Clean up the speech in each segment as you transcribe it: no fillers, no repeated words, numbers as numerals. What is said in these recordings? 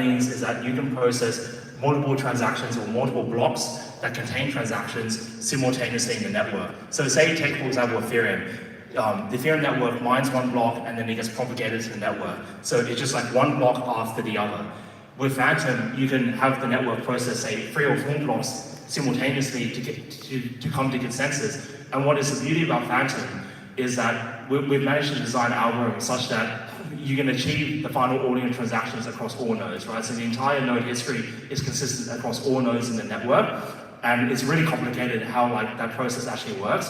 means is that you can process multiple transactions or multiple blocks that contain transactions simultaneously in the network. So say you take, for example, Ethereum. The Ethereum network mines one block and then it gets propagated to the network. So it's just like one block after the other. With Fantom, you can have the network process, say, 3 or 4 blocks simultaneously to come to consensus. And what is the beauty about Fantom is that we've managed to design algorithms such that you can achieve the final ordering of transactions across all nodes, right? So the entire node history is consistent across all nodes in the network. And it's really complicated how that process actually works,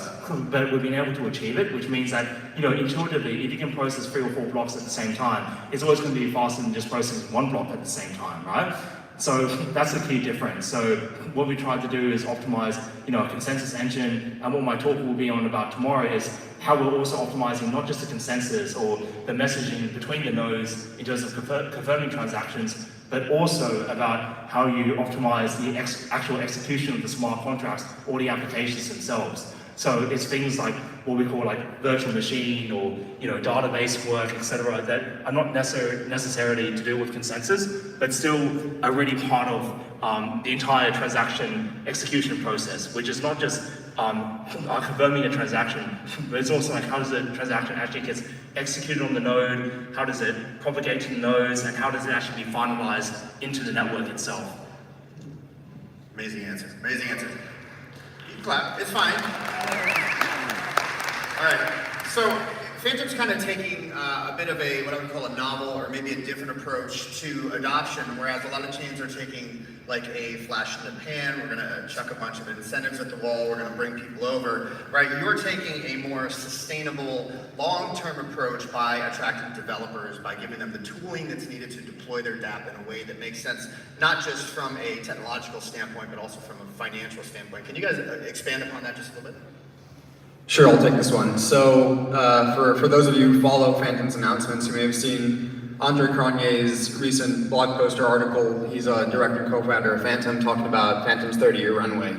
but we've been able to achieve it, which means that, intuitively, if you can process 3 or 4 blocks at the same time, it's always going to be faster than just processing 1 block at the same time, right? So that's the key difference. So what we tried to do is optimize, a consensus engine, and what my talk will be on about tomorrow is how we're also optimizing not just the consensus or the messaging between the nodes in terms of confirming transactions, but also about how you optimize the actual execution of the smart contracts or the applications themselves. So it's things like what we call virtual machine or database work, etc., that are not necessarily to do with consensus, but still are really part of the entire transaction execution process, which is not just confirming a transaction, but it's also how does the transaction actually get executed on the node, how does it propagate to the nodes, and how does it actually be finalized into the network itself. Amazing answer, amazing answer. You can clap, it's fine. All right, so Fantom's kind of taking a bit of what I would call a novel or maybe a different approach to adoption, whereas a lot of chains are taking a flash in the pan, we're gonna chuck a bunch of incentives at the wall, we're gonna bring people over, right? You're taking a more sustainable, long-term approach by attracting developers, by giving them the tooling that's needed to deploy their dApp in a way that makes sense, not just from a technological standpoint, but also from a financial standpoint. Can you guys expand upon that just a little bit? Sure, I'll take this one. So for those of you who follow Fantom's announcements, you may have seen Andre Cronje's recent blog post or article. He's a director and co-founder of Fantom, talking about Fantom's 30-year runway.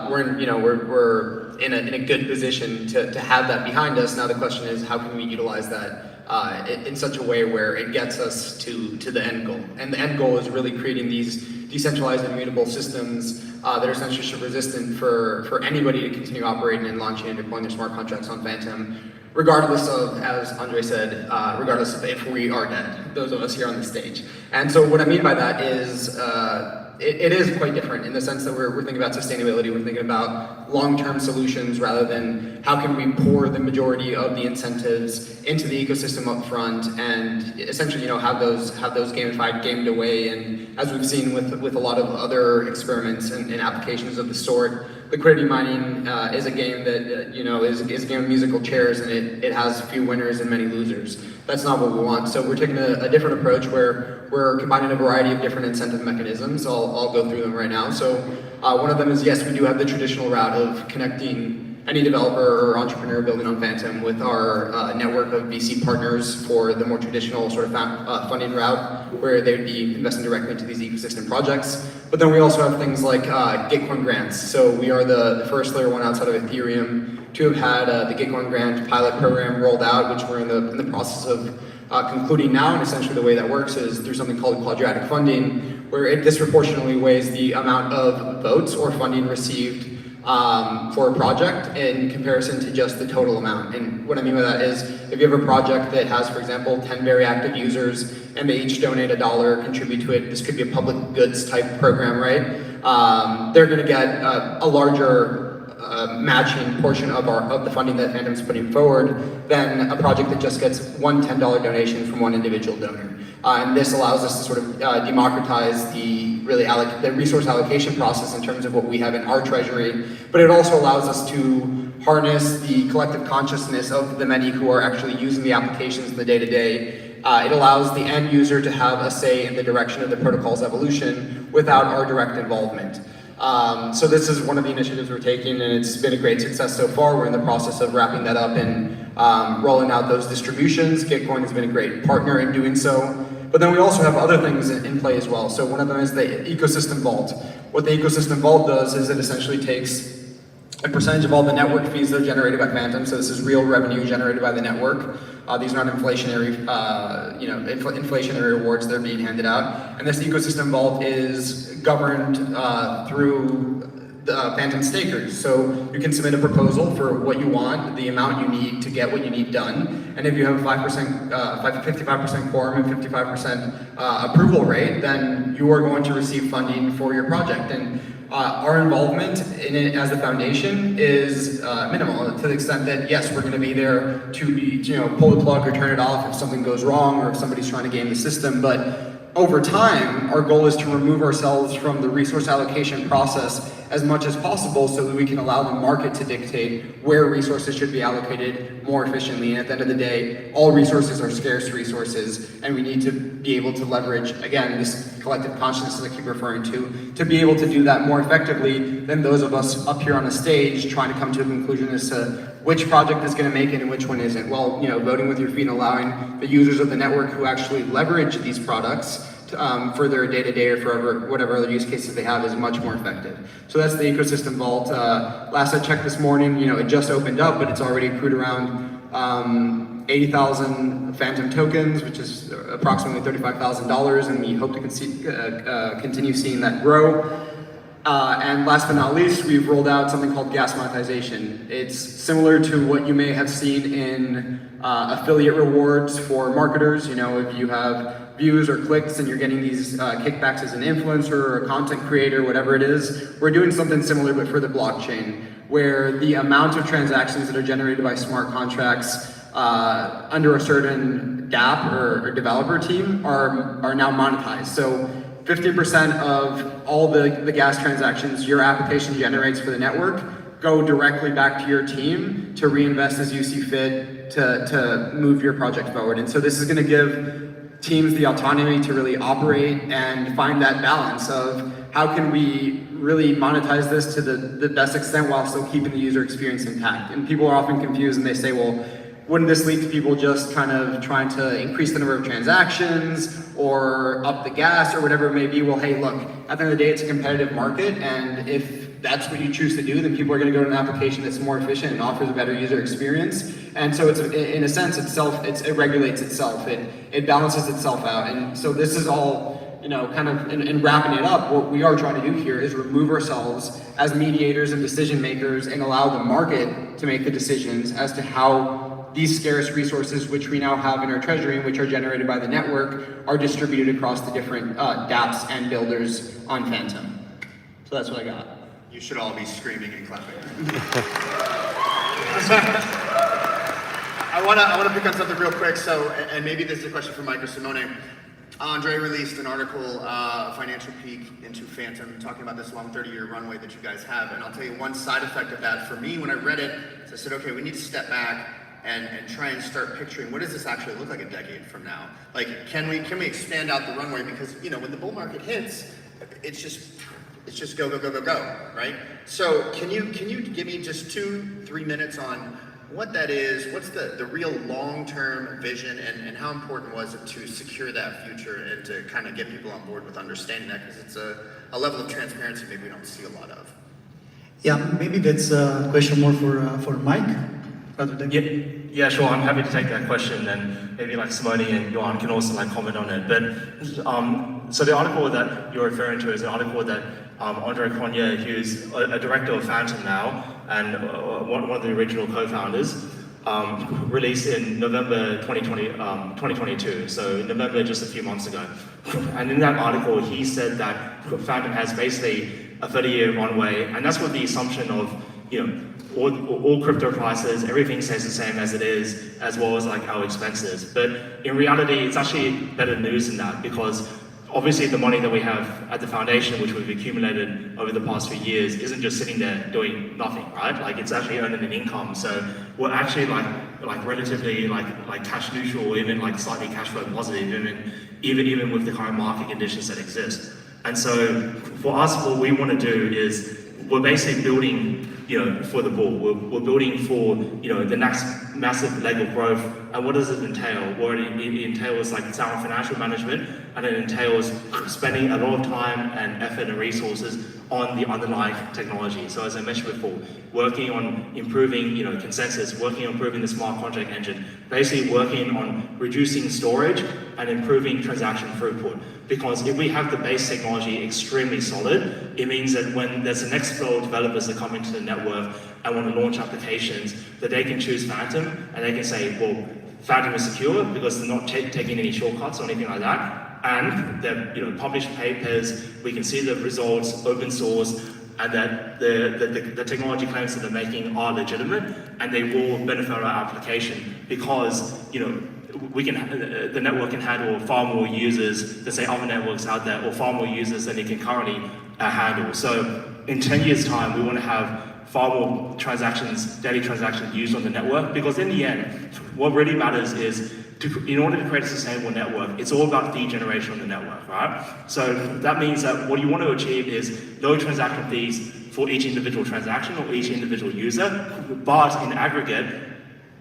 We're in a good position to have that behind us. Now the question is, how can we utilize that in such a way where it gets us to the end goal? And the end goal is really creating these decentralized and immutable systems that are censorship resistant for anybody to continue operating and launching and deploying their smart contracts on Fantom, regardless of, as Andre said, regardless of if we are dead, those of us here on the stage. And so what I mean by that is, it is quite different in the sense that we're thinking about sustainability, we're thinking about long-term solutions rather than how can we pour the majority of the incentives into the ecosystem up front and essentially have those gamified, gamed away. And as we've seen with a lot of other experiments and applications of the sort, liquidity mining is a game that is a game of musical chairs, and it has few winners and many losers. That's not what we want. So we're taking a different approach where we're combining a variety of different incentive mechanisms. I'll go through them right now. So one of them is, yes, we do have the traditional route of connecting any developer or entrepreneur building on Fantom with our network of VC partners for the more traditional sort of funding route, where they would be investing directly into these ecosystem projects. But then we also have things like Gitcoin grants. So we are the first layer 1 outside of Ethereum to have had the Gitcoin grant pilot program rolled out, which we're in the process of concluding now. And essentially the way that works is through something called quadratic funding, where it disproportionately weighs the amount of votes or funding received for a project in comparison to just the total amount. And what I mean by that is, if you have a project that has, for example, 10 very active users and they each donate $1, contribute to it, this could be a public goods type program, right? They're gonna get a larger matching portion of the funding that Fantom's putting forward than a project that just gets one $10 donation from one individual donor. And this allows us to sort of democratize the resource allocation process in terms of what we have in our treasury, but it also allows us to harness the collective consciousness of the many who are actually using the applications in the day-to-day. It allows the end user to have a say in the direction of the protocol's evolution without our direct involvement. So this is one of the initiatives we're taking, and it's been a great success so far. We're in the process of wrapping that up and rolling out those distributions. Gitcoin has been a great partner in doing so. But then we also have other things in play as well. So one of them is the ecosystem vault. What the ecosystem vault does is it essentially takes a percentage of all the network fees that are generated by Fantom. So this is real revenue generated by the network. These aren't inflationary, inflationary rewards that are being handed out. And this ecosystem vault is governed through the Fantom stakers. So you can submit a proposal for what you want, the amount you need to get what you need done. And if you have a 55% quorum and 55% approval rate, then you are going to receive funding for your project. And our involvement in it as the foundation is minimal, to the extent that yes, we're going to be there to pull the plug or turn it off if something goes wrong or if somebody's trying to game the system. But over time, our goal is to remove ourselves from the resource allocation process as much as possible so that we can allow the market to dictate where resources should be allocated more efficiently. And at the end of the day, all resources are scarce resources, and we need to be able to leverage, again, this collective consciousness that I keep referring to be able to do that more effectively than those of us up here on the stage trying to come to a conclusion as to which project is going to make it and which one isn't. Well, voting with your feet and allowing the users of the network who actually leverage these products for their day-to-day or for whatever other use cases they have is much more effective. So that's the ecosystem vault. Last I checked this morning, it just opened up, but it's already accrued around 80,000 Fantom tokens, which is approximately $35,000, and we hope to continue seeing that grow. And last but not least, we've rolled out something called gas monetization. It's similar to what you may have seen in affiliate rewards for marketers. If you have views or clicks and you're getting these kickbacks as an influencer or a content creator, whatever it is, we're doing something similar but for the blockchain, where the amount of transactions that are generated by smart contracts under a certain DApp or developer team are now monetized. So 15% of all the gas transactions your application generates for the network go directly back to your team to reinvest as you see fit to move your project forward. And so this is going to give teams the autonomy to really operate and find that balance of how can we really monetize this to the best extent while still keeping the user experience intact. And people are often confused and they say, well, wouldn't this lead to people just kind of trying to increase the number of transactions or up the gas or whatever it may be? Well, hey, look, at the end of the day, it's a competitive market, and if that's what you choose to do, then people are going to go to an application that's more efficient and offers a better user experience. And so it's, in a sense, it regulates itself. It balances itself out. And so this is all, kind of in wrapping it up, what we are trying to do here is remove ourselves as mediators and decision makers and allow the market to make the decisions as to how these scarce resources, which we now have in our treasury, which are generated by the network, are distributed across the different dApps and builders on Fantom. So that's what I got. You should all be screaming and clapping. I want to pick on something real quick. So, and maybe this is a question for Mike or Simone. Andre released an article, Financial Peak into Fantom, talking about this long 30-year runway that you guys have. And I'll tell you one side effect of that for me when I read it, is I said, okay, we need to step back and try and start picturing what does this actually look like a decade from now? Like, can we expand out the runway? Because when the bull market hits, it's just go, right? So can you give me just 2-3 minutes on what that is, what's the real long-term vision, and how important was it to secure that future and to kind of get people on board with understanding that, because it's a level of transparency maybe we don't see a lot of. Yeah, maybe that's a question more for Mike, rather than... Yeah, sure. I'm happy to take that question, and maybe like Simone and Johan can also comment on it. But so the article that you're referring to is an article that Andre Cronje, who's a director of Fantom now and one of the original co-founders, released in November 2022. So in November, just a few months ago. And in that article, he said that Fantom has basically a 30-year runway, and that's with the assumption of all crypto prices, everything stays the same as it is, as well as like our expenses. But in reality, it's actually better news than that, because obviously the money that we have at the foundation, which we've accumulated over the past few years, isn't just sitting there doing nothing, right? Like, it's actually earning an income. So we're actually like relatively like cash neutral, or even like slightly cash flow positive, even with the current market conditions that exist. And so for us, what we want to do is we're basically building, for the bull. We're building for, the next massive leg of growth. And what does it entail? Well, it entails like sound financial management, and it entails spending a lot of time and effort and resources on the underlying technology. So as I mentioned before, working on improving, consensus, working on improving the smart contract engine, basically working on reducing storage and improving transaction throughput. Because if we have the base technology extremely solid, it means that when there's the next flow of developers that come into the network and want to launch applications, that they can choose Fantom and they can say, well, Fantom is secure because they're not taking any shortcuts or anything like that. And they're published papers, we can see the results, open source, and that the technology claims that they're making are legitimate, and they will benefit our application because the network can handle far more users than say other networks out there, or far more users than it can currently handle. So in 10 years' time, we want to have far more transactions, daily transactions used on the network, because in the end, what really matters is in order to create a sustainable network, it's all about fee generation on the network, right? So that means that what you want to achieve is low transaction fees for each individual transaction or each individual user, but in aggregate,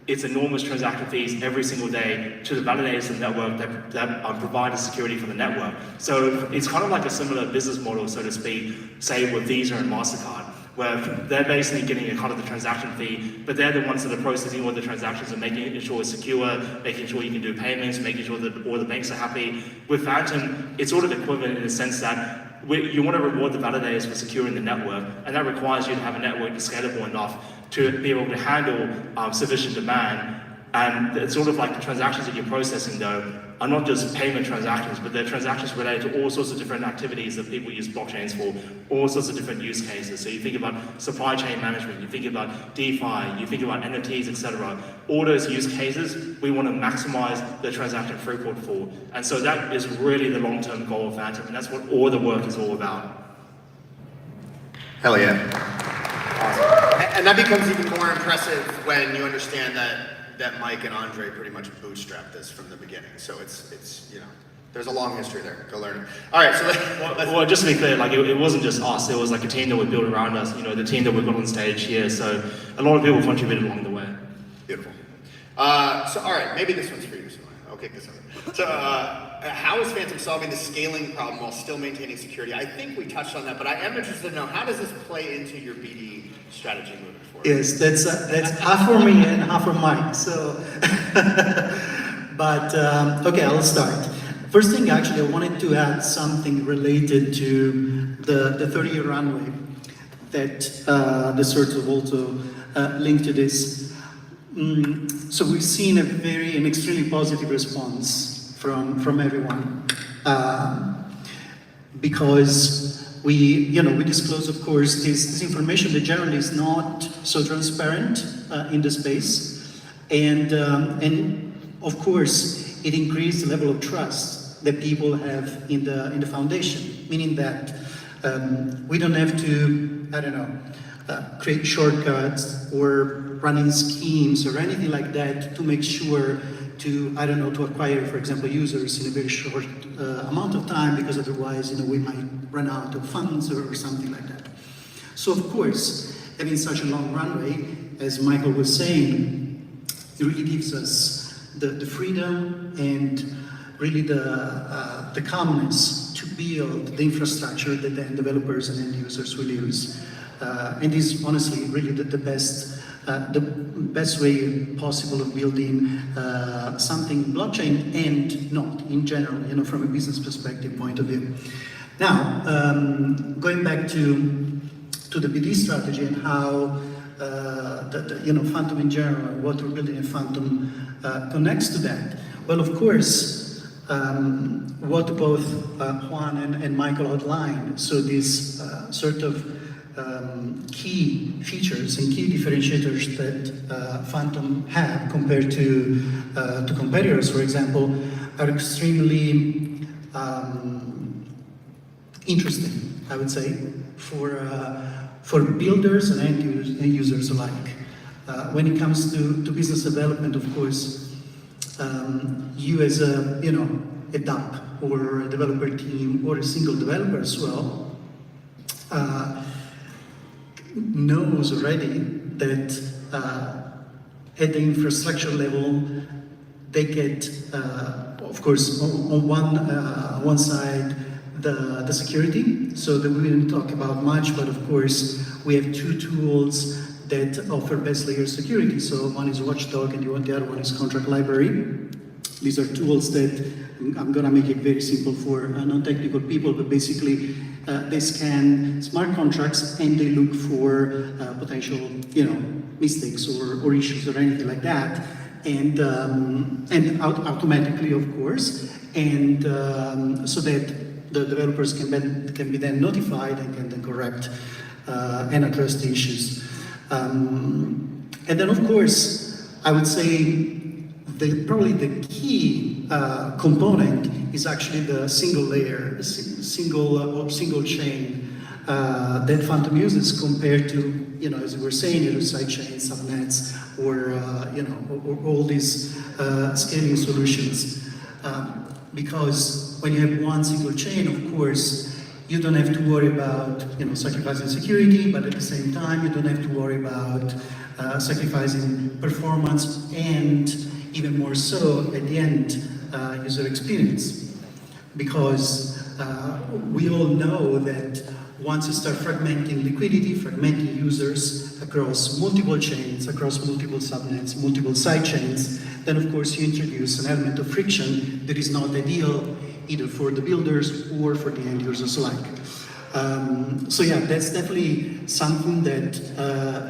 it's enormous transaction fees every single day to the validators of the network that provide the security for the network. So it's kind of like a similar business model, so to speak, say with Visa and MasterCard, where they're basically getting a cut of the transaction fee, but they're the ones that are processing all the transactions and making sure it's secure, making sure you can do payments, making sure that all the banks are happy. With Fantom, it's sort of equivalent in the sense that you want to reward the validators for securing the network, and that requires you to have a network that's scalable enough to be able to handle sufficient demand. And it's sort of like the transactions that you're processing, though, are not just payment transactions, but they're transactions related to all sorts of different activities that people use blockchains for, all sorts of different use cases. So you think about supply chain management, you think about DeFi, you think about NFTs, etc. All those use cases, we want to maximize the transaction throughput for. And so that is really the long-term goal of Fantom, and that's what all the work is all about. Hell yeah. Awesome. And that becomes even more impressive when you understand that Mike and Andre pretty much bootstrapped this from the beginning. So it's there's a long history there. Go learn it. All right, so well, just to be clear, like it wasn't just us. It was like a team that we built around us. The team that we've got on stage here. So a lot of people contributed along the way. Beautiful. So all right, maybe this one's for you. Okay, good. So how is Fantom solving the scaling problem while still maintaining security? I think we touched on that, but I am interested to know, how does this play into your BD strategy moving forward? Yes, that's half for me and half for Mike. So, but okay, I'll start. First thing, actually, I wanted to add something related to the 30-year runway that the sort of also linked to this. So we've seen an extremely positive response from everyone, because we disclose, of course, this information that generally is not so transparent in the space, and of course it increased the level of trust that people have in the foundation, meaning that we don't have to, create shortcuts or running schemes or anything like that to make sure to acquire, for example, users in a very short amount of time, because otherwise, we might run out of funds or something like that. So of course, having such a long runway, as Michael was saying, it really gives us the freedom and really the calmness to build the infrastructure that then developers and end users will use. And this is honestly really the best way possible of building something blockchain and not in general, from a business perspective point of view. Now, going back to the BD strategy and how Fantom in general, what we're building in Fantom connects to that. Well, of course, what both Juan and Michael outlined, so this sort of key features and key differentiators that Fantom have compared to competitors, for example, are extremely interesting, I would say, for builders and end users alike. When it comes to business development, of course, you as a DApp or a developer team or a single developer as well, knows already that at the infrastructure level, they get, of course, on one side, the security, so that we didn't talk about much, but of course, we have two tools that offer best layer security. So one is Watchdog and the other one is Contract Library. These are tools that, I'm gonna make it very simple for non-technical people, but basically they scan smart contracts and they look for potential, mistakes or issues or anything like that, and automatically, of course, and so that the developers can be then notified and can then correct and address the issues. And then, of course, I would say probably the key component is actually the single layer, single chain that Fantom uses compared to, as we were saying, side chains, subnets, or all these scaling solutions. Because when you have one single chain, of course, you don't have to worry about sacrificing security, but at the same time, you don't have to worry about sacrificing performance and even more so at the end, user experience. Because we all know that once you start fragmenting liquidity, fragmenting users across multiple chains, across multiple subnets, multiple side chains, then of course you introduce an element of friction that is not ideal either for the builders or for the end users alike. So yeah, that's definitely something that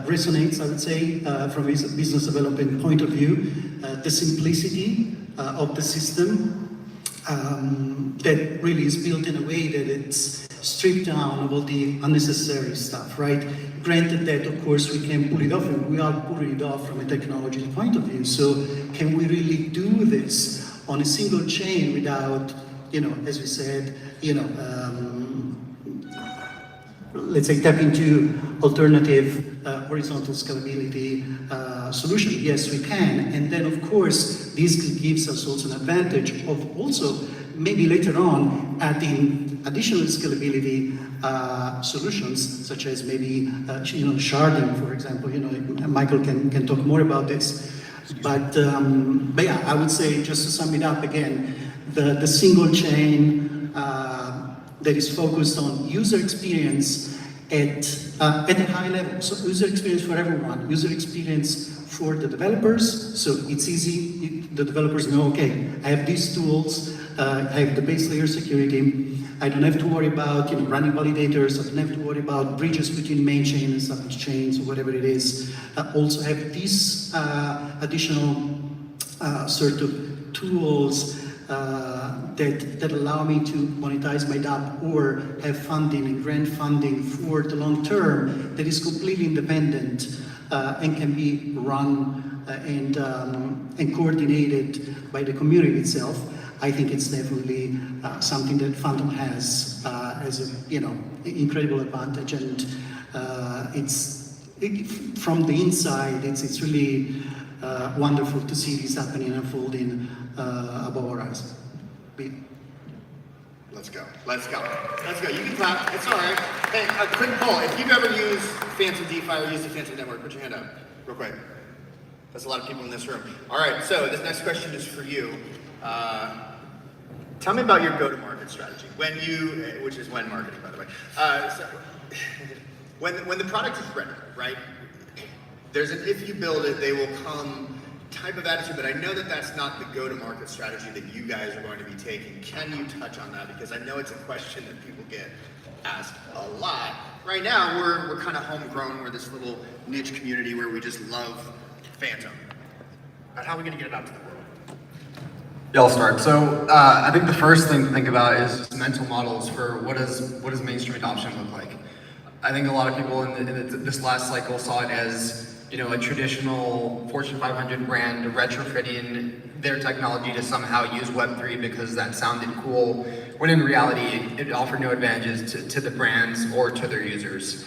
resonates, I would say, from a business development point of view. The simplicity of the system that really is built in a way that it's stripped down of all the unnecessary stuff, right? Granted that, of course, we can pull it off, and we are pulling it off from a technology point of view. So can we really do this on a single chain without, as we said, let's say tap into alternative horizontal scalability solution? Yes, we can. And then, of course, this gives us also an advantage of also maybe later on adding additional scalability solutions, such as maybe sharding, for example. Michael can talk more about this. But yeah, I would say, just to sum it up again, the single chain that is focused on user experience at a high level. So user experience for everyone, user experience for the developers, so it's easy, the developers know, okay, I have these tools, I have the base layer security, I don't have to worry about running validators, I don't have to worry about bridges between main chain and sub chains or whatever it is. I also have these additional sort of tools that allow me to monetize my dApp or have funding and grant funding for the long term that is completely independent and can be run and coordinated by the community itself. I think it's definitely something that Fantom has as an incredible advantage, and from the inside, it's really wonderful to see this happening and unfolding above our eyes. Let's go. You can clap. It's all right. Hey, a quick poll. If you've ever used Fantom DeFi or used the Fantom network, put your hand up real quick. That's a lot of people in this room. All right, so this next question is for you. Tell me about your go-to-market strategy. Which is when marketing, by the way. So when the product is ready, right? There's an if you build it, they will come type of attitude, but I know that that's not the go-to-market strategy that you guys are going to be taking. Can you touch on that? Because I know it's a question that people get asked a lot. Right now, we're kind of homegrown. We're this little niche community where we just love Fantom. But how are we going to get it out to the world? Yeah, I'll start. So I think the first thing to think about is just mental models for what does mainstream adoption look like. I think a lot of people in this last cycle saw it as a traditional Fortune 500 brand retrofitting their technology to somehow use Web3 because that sounded cool, when in reality it offered no advantages to the brands or to their users.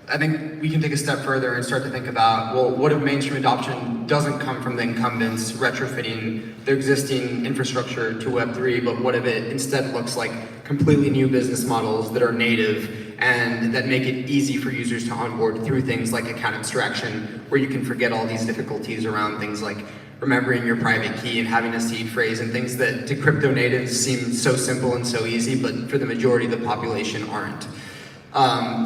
I think we can take a step further and start to think about, well, what if mainstream adoption doesn't come from the incumbents retrofitting their existing infrastructure to Web3, but what if it instead looks like completely new business models that are native and that make it easy for users to onboard through things like account abstraction, where you can forget all these difficulties around things like remembering your private key and having a seed phrase and things that to crypto natives seem so simple and so easy, but for the majority of the population aren't.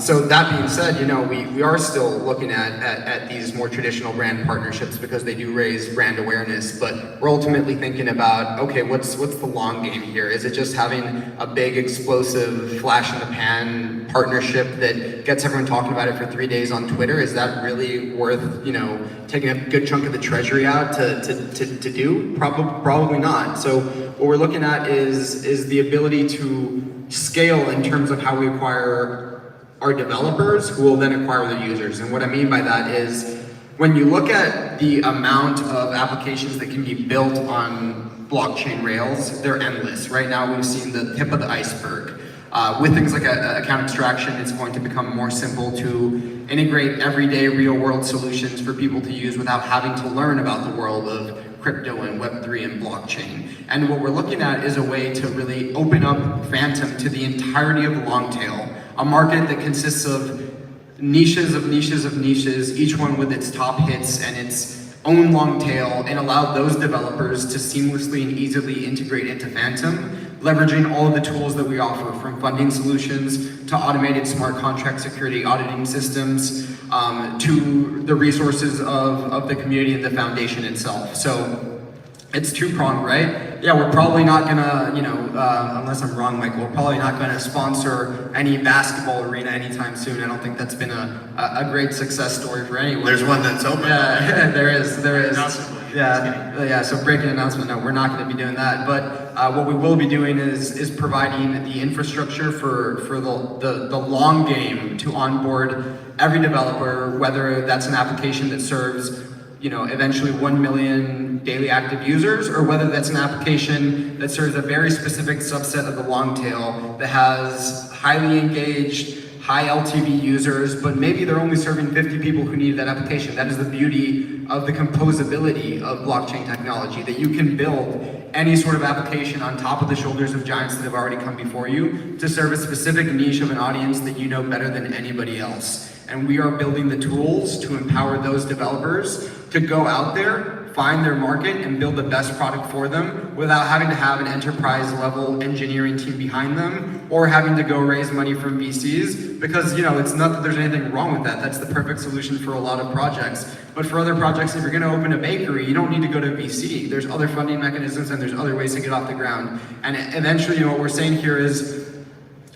So that being said, you know, we are still looking at these more traditional brand partnerships because they do raise brand awareness, but we're ultimately thinking about, okay, what's the long game here? Is it just having a big explosive flash in the pan partnership that gets everyone talking about it for 3 days on Twitter? Is that really worth, you know, taking a good chunk of the treasury out to do? Probably not. So what we're looking at is the ability to scale in terms of how we acquire our developers, who will then acquire the users. And what I mean by that is, when you look at the amount of applications that can be built on blockchain rails, they're endless. Right now we've seen the tip of the iceberg. With things like account abstraction, it's going to become more simple to integrate everyday real world solutions for people to use without having to learn about the world of crypto and Web3 and blockchain. And what we're looking at is a way to really open up Fantom to the entirety of the long tail, a market that consists of niches of niches of niches, each one with its top hits and its own long tail, and allow those developers to seamlessly and easily integrate into Fantom, leveraging all of the tools that we offer, from funding solutions to automated smart contract security auditing systems, to the resources of the community and the foundation itself. So it's two-pronged, right? Yeah, we're probably not gonna, you know, unless I'm wrong, Michael, we're probably not gonna sponsor any basketball arena anytime soon. I don't think that's been a great success story for anyone. There's one that's open. Yeah, there is. Yeah, so breaking announcement, no, we're not gonna be doing that. But what we will be doing is providing the infrastructure for the long game to onboard every developer, whether that's an application that serves, you know, eventually 1 million daily active users, or whether that's an application that serves a very specific subset of the long tail that has highly engaged, high LTV users, but maybe they're only serving 50 people who need that application. That is the beauty of the composability of blockchain technology, that you can build any sort of application on top of the shoulders of giants that have already come before you to serve a specific niche of an audience that you know better than anybody else. And we are building the tools to empower those developers to go out there, find their market, and build the best product for them without having to have an enterprise level engineering team behind them, or having to go raise money from VCs, because, you know, it's not that there's anything wrong with that. That's the perfect solution for a lot of projects. But for other projects, if you're gonna open a bakery, you don't need to go to VC. There's other funding mechanisms and there's other ways to get off the ground. And eventually, you know, what we're saying here is,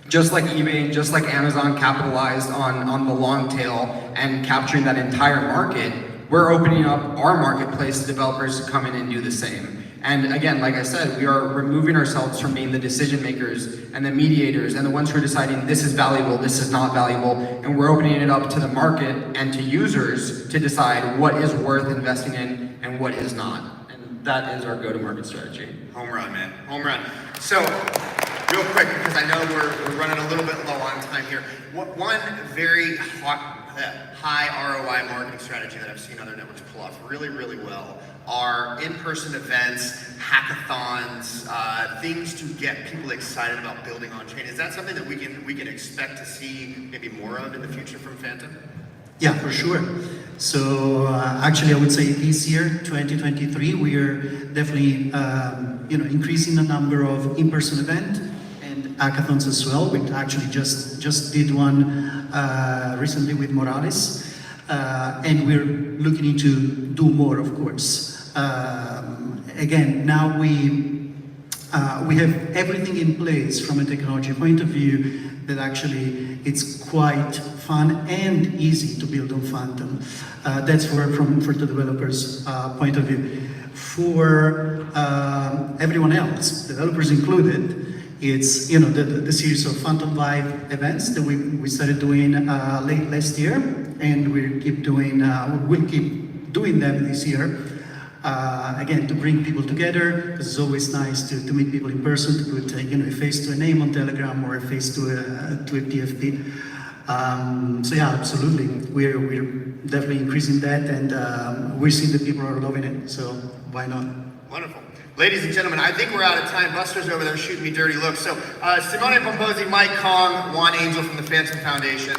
just like eBay and just like Amazon capitalized on the long tail and capturing that entire market, we're opening up our marketplace to developers to come in and do the same. And again, like I said, we are removing ourselves from being the decision makers and the mediators and the ones who are deciding this is valuable, this is not valuable, and we're opening it up to the market and to users to decide what is worth investing in and what is not. And that is our go-to-market strategy. Home run, man. Home run. So, real quick, because I know we're running a little bit low on time here. One very high ROI marketing strategy that I've seen other networks pull off really, really well are in-person events, hackathons, things to get people excited about building on chain. Is that something that we can expect to see maybe more of in the future from Fantom? Yeah, for sure. So actually, I would say this year, 2023, we are definitely increasing the number of in-person events and hackathons as well. We actually just did one recently with Morales, and we're looking to do more, of course. Again, now we have everything in place from a technology point of view that actually it's quite fun and easy to build on Fantom. That's for the developers' point of view. For everyone else, developers included, it's the series of Fantom Live events that we started doing late last year, and we'll keep doing them this year. Again, to bring people together, because it's always nice to meet people in person, to put a face to a name on Telegram or a face to a PFP. So yeah, absolutely, we're definitely increasing that, and we see that people are loving it. So why not? Wonderful. Ladies and gentlemen, I think we're out of time. Buster's over there shooting me dirty looks. So, Simone Pomposi, Mike Kong, Juan Angel from the Fantom Foundation,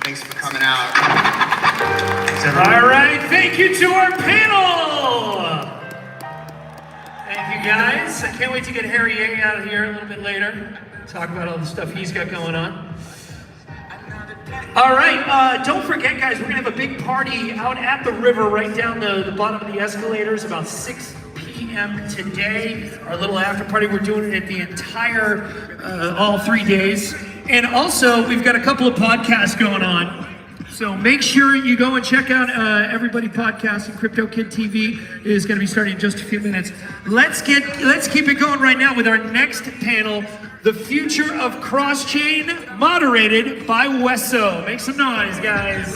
thanks for coming out. All right, thank you to our panel. Thank you guys. I can't wait to get Harry Yang out of here a little bit later. Talk about all the stuff he's got going on. All right, don't forget guys, we're gonna have a big party out at the river right down the bottom of the escalators about 6 p.m. today. Our little after party, we're doing it the entire, all 3 days. And also, we've got a couple of podcasts going on. So make sure you go and check out Everybody Podcast and Crypto Kid TV is going to be starting in just a few minutes. Let's keep it going right now with our next panel, The Future of Cross-Chain, moderated by Wesso. Make some noise, guys.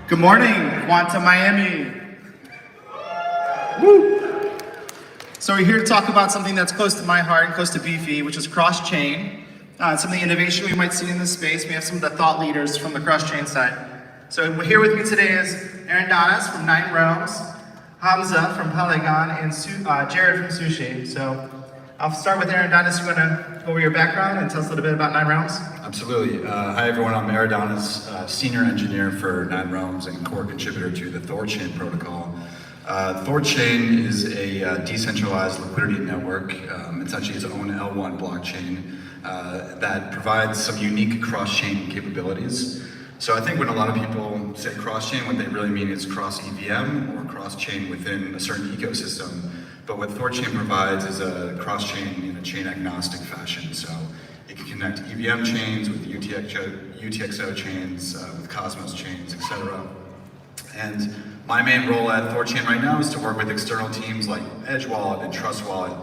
Good morning, Quantum Miami. Woo! So we're here to talk about something that's close to my heart and close to Beefy, which is cross-chain. Some of the innovation we might see in this space. We have some of the thought leaders from the cross-chain side. So here with me today is Aaron Donis from Nine Realms, Hamza from Polygon, and Jared from Sushi. So I'll start with Aaron Donis. You want to go over your background and tell us a little bit about Nine Realms? Absolutely. Hi everyone, I'm Aaron Donis, Senior Engineer for Nine Realms and core contributor to the ThorChain protocol. ThorChain is a decentralized liquidity network. It's actually its own L1 blockchain that provides some unique cross-chain capabilities. So I think when a lot of people say cross-chain, what they really mean is cross-EVM or cross-chain within a certain ecosystem. But what ThorChain provides is a cross-chain in a chain-agnostic fashion. So it can connect EVM chains with UTXO chains, with Cosmos chains, etc. And my main role at ThorChain right now is to work with external teams like Edge Wallet and Trust Wallet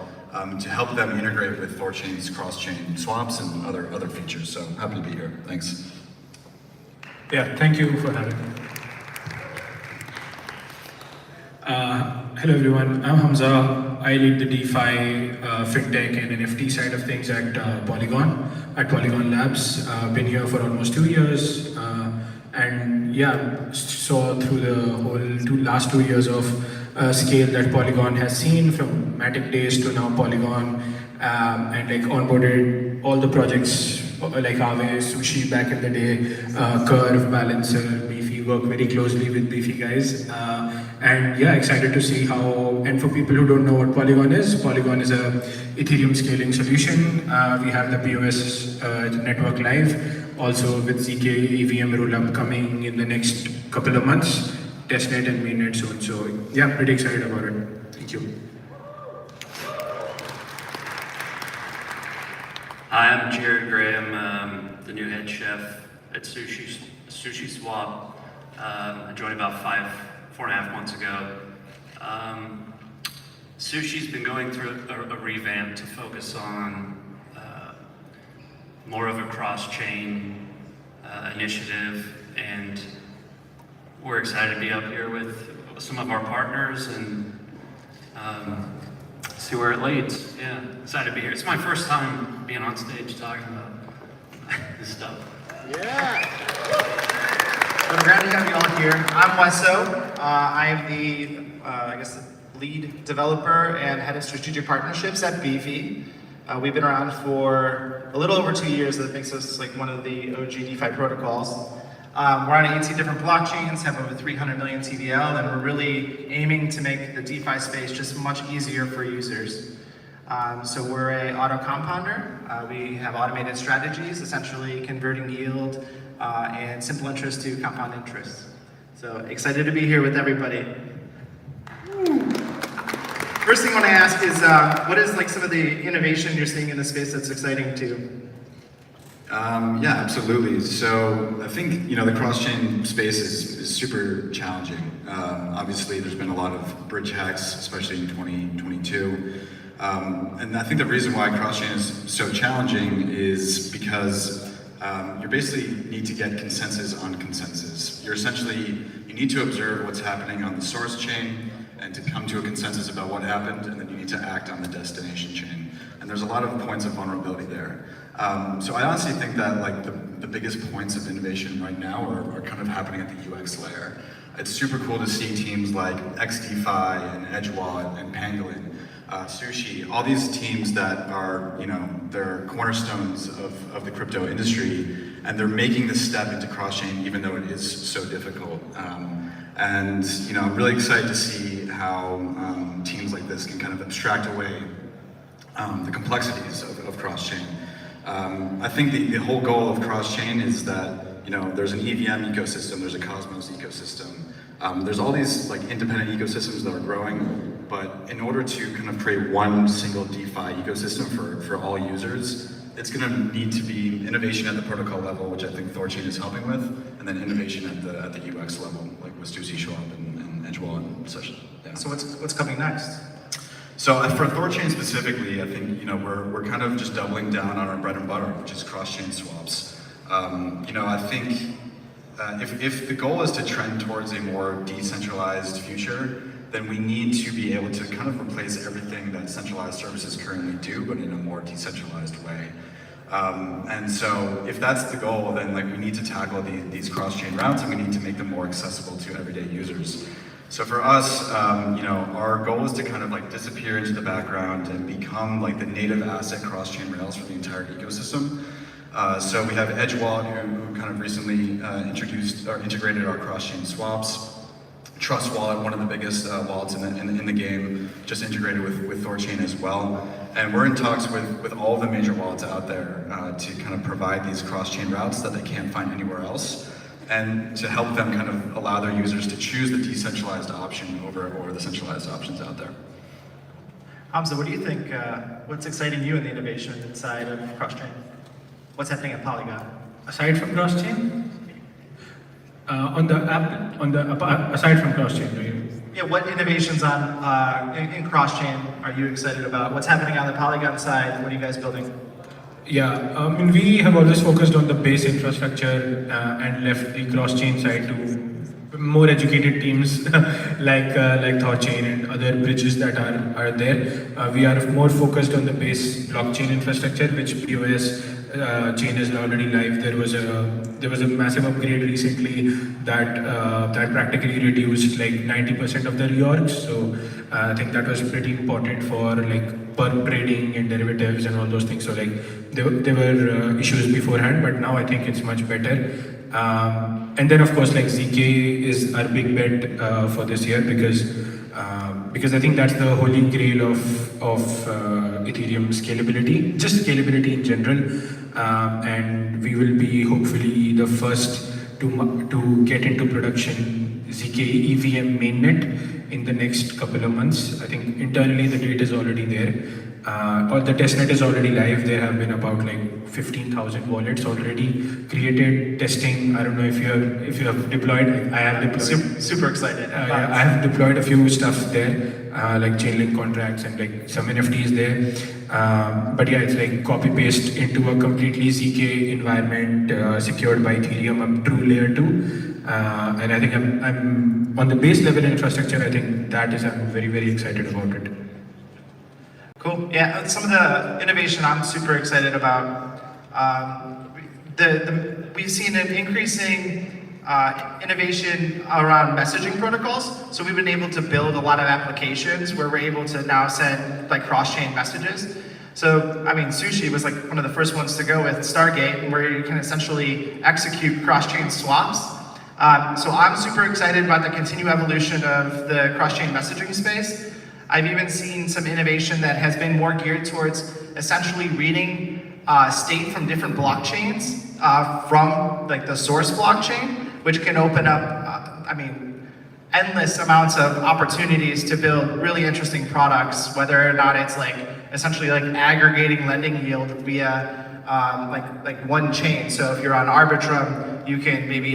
to help them integrate with ThorChain's cross-chain swaps and other features. So happy to be here. Thanks. Yeah, thank you for having me. Hello everyone, I'm Hamza. I lead the DeFi, FinTech and NFT side of things at Polygon Labs. Been here for almost 2 years. And yeah, saw through the whole last 2 years of scale that Polygon has seen from Matic days to now Polygon, and like onboarded all the projects like Aave, Sushi back in the day, Curve, Balancer, Beefy, work very closely with Beefy guys. And yeah, excited to see how, and for people who don't know what Polygon is a Ethereum scaling solution. We have the POS network live, also with ZK EVM rollup coming in the next couple of months, testnet and mainnet soon. So yeah, pretty excited about it. Thank you. Hi, I'm Jared Graham, the new head chef at Sushi Swap. I joined about 4.5 months ago. Sushi's been going through a revamp to focus on more of a cross-chain initiative, and we're excited to be up here with some of our partners and see where it leads. Yeah, excited to be here. It's my first time being on stage talking about this stuff. Yeah. I'm glad to have you all here. I'm Wesso. I am the, lead developer and head of strategic partnerships at Beefy. We've been around for a little over 2 years. That makes us like one of the OG DeFi protocols. We're on 18 different blockchains, have over 300 million TVL, and we're really aiming to make the DeFi space just much easier for users. So we're a auto compounder. We have automated strategies, essentially converting yield and simple interest to compound interest. So excited to be here with everybody. First thing I want to ask is, what is like some of the innovation you're seeing in the space that's exciting to you? Yeah, absolutely. So I think, the cross-chain space is super challenging. Obviously, there's been a lot of bridge hacks, especially in 2022. And I think the reason why cross-chain is so challenging is because you basically need to get consensus on consensus. You need to observe what's happening on the source chain and to come to a consensus about what happened, and then you need to act on the destination chain. And there's a lot of points of vulnerability there. So I honestly think that like the biggest points of innovation right now are kind of happening at the UX layer. It's super cool to see teams like XDeFi and EdgeWallet and Pangolin, Sushi, all these teams that are, they're cornerstones of the crypto industry, and they're making the step into cross-chain even though it is so difficult. And I'm really excited to see how teams like this can kind of abstract away the complexities of cross-chain. I think the whole goal of cross-chain is that there's an EVM ecosystem, there's a Cosmos ecosystem. There's all these like independent ecosystems that are growing, but in order to kind of create one single DeFi ecosystem for all users, it's going to need to be innovation at the protocol level, which I think Thorchain is helping with, and then innovation at the UX level, like with Sushi Schwab and EdgeWallet and such. Yeah. So what's coming next? So for Thorchain specifically, I think we're kind of just doubling down on our bread and butter, which is cross-chain swaps. I think if the goal is to trend towards a more decentralized future, then we need to be able to kind of replace everything that centralized services currently do, but in a more decentralized way. And so if that's the goal, then like we need to tackle these cross-chain routes, and we need to make them more accessible to everyday users. So for us, our goal is to kind of like disappear into the background and become like the native asset cross-chain rails for the entire ecosystem. So we have EdgeWallet, who kind of recently introduced or integrated our cross-chain swaps. Trust Wallet, one of the biggest wallets in the game, just integrated with Thorchain as well. And we're in talks with all of the major wallets out there to kind of provide these cross-chain routes that they can't find anywhere else, and to help them kind of allow their users to choose the decentralized option over the centralized options out there. Hamza, what do you think? What's exciting you in the innovation inside of cross-chain? What's happening at Polygon? Aside from cross-chain? Aside from cross-chain, right? Yeah, what innovations in cross-chain are you excited about? What's happening on the Polygon side? What are you guys building? Yeah, we have always focused on the base infrastructure and left the cross-chain side to more educated teams like Thorchain and other bridges that are there. We are more focused on the base blockchain infrastructure, which POS chain is already live. There was a massive upgrade recently that practically reduced like 90% of the reorgs. So I think that was pretty important for like perp trading and derivatives and all those things. So like there were issues beforehand, but now I think it's much better. And then of course like ZK is our big bet for this year because I think that's the holy grail of Ethereum scalability, just scalability in general, and we will be hopefully the first to get into production ZK EVM mainnet in the next couple of months. I think internally the data is already there, or the testnet is already live. There have been about like 15,000 wallets already created, testing. I don't know if you have deployed. I have deployed. Super excited. Yeah, I have deployed a few stuff there, like Chainlink contracts and like some NFTs there. But yeah, it's like copy paste into a completely ZK environment secured by Ethereum, a true layer 2. And I think I'm on the base level infrastructure. I think I'm very, very excited about it. Cool. Yeah, some of the innovation I'm super excited about. We've seen an increasing innovation around messaging protocols. So we've been able to build a lot of applications where we're able to now send like cross-chain messages. So, I mean, Sushi was like one of the first ones to go with Stargate, where you can essentially execute cross-chain swaps. So I'm super excited about the continued evolution of the cross-chain messaging space. I've even seen some innovation that has been more geared towards essentially reading state from different blockchains from like the source blockchain, which can open up, endless amounts of opportunities to build really interesting products, whether or not it's like essentially like aggregating lending yield via like one chain. So if you're on Arbitrum, you can maybe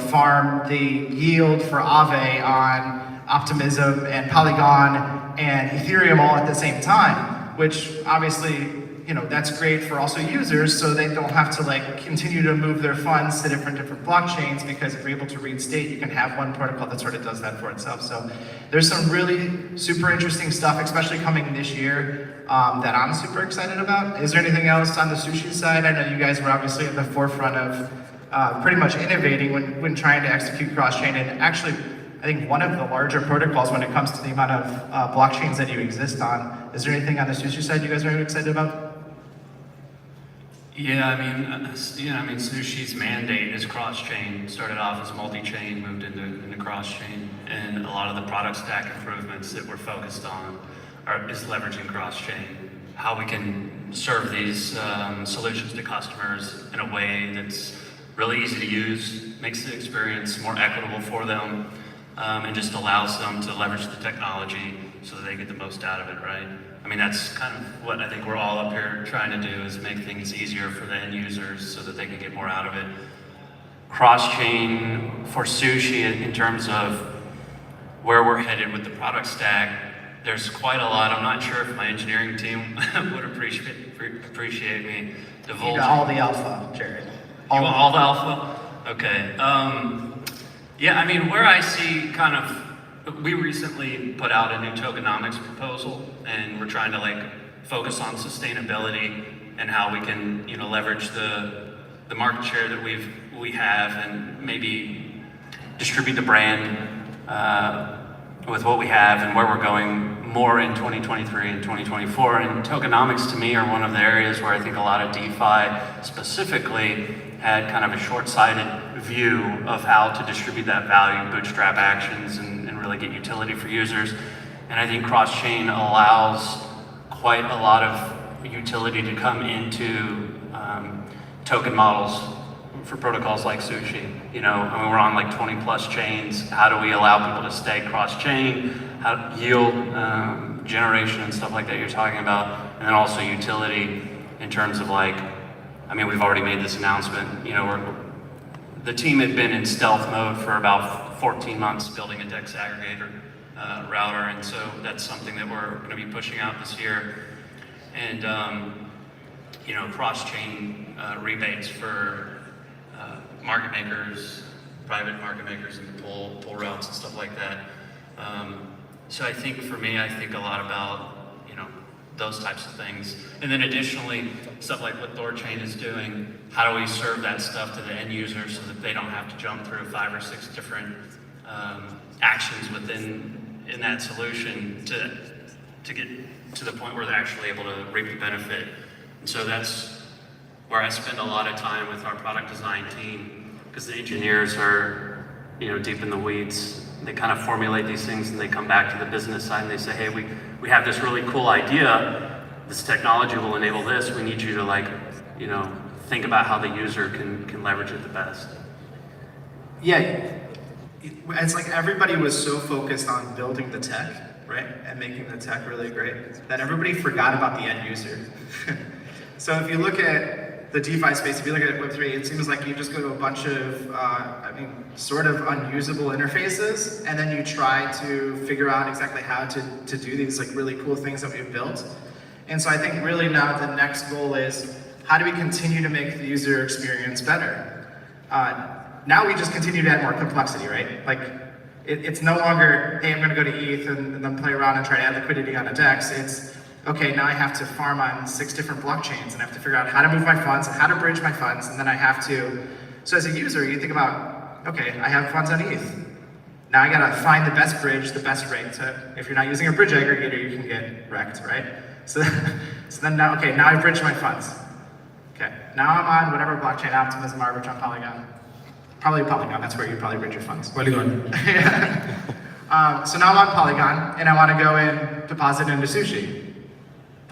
farm the yield for Aave on Optimism and Polygon and Ethereum all at the same time, which obviously that's great for also users, so they don't have to like continue to move their funds to different blockchains, because if you're able to read state, you can have one protocol that sort of does that for itself. So there's some really super interesting stuff, especially coming this year, that I'm super excited about. Is there anything else on the Sushi side? I know you guys were obviously at the forefront of pretty much innovating when trying to execute cross-chain, and actually, I think one of the larger protocols when it comes to the amount of blockchains that you exist on. Is there anything on the Sushi side you guys are excited about? Yeah, Sushi's mandate is cross-chain. Started off as multi-chain, moved into cross-chain, and a lot of the product stack improvements that we're focused on is leveraging cross-chain. How we can serve these solutions to customers in a way that's really easy to use, makes the experience more equitable for them, and just allows them to leverage the technology so that they get the most out of it, right? I mean, that's kind of what I think we're all up here trying to do, is make things easier for the end users so that they can get more out of it. Cross-chain for Sushi, in terms of where we're headed with the product stack, there's quite a lot. I'm not sure if my engineering team would appreciate me divulging. All the alpha, Jared. You want all the alpha? Okay. Yeah, I mean, where I see kind of, we recently put out a new tokenomics proposal, and we're trying to like focus on sustainability and how we can, leverage the market share that we have, and maybe distribute the brand with what we have and where we're going more in 2023 and 2024. And tokenomics to me are one of the areas where I think a lot of DeFi specifically had kind of a short-sighted view of how to distribute that value, bootstrap actions, and really get utility for users. And I think cross-chain allows quite a lot of utility to come into token models for protocols like Sushi. I mean, we're on like 20 plus chains. How do we allow people to stay cross-chain? How yield generation and stuff like that you're talking about, and then also utility in terms of like, I mean, we've already made this announcement. The team had been in stealth mode for about 14 months building a DEX aggregator router, and so that's something that we're going to be pushing out this year. And cross-chain rebates for market makers, private market makers, and pull routes and stuff like that. So I think for me, I think a lot about those types of things. And then additionally, stuff like what ThorChain is doing, how do we serve that stuff to the end user so that they don't have to jump through 5 or 6 different actions in that solution to get to the point where they're actually able to reap the benefit. And so that's where I spend a lot of time with our product design team, because the engineers are deep in the weeds. They kind of formulate these things, and they come back to the business side and they say, hey, we have this really cool idea. This technology will enable this. We need you to think about how the user can leverage it the best. Yeah, it's like everybody was so focused on building the tech, right? And making the tech really great, that everybody forgot about the end user. So if you look at the DeFi space, if you look at Web3, it seems like you just go to a bunch of, sort of unusable interfaces, and then you try to figure out exactly how to do these like really cool things that we've built. And so I think really now the next goal is, how do we continue to make the user experience better? Now we just continue to add more complexity, right? Like, it's no longer, hey, I'm gonna go to ETH and then play around and try to add liquidity on a DEX. It's, okay, now I have to farm on 6 different blockchains, and I have to figure out how to move my funds and how to bridge my funds, and then I have to, so as a user, you think about, okay, I have funds on ETH. Now I gotta find the best bridge, the best rate. So if you're not using a bridge aggregator, you can get wrecked, right? So then now, okay, now I bridge my funds. Okay, now I'm on whatever blockchain, Optimism, Arbitrum, Polygon. Probably Polygon, that's where you probably bridge your funds. Polygon. So now I'm on Polygon, and I wanna go and deposit into Sushi.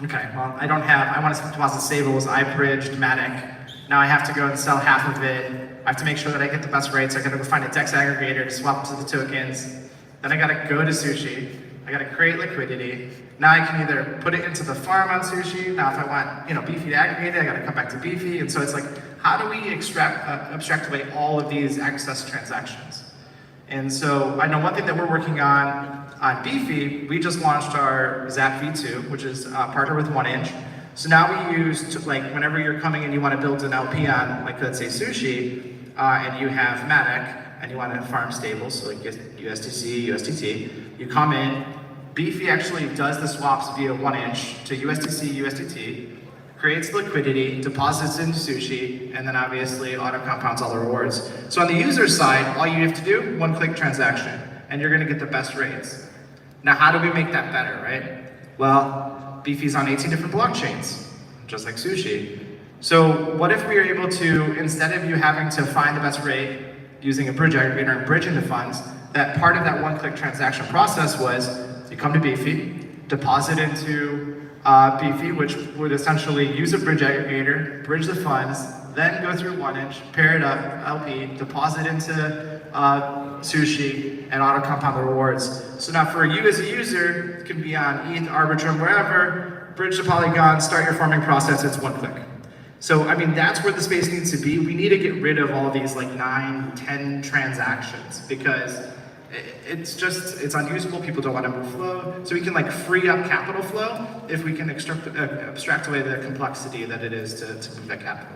Okay, well, I want to deposit Sables, I bridged Matic. Now I have to go and sell half of it. I have to make sure that I get the best rates. I gotta go find a DEX aggregator to swap to the tokens. Then I gotta go to Sushi. I gotta create liquidity. Now I can either put it into the farm on Sushi. Now if I want, Beefy to aggregate it, I gotta come back to Beefy. And so it's like, how do we abstract away all of these access transactions? And so I know one thing that we're working on Beefy, we just launched our Zap V2, which is partnered with 1inch. So now we use, like, whenever you're coming and you want to build an LP on, like, let's say Sushi, and you have Matic, and you want to farm stables, so like USDC, USDT, you come in, Beefy actually does the swaps via 1 inch to USDC, USDT, creates liquidity, deposits into Sushi, and then obviously auto compounds all the rewards. So on the user side, all you have to do, 1-click transaction, and you're gonna get the best rates. Now, how do we make that better, right? Well, Beefy's on 18 different blockchains, just like Sushi. So what if we were able to, instead of you having to find the best rate using a bridge aggregator and bridge into funds, that part of that 1-click transaction process was, you come to Beefy, deposit into Beefy, which would essentially use a bridge aggregator, bridge the funds, then go through 1 inch, pair it up, LP, deposit into Sushi, and auto compound the rewards. So now for you as a user, it can be on ETH, Arbitrum, wherever, bridge to Polygon, start your farming process, it's 1 click. So, I mean, that's where the space needs to be. We need to get rid of all these like 9, 10 transactions because it's unusable. People don't want to move flow. So we can like free up capital flow if we can abstract away the complexity that it is to move that capital.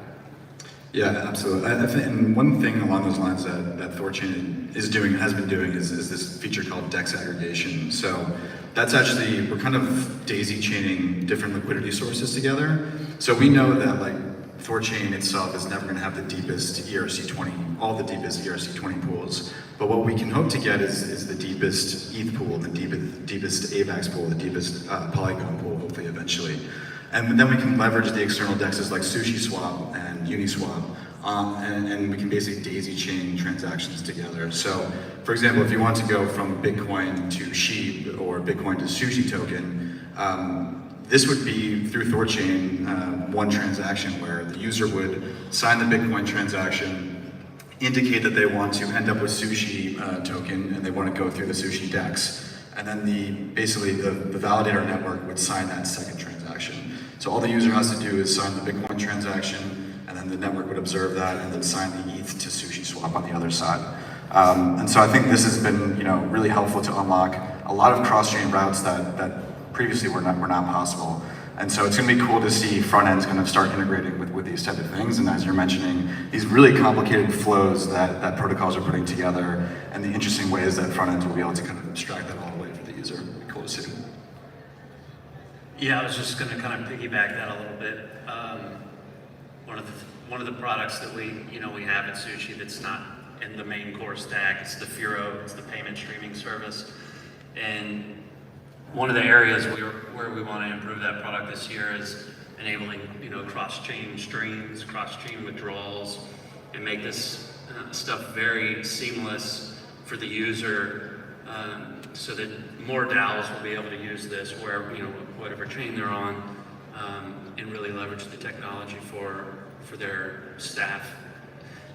Yeah, absolutely. I think, and one thing along those lines that Thorchain has been doing is this feature called DEX aggregation. So that's actually, we're kind of daisy chaining different liquidity sources together. So we know that like Thorchain itself is never going to have the deepest ERC20, all the deepest ERC20 pools. But what we can hope to get is the deepest ETH pool, the deepest AVAX pool, the deepest Polygon pool, hopefully eventually. And then we can leverage the external dexes like SushiSwap and Uniswap, and we can basically daisy chain transactions together. So, for example, if you want to go from Bitcoin to SHIB or Bitcoin to Sushi token, this would be through Thorchain, one transaction where the user would sign the Bitcoin transaction, indicate that they want to end up with Sushi token and they want to go through the Sushi DEX, and then basically the validator network would sign that second transaction. So all the user has to do is sign the Bitcoin transaction, and then the network would observe that and then sign the ETH to SushiSwap on the other side. And so I think this has been, really helpful to unlock a lot of cross-chain routes that previously were not possible. And so it's going to be cool to see front ends kind of start integrating with these type of things. And as you're mentioning, these really complicated flows that protocols are putting together, and the interesting ways that front ends will be able to kind of abstract that all away for the user. It'll be cool to see. Yeah, I was just going to kind of piggyback that a little bit. One of the products that we have at Sushi that's not in the main core stack, it's the Furo, it's the payment streaming service. And one of the areas where we want to improve that product this year is enabling, cross-chain streams, cross-chain withdrawals, and make this stuff very seamless for the user, so that more DAOs will be able to use this where, whatever chain they're on, and really leverage the technology for their staff.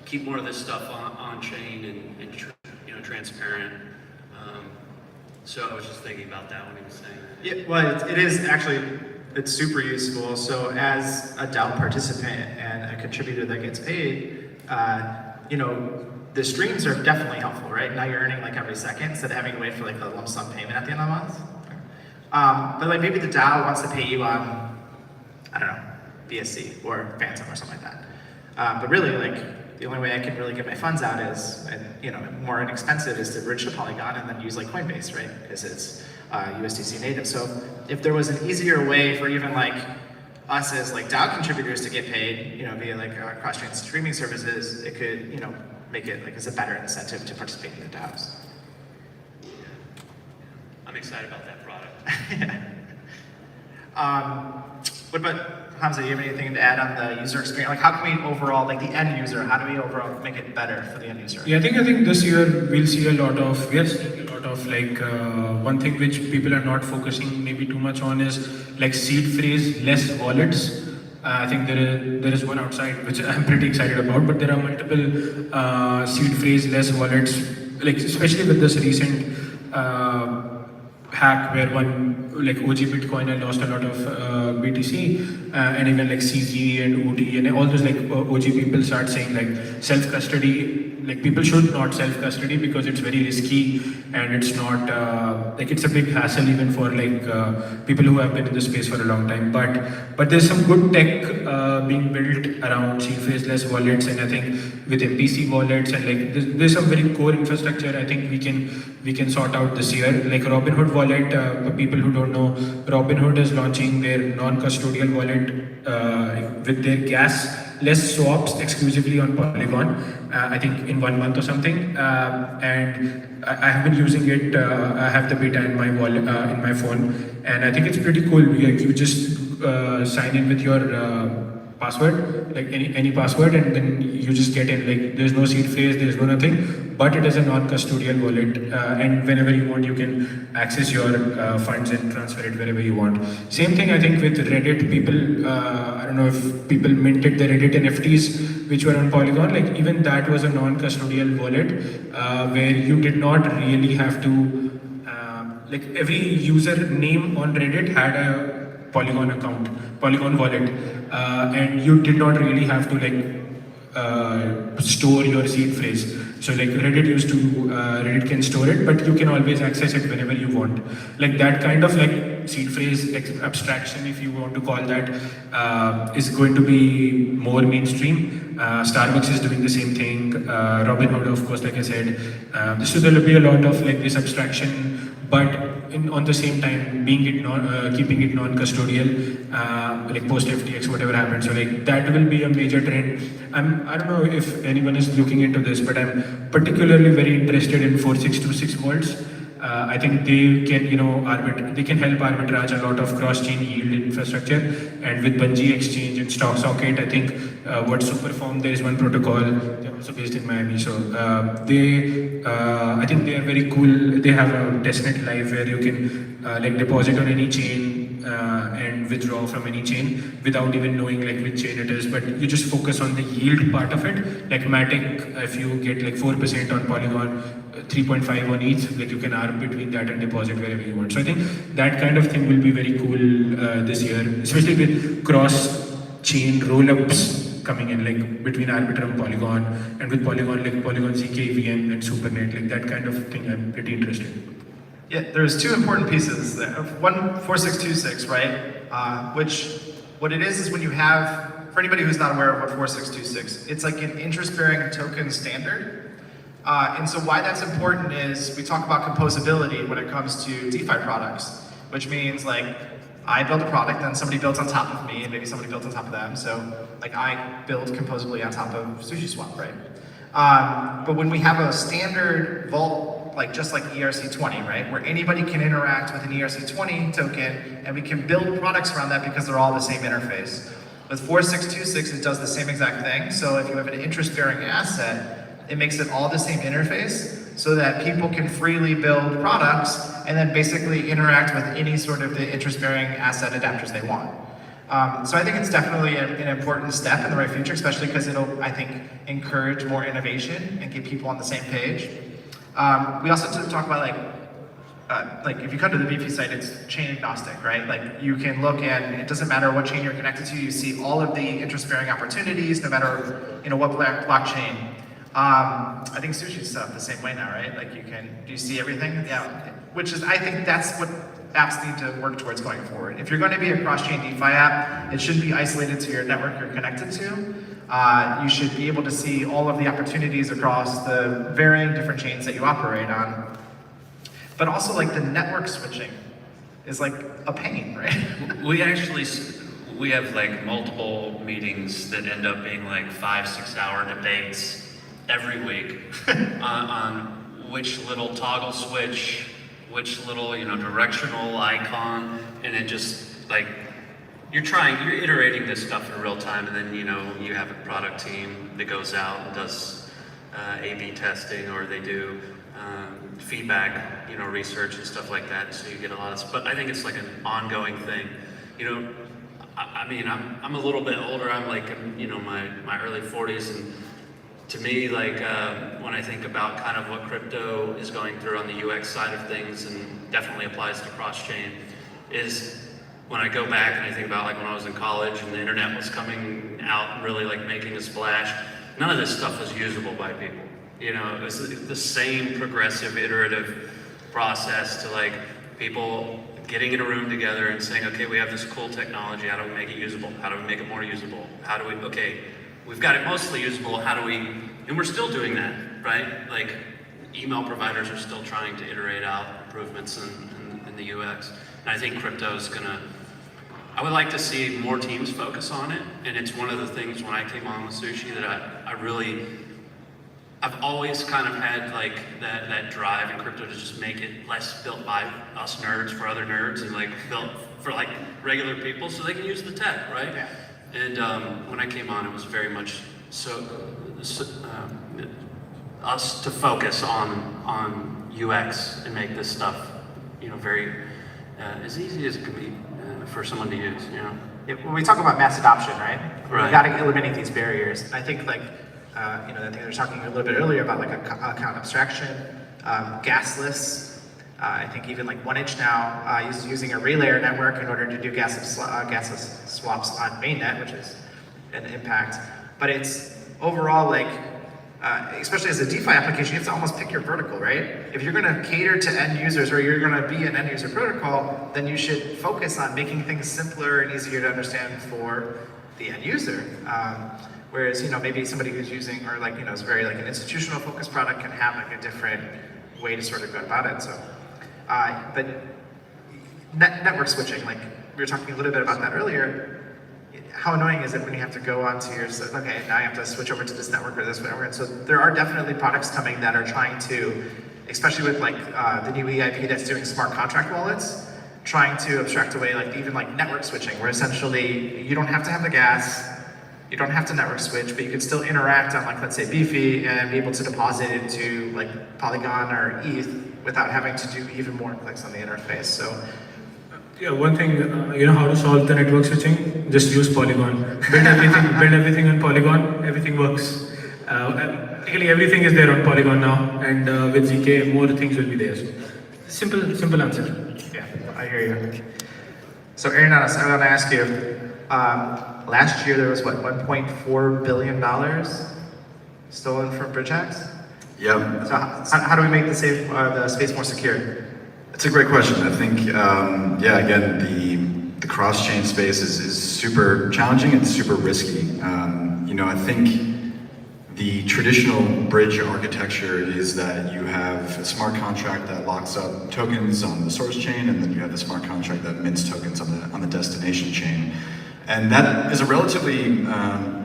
Keep more of this stuff on chain and transparent. So I was just thinking about that when he was saying that. Yeah, well, it is actually, it's super useful. So as a DAO participant and a contributor that gets paid, the streams are definitely helpful, right? Now you're earning like every second instead of having to wait for like a lump sum payment at the end of the month. But like maybe the DAO wants to pay you on, I don't know, BSC or Fantom or something like that. But really, like, the only way I can really get my funds out is, more inexpensive, is to bridge to Polygon and then use like Coinbase, right? Because it's USDC native. So if there was an easier way for even like us as like DAO contributors to get paid, via like cross-chain streaming services, it could, make it like as a better incentive to participate in the DAOs. I'm excited about that product. Yeah. What about, Hamza, you have anything to add on the user experience? Like, how can we overall, like the end user, how do we overall make it better for the end user? Yeah, I think this year we'll see a lot of like one thing which people are not focusing maybe too much on is like seed phrase less wallets. I think there is one outside which I'm pretty excited about, but there are multiple seed phrase less wallets, like especially with this recent hack where one like OG Bitcoiner lost a lot of BTC, and even like CZ and OD and all those like OG people start saying like self-custody like people should not self-custody because it's very risky and it's not like it's a big hassle even for like people who have been in the space for a long time. But there's some good tech being built around seed phrase-less wallets, and I think with MPC wallets and like there's some very core infrastructure I think we can sort out this year. Like Robinhood wallet, for people who don't know, Robinhood is launching their non-custodial wallet with their gas-less swaps exclusively on Polygon. I think in 1 month or something, and I have been using it. I have the beta in my wallet, in my phone, and I think it's pretty cool. You just sign in with your password, like any password, and then you just get in. Like there's no seed phrase, there's no nothing, but it is a non-custodial wallet, and whenever you want, you can access your funds and transfer it wherever you want. Same thing, I think, with Reddit. People, I don't know if people minted the Reddit NFTs which were on Polygon. Like even that was a non-custodial wallet where you did not really have to. Like every user name on Reddit had a Polygon account, Polygon wallet, and you did not really have to like store your seed phrase. So like Reddit used to, Reddit can store it, but you can always access it whenever you want. Like that kind of like seed phrase abstraction, if you want to call that, is going to be more mainstream. Starbucks is doing the same thing. Robinhood, of course, like I said. So there will be a lot of like this abstraction, but on the same time being it keeping it non-custodial, like post FTX, whatever happens. So like that will be a major trend. I don't know if anyone is looking into this, but I'm particularly very interested in 4626 vaults. I think they can, they can help arbitrage a lot of cross-chain yield infrastructure. And with Bungee Exchange and StockSocket, I think what Superform, there is one protocol. They're also based in Miami, so I think they are very cool. They have a testnet live where you can like deposit on any chain and withdraw from any chain without even knowing like which chain it is. But you just focus on the yield part of it. Like Matic, if you get like 4% on Polygon, 3.5 on each, like you can arb between that and deposit wherever you want. So I think that kind of thing will be very cool this year, especially with cross-chain roll-ups coming in, like between Arbiter and Polygon, and with Polygon, like Polygon ZK VM and Supernet, like that kind of thing. I'm pretty interested. Yeah, there's two important pieces there. One, 4626, right? Which, what it is when you have, for anybody who's not aware of what 4626, it's like an interest-bearing token standard. And so why that's important is we talk about composability when it comes to DeFi products, which means like I build a product, then somebody builds on top of me, and maybe somebody builds on top of them. So like I build composably on top of SushiSwap, right? But when we have a standard vault, like just like ERC20, right, where anybody can interact with an ERC20 token, and we can build products around that because they're all the same interface. With 4626, it does the same exact thing. So if you have an interest-bearing asset, it makes it all the same interface so that people can freely build products and then basically interact with any sort of the interest-bearing asset adapters they want. So I think it's definitely an important step in the right future, especially because it'll, I think, encourage more innovation and get people on the same page. We also talk about like if you come to the Beefy site, it's chain agnostic, right? Like you can look and it doesn't matter what chain you're connected to, you see all of the interest-bearing opportunities, no matter what blockchain. I think Sushi's set up the same way now, right? Like do you see everything? Yeah, which is, I think that's what apps need to work towards going forward. If you're going to be a cross-chain DeFi app, it shouldn't be isolated to your network you're connected to. You should be able to see all of the opportunities across the varying different chains that you operate on. But also like the network switching is like a pain, right? We have like multiple meetings that end up being like 5-6 hour debates every week on which little toggle switch, which little directional icon, and it just like you're iterating this stuff in real time, and then you have a product team that goes out and does A/B testing, or they do feedback, research and stuff like that. So you get a lot of, but I think it's like an ongoing thing. I mean, I'm a little bit older. I'm like in my early 40s, and to me, like when I think about kind of what crypto is going through on the UX side of things, and definitely applies to cross-chain, is when I go back and I think about like when I was in college and the internet was coming out and really like making a splash, none of this stuff was usable by people. You know, it was the same progressive, iterative process to like people getting in a room together and saying, okay, we have this cool technology, how do we make it usable? How do we make it more usable? How do we, okay, we've got it mostly usable, how do we, and we're still doing that, right? Like, email providers are still trying to iterate out improvements in the UX. And I think crypto is gonna, I would like to see more teams focus on it. And it's one of the things when I came on with Sushi that I've always kind of had like that drive in crypto to just make it less built by us nerds for other nerds and like built for like regular people so they can use the tech, right? Yeah. And when I came on, it was very much us to focus on UX and make this stuff, you know, very as easy as it can be for someone to use, you know. Yeah, when we talk about mass adoption, right? Right. We got to eliminate these barriers. I think like, you know, I think they were talking a little bit earlier about like account abstraction, gasless. I think even like 1inch now is using a relay network in order to do gasless swaps on mainnet, which is an impact. But it's overall like, especially as a DeFi application, you have to almost pick your vertical, right? If you're going to cater to end users or you're going to be an end user protocol, then you should focus on making things simpler and easier to understand for the end user. Whereas, you know, maybe somebody who's using, or like, you know, is very like an institutional focused product can have like a different way to sort of go about it. So, but network switching, like we were talking a little bit about that earlier. How annoying is it when you have to go onto your, okay, now I have to switch over to this network or this network. And so there are definitely products coming that are trying to, especially with like the new EIP that's doing smart contract wallets, trying to abstract away like even like network switching, where essentially you don't have to have the gas, you don't have to network switch, but you can still interact on like, let's say Beefy and be able to deposit into like Polygon or ETH without having to do even more clicks on the interface. So yeah, one thing, you know how to solve the network switching? Just use Polygon. Build everything on Polygon, everything works. Practically everything is there on Polygon now, and with ZK, more things will be there. So, simple answer. yeah, I hear you. So Aaron, I want to ask you, last year there was what, $1.4 billion stolen from bridge hacks? Yep. So how do we make the space more secure? It's a great question. I think, yeah, again, the cross-chain space is super challenging and super risky. You know, I think the traditional bridge architecture is that you have a smart contract that locks up tokens on the source chain, and then you have the smart contract that mints tokens on the destination chain. And that is a relatively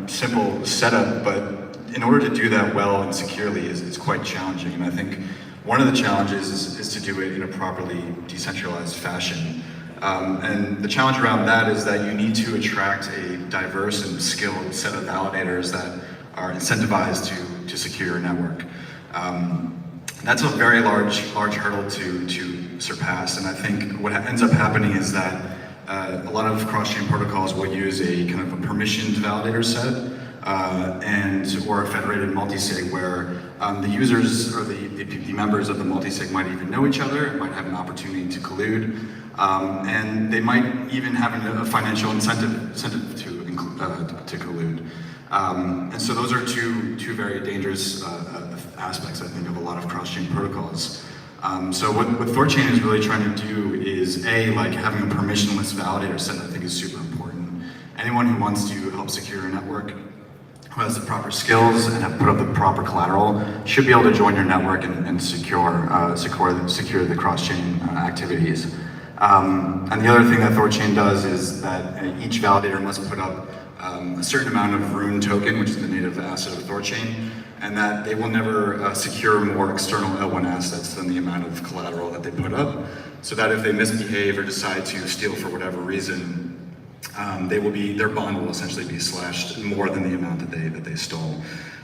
simple setup, but in order to do that well and securely is quite challenging. And I think one of the challenges is to do it in a properly decentralized fashion. And the challenge around that is that you need to attract a diverse and skilled set of validators that are incentivized to secure your network. That's a very large hurdle to surpass. And I think what ends up happening is that a lot of cross-chain protocols will use a kind of a permissioned validator set or a federated multisig where the users or the members of the multisig might even know each other, might have an opportunity to collude, and they might even have a financial incentive to collude. And so those are two very dangerous aspects, I think, of a lot of cross-chain protocols. So what ThorChain is really trying to do is like having a permissionless validator set, I think, is super important. Anyone who wants to help secure a network, who has the proper skills and have put up the proper collateral, should be able to join your network and secure the cross-chain activities. And the other thing that ThorChain does is that each validator must put up a certain amount of Rune token, which is the native asset of ThorChain, and that they will never secure more external L1 assets than the amount of collateral that they put up, so that if they misbehave or decide to steal for whatever reason, their bond will essentially be slashed more than the amount that they stole.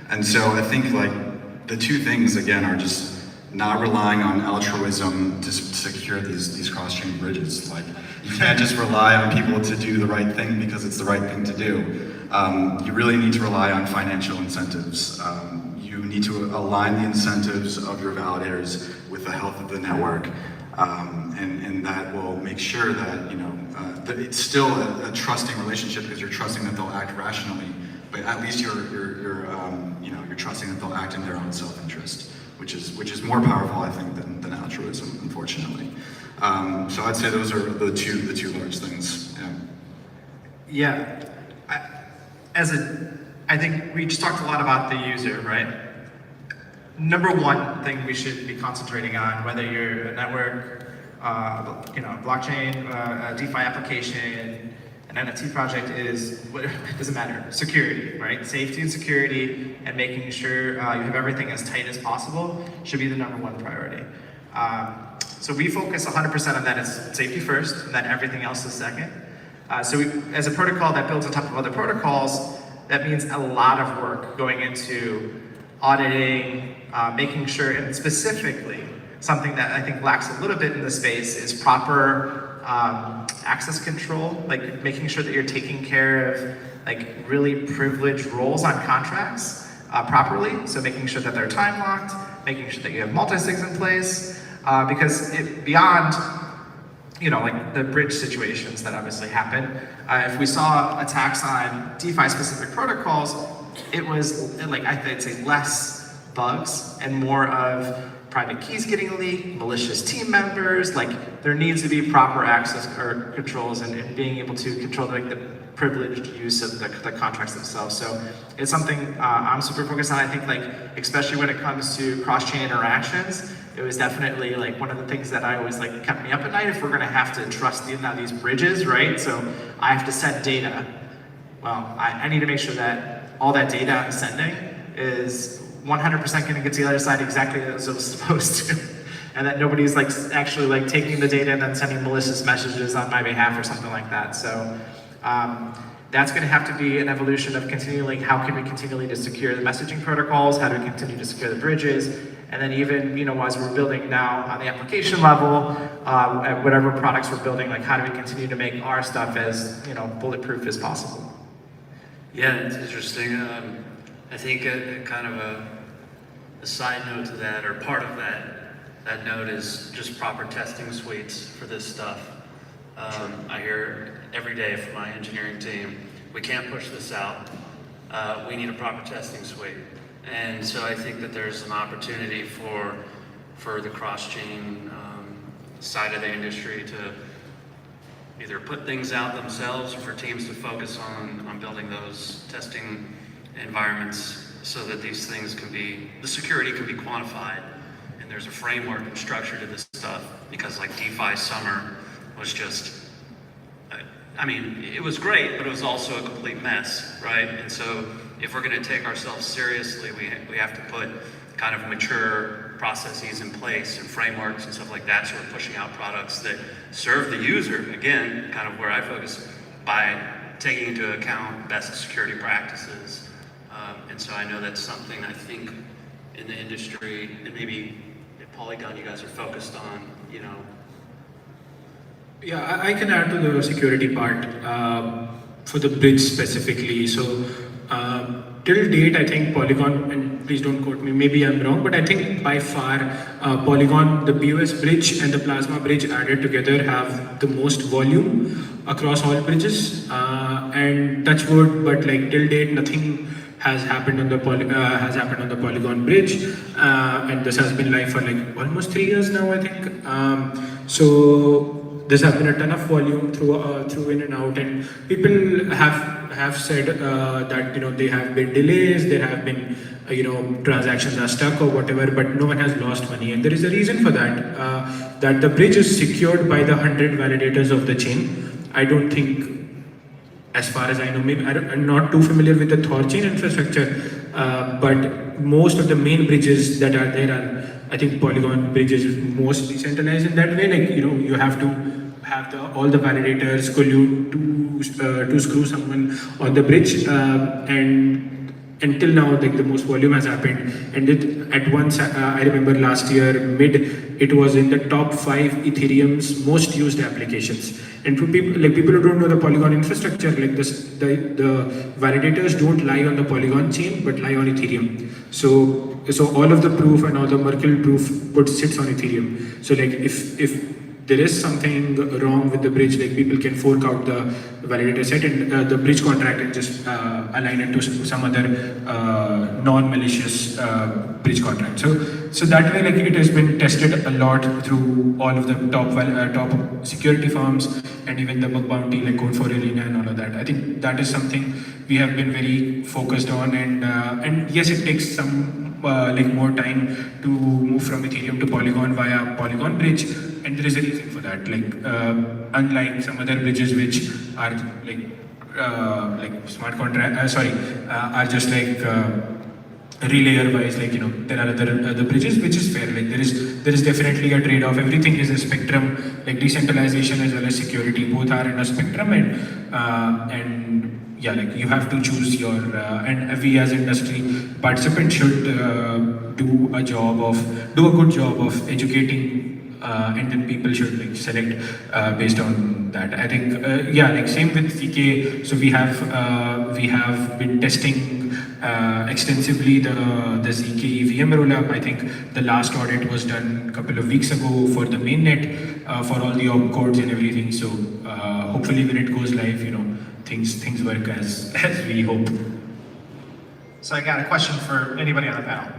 And so I think like the two things again are just not relying on altruism to secure these cross-chain bridges. Like you can't just rely on people to do the right thing because it's the right thing to do. You really need to rely on financial incentives. You need to align the incentives of your validators with the health of the network. And that will make sure that, you know, that it's still a trusting relationship because you're trusting that they'll act rationally, but at least you're you're trusting that they'll act in their own self-interest, which is more powerful, I think, than altruism, unfortunately. So I'd say those are the two large things. Yeah, I think we just talked a lot about the user, right? Number one thing we should be concentrating on, whether you're a network, blockchain, a DeFi application, an NFT project, is, it doesn't matter, security, right? Safety and security, and making sure you have everything as tight as possible should be the number one priority. So we focus 100% on that as safety first, and then everything else is second. As a protocol that builds on top of other protocols, that means a lot of work going into auditing, making sure, and specifically, something that I think lacks a little bit in the space is proper access control, like making sure that you're taking care of like really privileged roles on contracts properly. So making sure that they're time locked, making sure that you have multi-sigs in place, because beyond like the bridge situations that obviously happen, if we saw attacks on DeFi specific protocols, it was like I'd say less bugs and more of private keys getting leaked, malicious team members. Like there needs to be proper access or controls and being able to control like the privileged use of the contracts themselves. So it's something I'm super focused on. I think like especially when it comes to cross-chain interactions, it was definitely like one of the things that I always like kept me up at night. If we're gonna have to trust these bridges, right? So I have to send data. Well, I need to make sure that all that data I'm sending is 100% going to get to the other side exactly as it was supposed to, and that nobody's like actually like taking the data and then sending malicious messages on my behalf or something like that. So that's going to have to be an evolution of continually how can we continually to secure the messaging protocols, how do we continue to secure the bridges, and then even as we're building now on the application level, at whatever products we're building, like how do we continue to make our stuff as bulletproof as possible. Yeah, it's interesting. I think a kind of a side note to that, or part of that note, is just proper testing suites for this stuff. I hear every day from my engineering team, we can't push this out. We need a proper testing suite. And so I think that there's an opportunity for the cross-chain side of the industry to either put things out themselves or for teams to focus on building those testing environments so that these things the security can be quantified, and there's a framework and structure to this stuff, because like DeFi summer was just, it was great, but it was also a complete mess, right? And so if we're going to take ourselves seriously, we have to put kind of mature processes in place and frameworks and stuff like that, so we're pushing out products that serve the user, again, kind of where I focus, by taking into account best security practices. And so I know that's something I think in the industry, and maybe at Polygon you guys are focused on, Yeah, I can add to the security part for the bridge specifically. So till date, I think Polygon, and please don't quote me, maybe I'm wrong, but I think by far Polygon, the POS bridge and the Plasma bridge added together have the most volume across all bridges. And touch wood, but like till date, nothing has happened on the Polygon bridge, and this has been live for like almost 3 years now, I think. So there's been a ton of volume through in and out, and people have said that there have been delays, there have been transactions are stuck or whatever, but no one has lost money, and there is a reason for that. That the bridge is secured by the 100 validators of the chain. I don't think, as far as I know, maybe I'm not too familiar with the Thorchain infrastructure, but most of the main bridges that are there are, I think Polygon bridges is most decentralized in that way. Like you have to have all the validators collude to screw someone on the bridge, and until now, like the most volume has happened, and at once I remember last year it was in the top 5 Ethereum's most used applications. And for people who don't know the Polygon infrastructure, like this, the validators don't lie on the Polygon chain but lie on Ethereum. So all of the proof and all the Merkle proof sits on Ethereum. So like if there is something wrong with the bridge, like people can fork out the validator set and the bridge contract and just align it to some other non-malicious bridge contract. So that way, like it has been tested a lot through all of the top security firms and even the bug bounty like Code for Arena and all of that. I think that is something we have been very focused on, and yes, it takes some like more time to move from Ethereum to Polygon via Polygon bridge, and there is a reason for that. Like unlike some other bridges which are like smart contract, are just like relayer wise, like there are other bridges, which is fair. Like there is definitely a trade-off. Everything is a spectrum. Like decentralization as well as security, both are in a spectrum, and yeah, like you have to choose your and we as industry participants should do a good job of educating, and then people should like select based on that. I think yeah, like same with CK. So we have been testing extensively the ZK EVM rollup. I think the last audit was done a couple of weeks ago for the mainnet for all the opcodes and everything. So hopefully when it goes live, things work as we hope. So I got a question for anybody on the panel.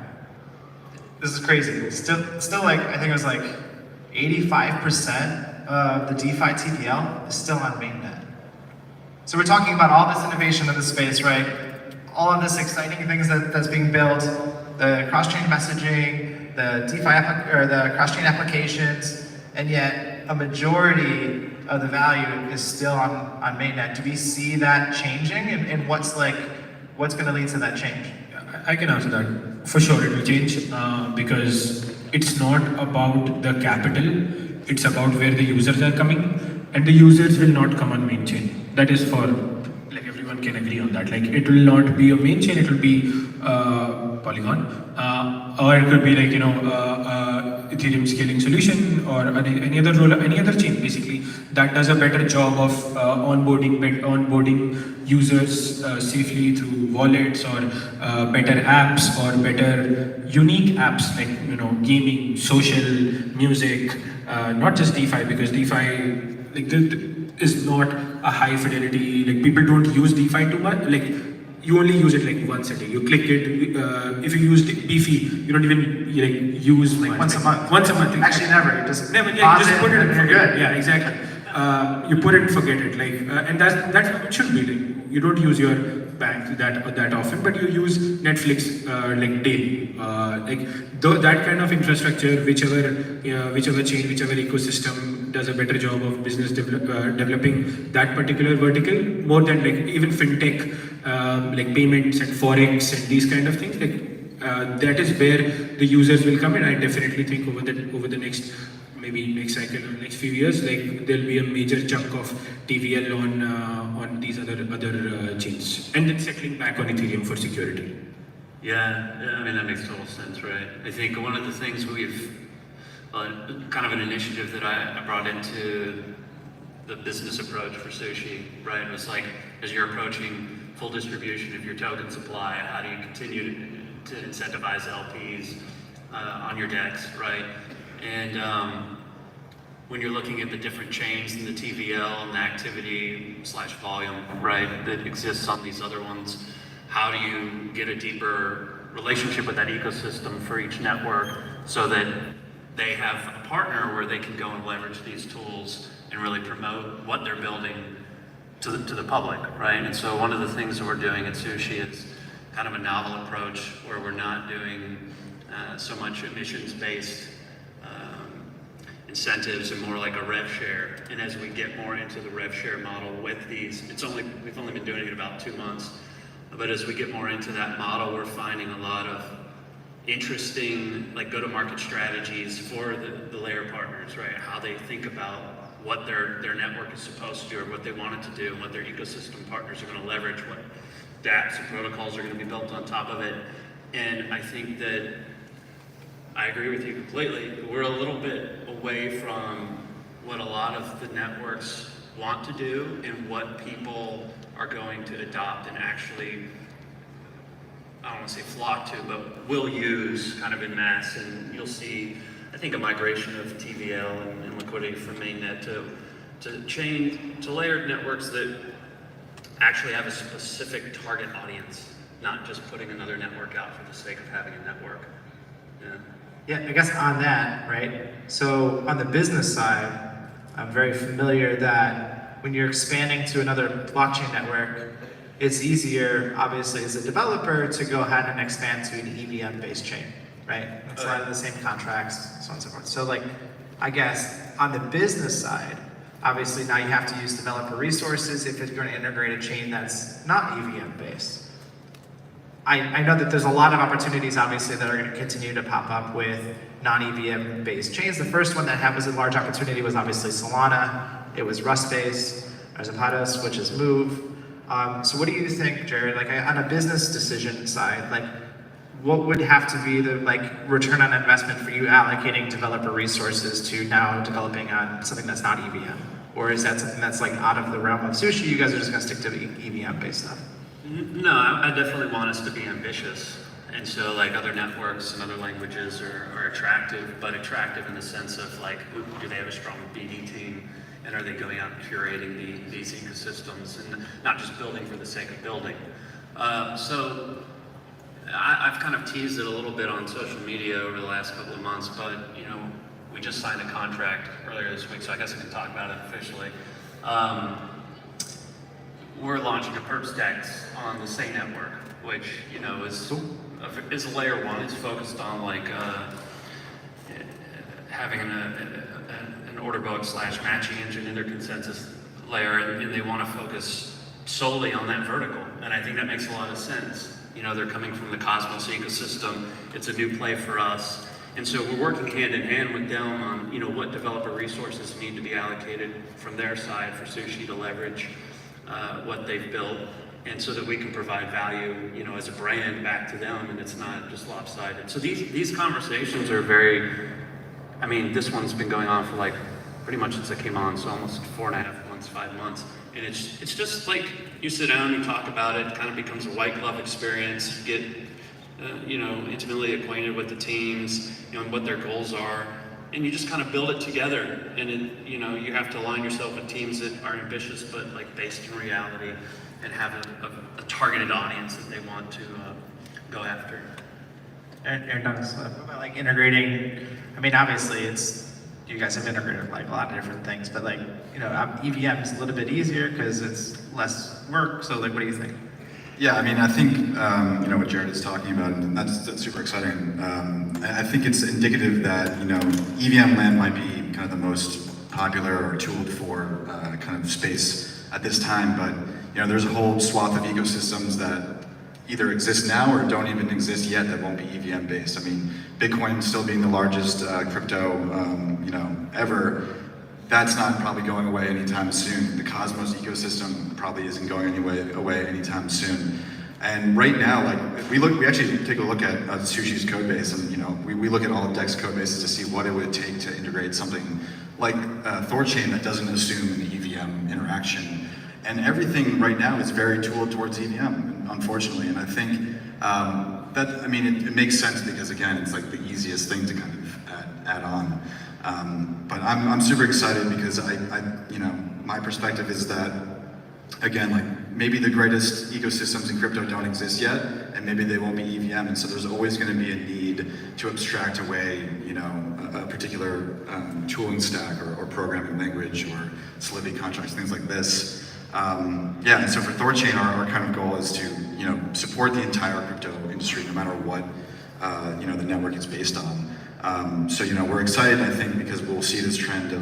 This is crazy. Still like, I think it was like 85% of the DeFi TPL is still on mainnet. So we're talking about all this innovation in the space, right? All of this exciting things that's being built, the cross-chain messaging, the DeFi or the cross-chain applications, and yet a majority of the value is still on mainnet. Do we see that changing, and what's going to lead to that change? I can answer that. For sure it will change because it's not about the capital, it's about where the users are coming, and the users will not come on main chain. That is for, like everyone can agree on that. Like it will not be a main chain, it will be Polygon, or it could be like Ethereum scaling solution or any other roller, any other chain basically that does a better job of onboarding users safely through wallets or better apps or better unique apps like gaming, social, music, not just DeFi, because DeFi like is not a high fidelity, like people don't use DeFi too much, like you only use it like once a day. You click it. If you use Beefy, you don't even use like once a month. Once a month. Actually, never. You just never. Yeah, you just put it and and you're forget good. it. Yeah, exactly. You put it and forget it. Like, and that's how it should be. Like, you don't use your bank that often, but you use Netflix like daily. That kind of infrastructure, whichever chain, whichever ecosystem does a better job of business developing that particular vertical, more than like even fintech, like payments and forex and these kind of things. Like that is where the users will come in. I definitely think over the next cycle or next few years, like there'll be a major chunk of TVL on these other chains, and then settling back on Ethereum for security. Yeah, I mean that makes total sense, right? I think one of the things we've kind of an initiative that I brought into the business approach for Sushi, right? It was like, as you're approaching full distribution of your token supply, how do you continue to incentivize LPs on your decks, right? And when you're looking at the different chains and the TVL and the activity / volume, right, that exists on these other ones, how do you get a deeper relationship with that ecosystem for each network so that they have a partner where they can go and leverage these tools and really promote what they're building to the public, right? And so one of the things that we're doing at Sushi is kind of a novel approach where we're not doing so much emissions-based incentives and more like a rev share. And as we get more into the rev share model with these, we've only been doing it about 2 months, but as we get more into that model, we're finding a lot of interesting like go-to-market strategies for the layer partners, right? How they think about what their network is supposed to do or what they want it to do and what their ecosystem partners are going to leverage, what dApps and protocols are going to be built on top of it. And I think that I agree with you completely. We're a little bit away from what a lot of the networks want to do and what people are going to adopt and actually, I don't want to say flock to, but will use kind of en masse. And you'll see I think a migration of TVL and liquidity from mainnet to layered networks that actually have a specific target audience, not just putting another network out for the sake of having a network. Yeah. Yeah, I guess on that, right? So on the business side, I'm very familiar that when you're expanding to another blockchain network, it's easier, obviously, as a developer to go ahead and expand to an EVM-based chain, right? It's a lot of the same contracts, so on and so forth. So like, I guess on the business side, obviously now you have to use developer resources if it's going to integrate a chain that's not EVM-based. I know that there's a lot of opportunities, obviously, that are going to continue to pop up with non-EVM based chains. The first one that had was a large opportunity was obviously Solana. It was Rust-based. There's Zapatos, which is Move. So what do you think, Jared, like on a business decision side, like what would have to be the return on investment for you allocating developer resources to now developing on something that's not EVM? Or is that something that's like out of the realm of sushi? You guys are just going to stick to the EVM based stuff? No, I definitely want us to be ambitious. And so like other networks and other languages are attractive, but attractive in the sense of like, do they have a strong BD team? And are they going out and curating these ecosystems and not just building for the sake of building? So I've kind of teased it a little bit on social media over the last couple of months, but you know, we just signed a contract earlier this week, so I guess I can talk about it officially. We're launching a perps DEX on the Say network, which you know is a layer one. It's focused on like having an order book / matching engine in their consensus layer, and they want to focus solely on that vertical. And I think that makes a lot of sense. You know, they're coming from the Cosmos ecosystem. It's a new play for us. And so we're working hand in hand with them on, you know, what developer resources need to be allocated from their side for Sushi to leverage what they've built, and so that we can provide value, you know, as a brand back to them, and it's not just lopsided. So these conversations are very, I mean, this one's been going on for like pretty much since I came on, so almost 4.5 months, 5 months. And it's just like you sit down, you talk about it, kind of becomes a white glove experience. You get, you know, intimately acquainted with the teams, you know, and what their goals are, and you just kind of build it together. And it, you know, you have to align yourself with teams that are ambitious, but like based in reality, and have a targeted audience that they want to go after. Aaron Douglas, what about like integrating? I mean, obviously, you guys have integrated like a lot of different things, but like, you know, EVM is a little bit easier because it's less work. So like, what do you think? Yeah, I mean, I think you know what Jared is talking about, and that's super exciting. I think it's indicative that, you know, EVM land might be kind of the most popular or tooled for kind of space at this time, but you know, there's a whole swath of ecosystems that either exist now or don't even exist yet that won't be EVM based. I mean, Bitcoin still being the largest crypto, you know, ever. That's not probably going away anytime soon. The Cosmos ecosystem probably isn't going away anytime soon. And right now, like we actually take a look at Sushi's code base, and you know, we look at all of DEX code bases to see what it would take to integrate something like Thorchain that doesn't assume an EVM interaction. And everything right now is very tooled towards EVM, unfortunately. And I think that, I mean, it makes sense because again, it's like the easiest thing to kind of add on. But I'm super excited because I you know, my perspective is that, again, like maybe the greatest ecosystems in crypto don't exist yet, and maybe they won't be EVM, and so there's always going to be a need to abstract away, you know, a particular tooling stack or programming language or Solidity contracts, things like this. Yeah, and so for Thorchain, our kind of goal is to, you know, support the entire crypto industry, no matter what, you know, the network is based on. So, you know, we're excited, I think, because we'll see this trend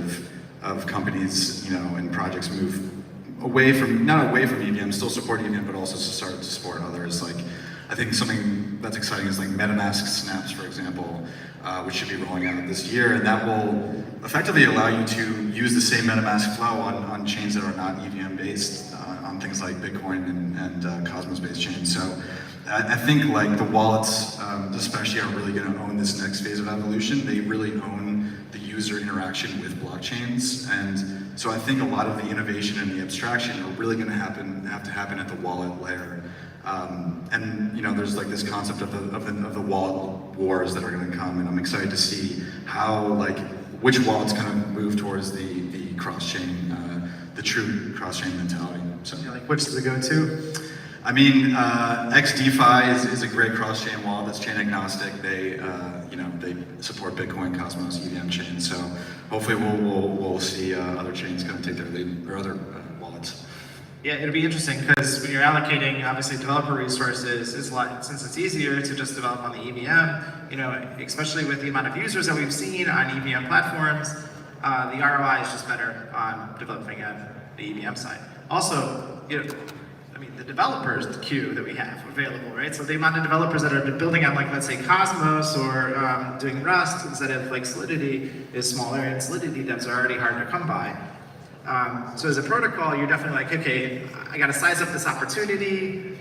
of companies, you know, and projects move away from, not away from EVM, still support EVM, but also to start to support others. Like, I think something that's exciting is like MetaMask snaps, for example, which should be rolling out this year, and that will effectively allow you to use the same MetaMask flow on chains that are not EVM based, on things like Bitcoin and Cosmos based chains. So I think like the wallets, especially, are really going to own this next phase of evolution. They really own the user interaction with blockchains, and so I think a lot of the innovation and the abstraction are really going to have to happen at the wallet layer. And you know, there's like this concept of the wallet wars that are going to come, and I'm excited to see how like which wallets kind of move towards the cross-chain, the true cross-chain mentality. So Like, which is the go-to? I mean, XDeFi is a great cross-chain wallet that's chain agnostic. They, you know, they support Bitcoin, Cosmos, EVM chain. So hopefully we'll see other chains kind of take their lead, or other wallets. Yeah, it'll be interesting because when you're allocating, obviously, developer resources, it's a lot, since it's easier to just develop on the EVM, you know, especially with the amount of users that we've seen on EVM platforms, the ROI is just better on developing on the EVM side. Also, you know, I mean, the developers queue that we have available, right? So the amount of developers that are building on, like, let's say, Cosmos or doing Rust instead of like Solidity is smaller, and Solidity devs are already hard to come by. So as a protocol, you're definitely like, okay, I got to size up this opportunity.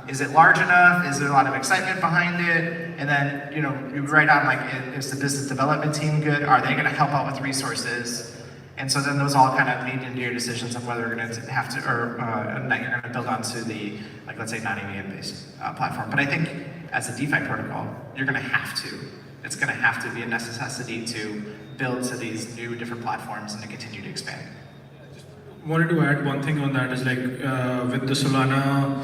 Is it large enough? Is there a lot of excitement behind it? And then, you know, you write on like, is the business development team good? Are they going to help out with resources? And so then those all kind of lead into your decisions on whether you're going to have to, or that you're going to build onto the, like, let's say, non-EVM based platform. But I think as a DeFi protocol, you're going to have to. It's going to have to be a necessity to build to these new different platforms and to continue to expand. Wanted to add one thing on that is like with the Solana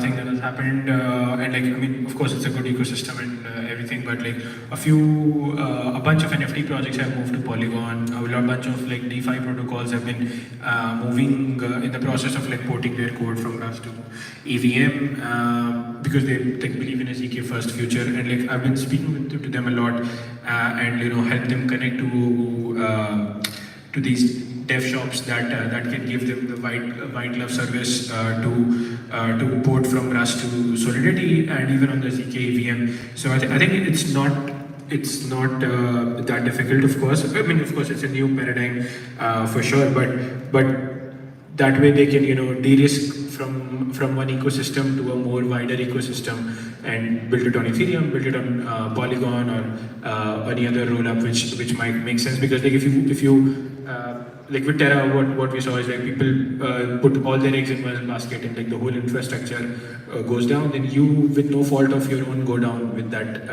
thing that has happened, and like, I mean, of course it's a good ecosystem and everything, but like a bunch of NFT projects have moved to Polygon. A bunch of like DeFi protocols have been moving in the process of like porting their code from Rust to EVM because they like believe in a ZK first future, and like I've been speaking to them a lot and you know help them connect to these dev shops that can give them the white glove service to port from Rust to Solidity and even on the ZK EVM. So I think it's not that difficult. Of course, I mean, of course, it's a new paradigm for sure, but that way they can, you know, de-risk from one ecosystem to a more wider ecosystem and build it on Ethereum, build it on Polygon or any other rollup which might make sense. Because like if you like with Terra, what we saw is like people put all their eggs in one basket and like the whole infrastructure goes down, then you, with no fault of your own, go down with that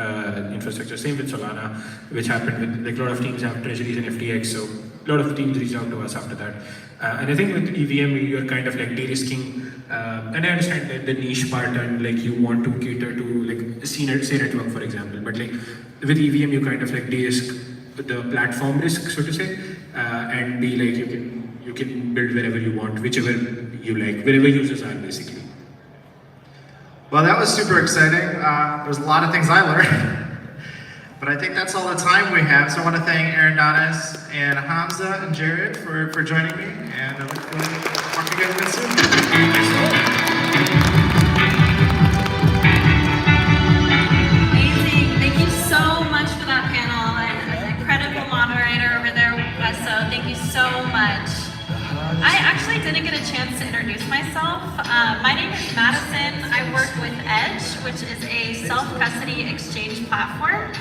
infrastructure. Same with Solana, which happened with like a lot of teams have treasuries and FTX, so a lot of teams reached out to us after that. And I think with EVM, you're kind of like de-risking, and I understand the niche part and like you want to cater to like say network, for example, but like with EVM, you kind of like de-risk the platform risk, so to say, and be like you can build wherever you want, whichever you like, wherever users are basically. Well, that was super exciting. There's a lot of things I learned, but I think that's all the time we have. So I want to thank Aaron Donis and Hamza and Jared for joining me, and I look forward to talking to you guys soon. Amazing. Thank you so much for that panel, and an incredible moderator over there, Wesso. Thank you so much. I actually didn't get a chance to introduce myself. My name is Madison. I work with Edge, which is a self-custody exchange platform.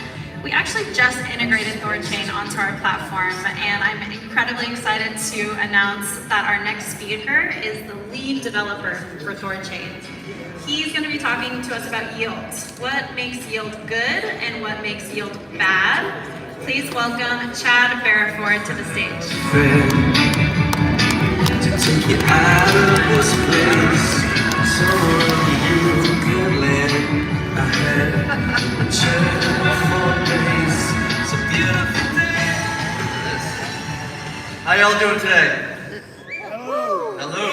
We actually just integrated ThorChain onto our platform, and I'm incredibly excited to announce that our next speaker is the lead developer for ThorChain. He's going to be talking to us about yield. What makes yield good and what makes yield bad? Please welcome Chad Barraford to the stage. Take you out of this place, so you can land. I had a chair for days. It's a beautiful day. How y'all doing today? Hello.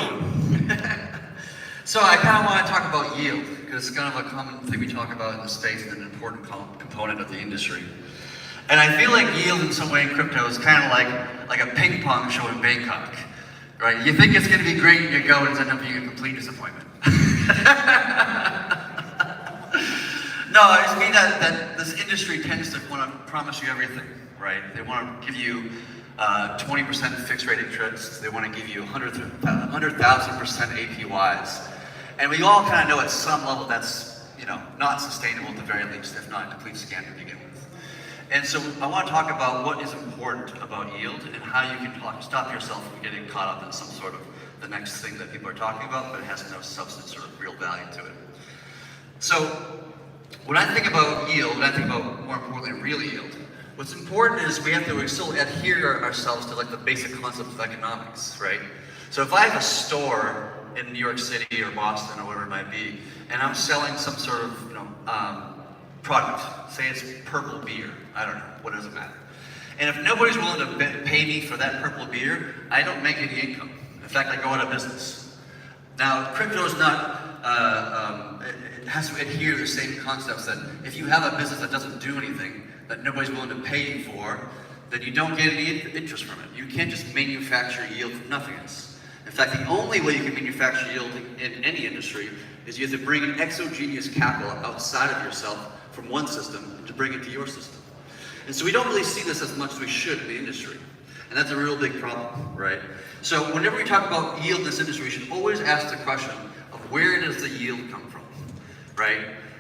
So I kind of want to talk about yield, because it's kind of a common thing we talk about in the space and an important component of the industry. And I feel like yield in some way in crypto is kind of like a ping pong show in Bangkok. Right? You think it's going to be great, you go, and it's end up being a complete disappointment. No, I just mean that this industry tends to want to promise you everything, right? They want to give you 20% fixed rate interest. They want to give you 100,000% APYs. And we all kind of know at some level that's, you know, not sustainable at the very least, if not a complete scam to begin with. And so I want to talk about what is important about yield and how you can stop yourself from getting caught up in some sort of the next thing that people are talking about, but it has no substance or real value to it. So when I think about yield, when I think about, more importantly, real yield, what's important is we have to still adhere ourselves to like the basic concepts of economics, right? So if I have a store in New York City or Boston or whatever it might be, and I'm selling some sort of, product, say it's purple beer, I don't know, what does it matter? And if nobody's willing to pay me for that purple beer, I don't make any income. In fact, I go out of business. Now, crypto is not, it has to adhere to the same concepts that if you have a business that doesn't do anything, that nobody's willing to pay you for, then you don't get any interest from it. You can't just manufacture yield from nothingness. In fact, the only way you can manufacture yield in any industry is you have to bring an exogenous capital outside of yourself from one system to bring it to your system. And so we don't really see this as much as we should in the industry. And that's a real big problem, right? So whenever we talk about yield in this industry, we should always ask the question of where does the yield come from, right?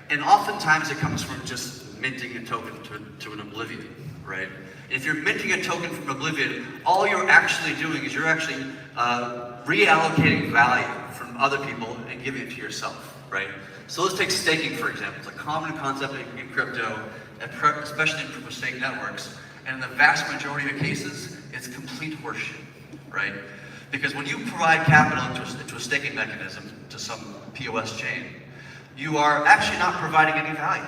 And oftentimes it comes from just minting a token to an oblivion, right? And if you're minting a token from oblivion, all you're actually doing is you're actually reallocating value from other people and giving it to yourself, right? So let's take staking, for example. It's a common concept in crypto, especially in proof of stake networks. And in the vast majority of cases, it's complete horseshit, right? Because when you provide capital into a staking mechanism to some POS chain, you are actually not providing any value.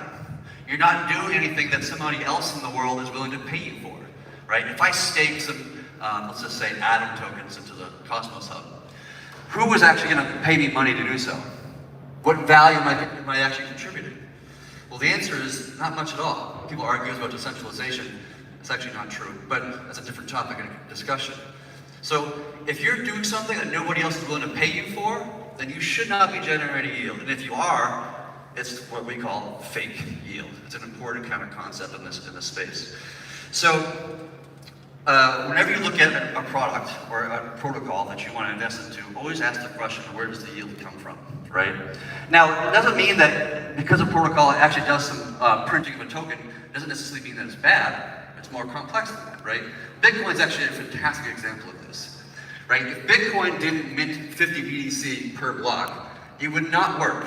You're not doing anything that somebody else in the world is willing to pay you for, right? If I stake some, let's just say Atom tokens into the Cosmos Hub, who is actually going to pay me money to do so? What value am I actually contributing? Well, the answer is not much at all. People argue about decentralization. It's actually not true, but that's a different topic in discussion. So if you're doing something that nobody else is willing to pay you for, then you should not be generating yield. And if you are, it's what we call fake yield. It's an important kind of concept in this space. So whenever you look at a product or a protocol that you want to invest into, always ask the question, where does the yield come from, right? Now, it doesn't mean that because a protocol actually does some printing of a token, doesn't necessarily mean that it's bad. It's more complex than that, right? Bitcoin is actually a fantastic example of this, right? If Bitcoin didn't mint 50 BTC per block, it would not work.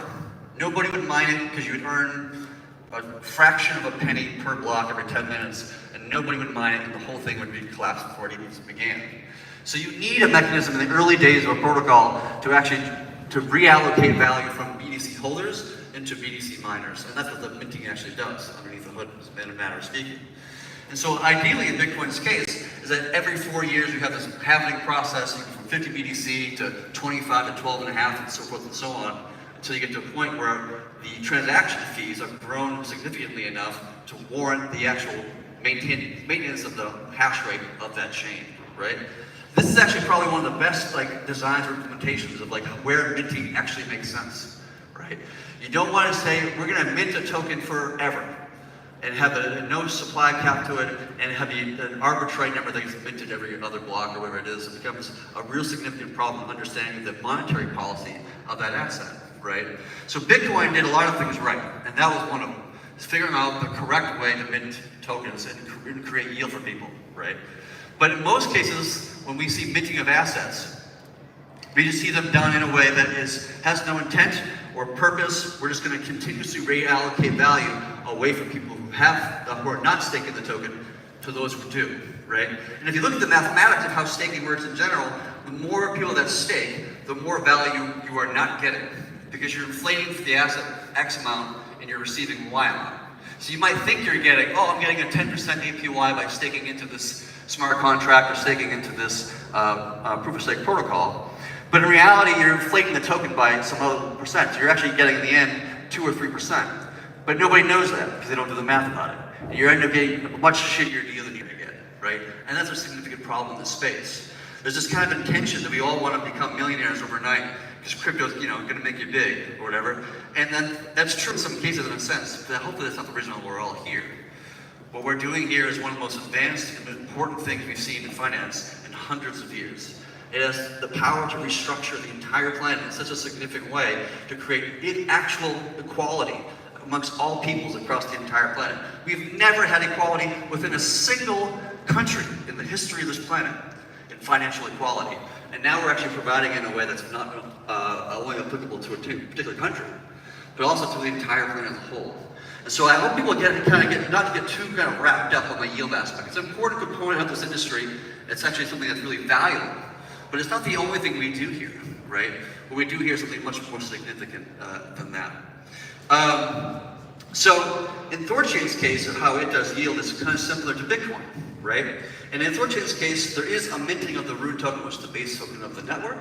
Nobody would mine it because you would earn a fraction of a penny per block every 10 minutes, and nobody would mine it, and the whole thing would be collapsed before it even began. So you need a mechanism in the early days of a protocol to actually to reallocate value from BTC holders into BTC miners, and that's what the minting actually does underneath the hood, in a matter of speaking. And so ideally in Bitcoin's case is that every 4 years you have this halving process from 50 BTC to 25 to 12 and a half and so forth and so on, until you get to a point where the transaction fees have grown significantly enough to warrant the actual maintenance of the hash rate of that chain, right? This is actually probably one of the best designs or implementations of where minting actually makes sense, right? You don't want to say, we're going to mint a token forever and have a no supply cap to it and have an arbitrary number that gets minted every other block or whatever it is. It becomes a real significant problem understanding the monetary policy of that asset, right? So Bitcoin did a lot of things right, and that was one of them. It's figuring out the correct way to mint tokens and create yield for people, right? But in most cases, when we see minting of assets, we just see them done in a way that has no intent or purpose. We're just going to continuously reallocate value away from people who are not staking the token to those who do, right? And if you look at the mathematics of how staking works in general, the more people that stake, the more value you are not getting, because you're inflating for the asset X amount and you're receiving Y amount. So you might think you're getting, I'm getting a 10% APY by staking into this smart contract or staking into this proof of stake protocol. But in reality, you're inflating the token by some other percent. So you're actually getting in the end 2 or 3%. But nobody knows that because they don't do the math about it. And you're ending up getting a much shittier deal than you're gonna get, right? And that's a significant problem in this space. There's this kind of intention that we all want to become millionaires overnight because crypto's, gonna make you big or whatever. And then that's true in some cases in a sense, but hopefully that's not the reason we're all here. What we're doing here is one of the most advanced and important things we've seen in finance in hundreds of years. It has the power to restructure the entire planet in such a significant way to create actual equality amongst all peoples across the entire planet. We've never had equality within a single country in the history of this planet in financial equality. and now we're actually providing it in a way that's not only applicable to a particular country, but also to the entire planet as a whole. And so I hope people not to get too kind of wrapped up on the yield aspect. It's an important component of this industry. It's actually something that's really valuable, but it's not the only thing we do here, right? What we do here is something much more significant than that. So in ThorChain's case of how it does yield is kind of similar to Bitcoin, right? And in ThorChain's case, there is a minting of the root token, which is the base token of the network,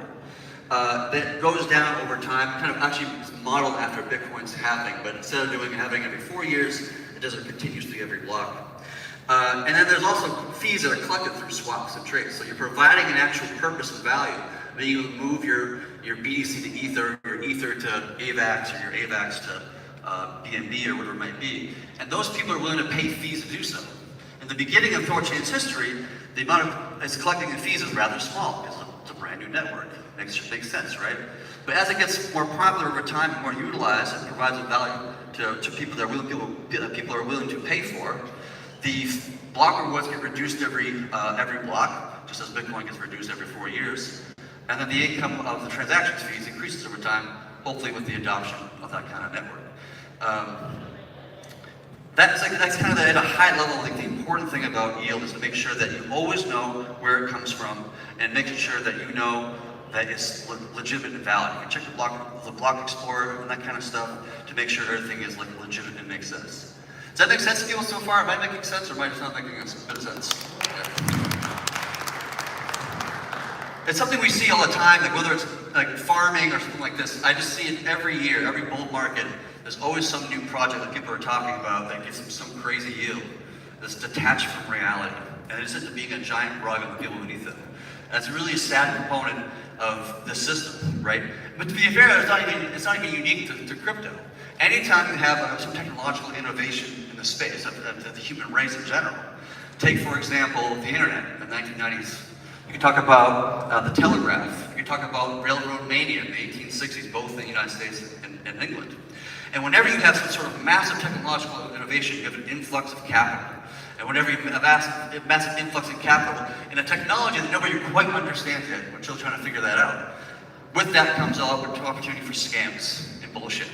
that goes down over time, kind of actually modeled after Bitcoin's halving, but instead of having every 4 years, it does it continuously every block. And then there's also fees that are collected through swaps and trades. So you're providing an actual purpose and value. Then you move your BTC to Ether, your Ether to AVAX, or your AVAX to BNB, or whatever it might be. And those people are willing to pay fees to do so. In the beginning of ThorChain's history, the amount of it's collecting the fees is rather small because it's a brand new network. Makes sense, right? But as it gets more popular over time and more utilized, and provides a value to people that people are willing to pay for, the block rewards get reduced every block, just as Bitcoin gets reduced every 4 years, and then the income of the transactions fees increases over time, hopefully with the adoption of that kind of network. That's kind of at a high level. Like the important thing about yield is to make sure that you always know where it comes from, and making sure that you know that it's legitimate and valid. You can check the block explorer and that kind of stuff to make sure everything is like legitimate and makes sense. Does that make sense to you so far? Am I making sense, or am I just not making a bit of sense? Yeah. It's something we see all the time, like whether it's like farming or something like this. I just see it every year, every bull market. There's always some new project that people are talking about that gives them some crazy yield that's detached from reality, and it ends up being a giant rug on the people beneath it. That's really a sad component of the system, right? But to be fair, it's not even unique to crypto. Anytime you have some technological innovation in the space of the human race in general, take for example the internet in the 1990s. You can talk about the telegraph. You can talk about railroad mania in the 1860s, both in the United States and England. And whenever you have some sort of massive technological innovation, you have an influx of capital. And whenever you have a massive influx in capital in a technology that nobody quite understands yet, we're still trying to figure that out. With that comes an opportunity for scams and bullshit.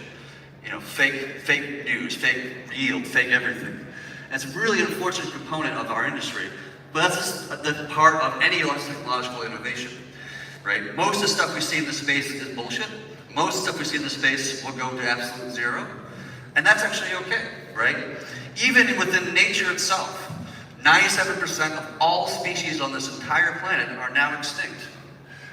You know, fake news, fake yield, fake everything. And it's a really unfortunate component of our industry, but that's just the part of any technological innovation, right? Most of the stuff we see in this space is bullshit. Most of the stuff we see in this space will go to absolute zero, and that's actually okay, right? Even within nature itself, 97% of all species on this entire planet are now extinct.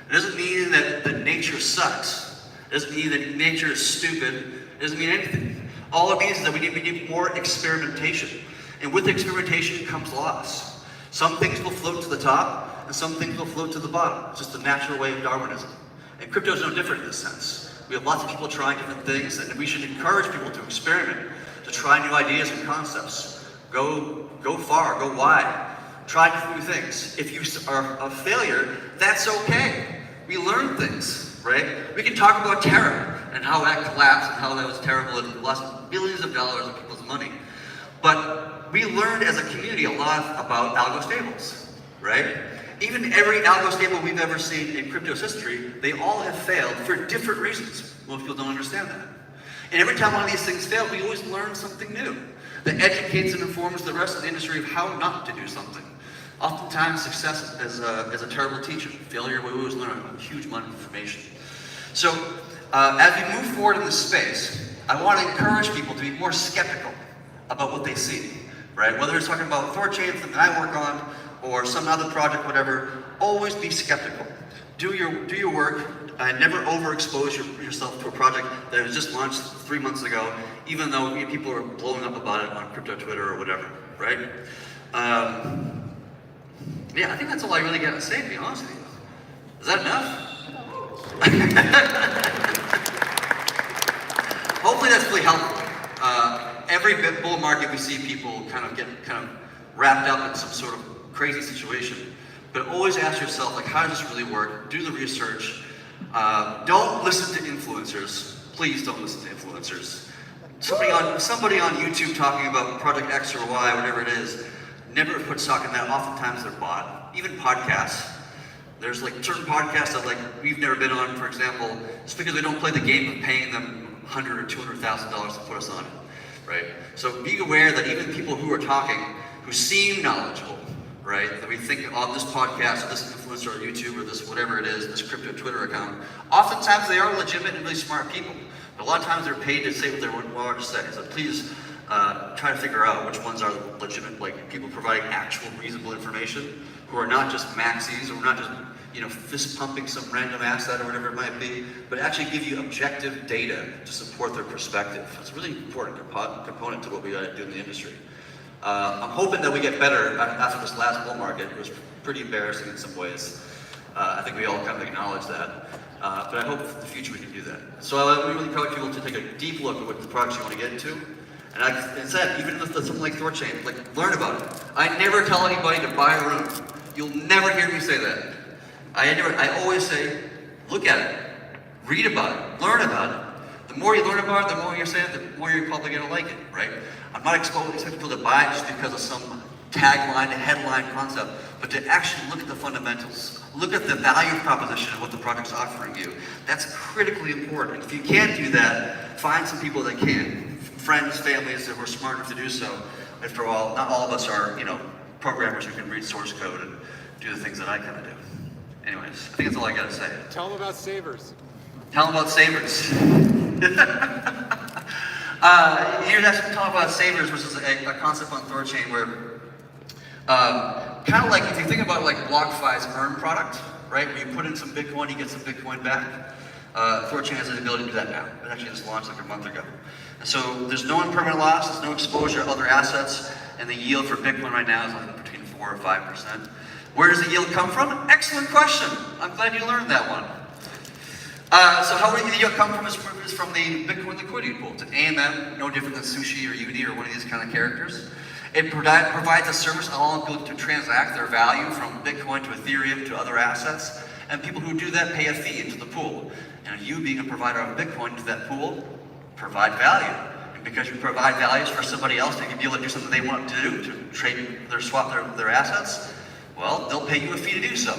It doesn't mean that nature sucks. It doesn't mean that nature is stupid. It doesn't mean anything. All it means is that we need more experimentation. And with experimentation comes loss. Some things will float to the top, and some things will float to the bottom. It's just the natural way of Darwinism. And crypto is no different in this sense. We have lots of people trying different things, and we should encourage people to experiment, to try new ideas and concepts. Go far, go wide. Try new things. If you are a failure, that's okay. We learn things, right? We can talk about Terra and how that collapsed and how that was terrible and lost billions of dollars of people's money. But we learned as a community a lot about algo stables, right? Even every algo stable we've ever seen in crypto's history, they all have failed for different reasons. Most people don't understand that. And every time one of these things fails, we always learn something new that educates and informs the rest of the industry of how not to do something. Oftentimes, success is a terrible teacher. Failure, we always learn a huge amount of information. So, as we move forward in this space, I want to encourage people to be more skeptical about what they see, right? Whether it's talking about ThorChain, something I work on, or some other project, whatever, always be skeptical. Do your work, and never overexpose yourself to a project that was just launched 3 months ago, even though people are blowing up about it on crypto Twitter or whatever, right? Yeah, I think that's all I really got to say, to be honest with you. Is that enough? Hopefully that's really helpful. Every bull market we see people kind of wrapped up in some sort of crazy situation. But always ask yourself, like, how does this really work? Do the research. Don't listen to influencers. Please don't listen to influencers. Somebody on YouTube talking about Project X or Y, whatever it is, never put stock in that. Oftentimes they're bought. Even podcasts. There's like certain podcasts that like we've never been on, for example, just because we don't play the game of paying them $100,000 or $200,000 to put us on it, right? So be aware that even people who are talking, who seem knowledgeable, right? That we think on this podcast, or this influencer, or YouTube, or this whatever it is, this crypto Twitter account, oftentimes they are legitimate and really smart people. But a lot of times they're paid to say what they want to say. So please try to figure out which ones are legitimate, like people providing actual reasonable information, who are not just maxis, or not just fist pumping some random asset or whatever it might be, but actually give you objective data to support their perspective. It's a really important component to what we gotta do in the industry. I'm hoping that we get better after this last bull market. It was pretty embarrassing in some ways. I think we all kind of acknowledge that. But I hope in the future we can do that. So we really encourage people to take a deep look at what the products you want to get into. And like I said, even with something like ThorChain, like learn about it. I never tell anybody to buy a room. You'll never hear me say that. I always say, look at it, read about it, learn about it. The more you learn about it, the more you're saying, the more you're probably gonna like it, right? I'm not expecting people to buy it just because of some tagline, headline concept, but to actually look at the fundamentals, look at the value proposition of what the product's offering you. That's critically important. If you can't do that, find some people that can. Friends, families that were smart enough to do so. After all, not all of us are, programmers who can read source code and do the things that I kind of do. Anyways, I think that's all I gotta say. Tell them about Savers. Tell them about Savers. Here's actually talk about Savers, which is a concept on ThorChain where, kind of like if you think about like BlockFi's earn product, right? Where you put in some Bitcoin, you get some Bitcoin back. ThorChain has the ability to do that now. It actually just launched like a month ago. And so there's no impermanent loss, there's no exposure to other assets, and the yield for Bitcoin right now is like between 4 or 5%. Where does the yield come from? Excellent question. I'm glad you learned that one. So how will the yield come from is from the Bitcoin liquidity pool. It's an AMM, no different than Sushi or Uni or one of these kind of characters. It provides a service allowing people to transact their value from Bitcoin to Ethereum to other assets. And people who do that pay a fee into the pool. And you being a provider of Bitcoin to that pool, provide value. And because you provide values for somebody else to be able to do something they want to do, to trade swap their assets, well, they'll pay you a fee to do so.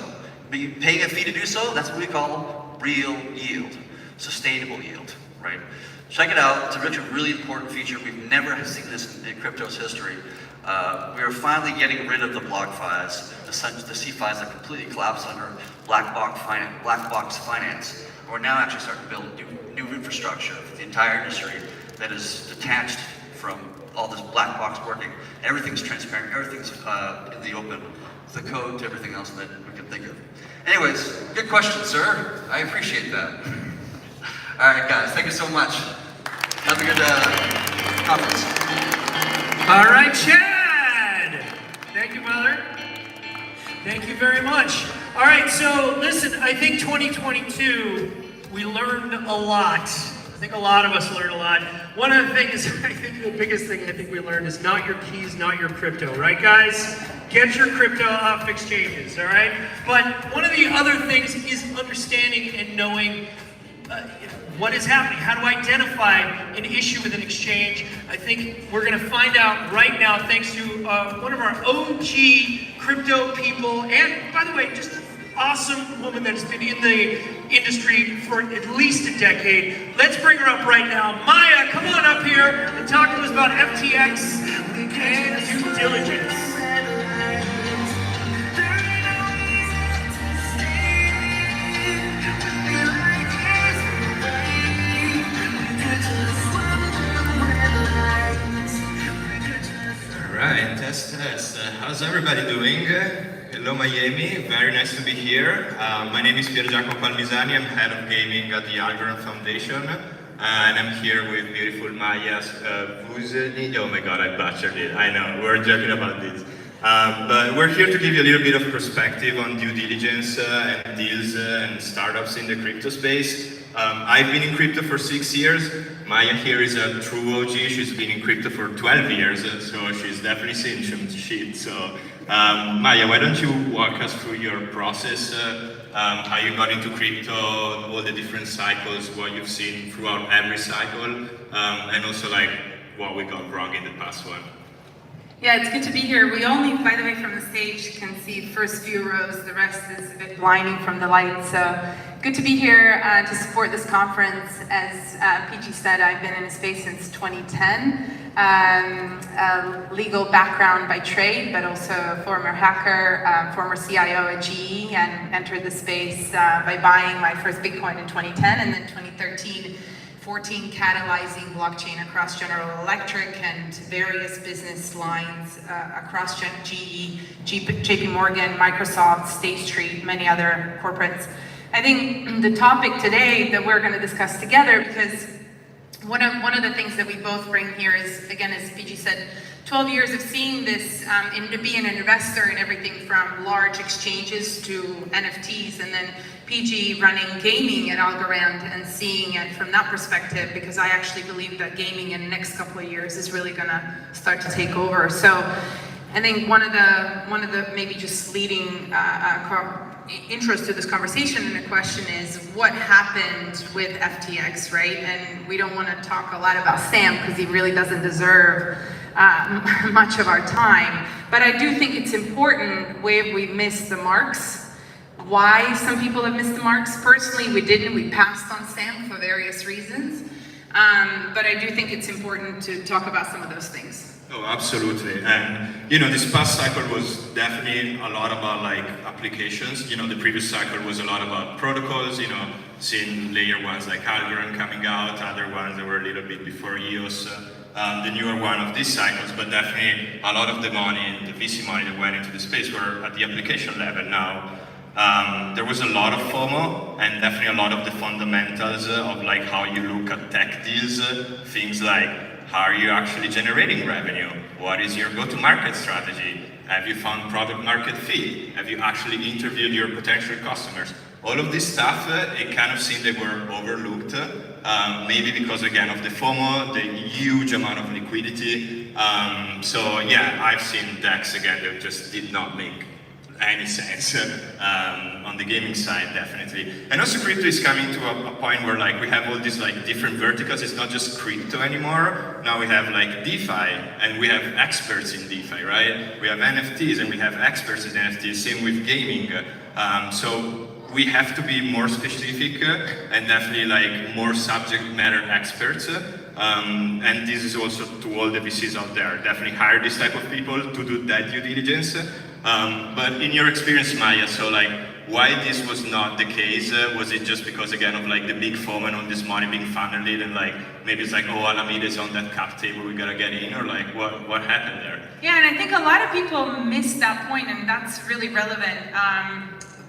Paying a fee to do so, that's what we call real yield, sustainable yield, right? Check it out, it's a really important feature. We've never seen this in crypto's history. We are finally getting rid of the BlockFis, the CFIs that completely collapsed under black box finance. We're now actually starting to build new infrastructure for the entire industry that is detached from all this black box working. Everything's transparent, everything's in the open. The code to everything else that we can think of. Anyways, good question, sir. I appreciate that. All right, guys, thank you so much. Have a good conference. All right, Chad. Thank you, brother. Thank you very much. All right, so listen, I think 2022, we learned a lot. I think a lot of us learned a lot. One of the things, I think the biggest thing I think we learned is not your keys, not your crypto, right guys? Get your crypto off exchanges, all right? But one of the other things is understanding and knowing what is happening, how to identify an issue with an exchange. I think we're gonna find out right now, thanks to one of our OG crypto people, and by the way, just an awesome woman that's been in the industry for at least a decade. Let's bring her up right now. Maya, come on up here and talk to us about FTX and due diligence. Alright, test. How's everybody doing? Hello Miami, very nice to be here. My name is Pier Giacomo Palmisani, I'm head of gaming at the Algorand Foundation. And I'm here with beautiful Maya Vuzeni. Oh my god, I butchered it. I know, we're joking about this. But we're here to give you a little bit of perspective on due diligence and deals and startups in the crypto space. I've been in crypto for 6 years. Maya here is a true OG. She's been in crypto for 12 years, so she's definitely seen some shit. So, Maya, why don't you walk us through your process, how you got into crypto, all the different cycles, what you've seen throughout every cycle, and also like what we got wrong in the past one. Yeah, it's good to be here. We only, by the way, from the stage can see first few rows. The rest is a bit blinding from the light. So good to be here to support this conference. As PG said, I've been in the space since 2010. Legal background by trade, but also a former hacker, former CIO at GE, and entered the space by buying my first Bitcoin in 2010, and then 2013. 14 catalyzing blockchain across General Electric and various business lines across GE, JP Morgan, Microsoft, State Street, many other corporates. I think the topic today that we're going to discuss together, because one of the things that we both bring here is, again, as PG said, 12 years of seeing this, and to be an investor in everything from large exchanges to NFTs, and then PG running gaming at Algorand and seeing it from that perspective, because I actually believe that gaming in the next couple of years is really gonna start to take over. So I think one of the maybe just leading intros to this conversation and the question is what happened with FTX, right? And we don't want to talk a lot about Sam because he really doesn't deserve much of our time, but I do think it's important where we missed the marks, why some people have missed the marks. Personally, we didn't. We passed on Sam for various reasons, but I do think it's important to talk about some of those things. Oh, absolutely. And, you know, this past cycle was definitely a lot about like applications. You know, the previous cycle was a lot about protocols, you know, seeing layer ones like Algorand coming out, other ones that were a little bit before EOS, the newer one of these cycles, but definitely a lot of the money, the VC money that went into the space were at the application level now. There was a lot of FOMO and definitely a lot of the fundamentals of like how you look at tech deals, things like how are you actually generating revenue? What is your go-to-market strategy? Have you found product market fit? Have you actually interviewed your potential customers? All of this stuff, it kind of seemed they were overlooked, maybe because again of the FOMO, the huge amount of liquidity. So yeah, I've seen decks again that just did not make any sense on the gaming side, definitely. And also crypto is coming to a point where like we have all these like different verticals. It's not just crypto anymore. Now we have like DeFi and we have experts in DeFi, right? We have NFTs and we have experts in NFTs, same with gaming. So we have to be more specific and definitely like more subject matter experts. And this is also to all the VCs out there. Definitely hire this type of people to do that due diligence. But in your experience, Maya, so like why this was not the case? Was it just because again of like the big FOMO and all this money being funneled and like maybe it's like, oh, Alameda is on that cap table, we gotta get in, or like what happened there? Yeah, and I think a lot of people missed that point, and that's really relevant.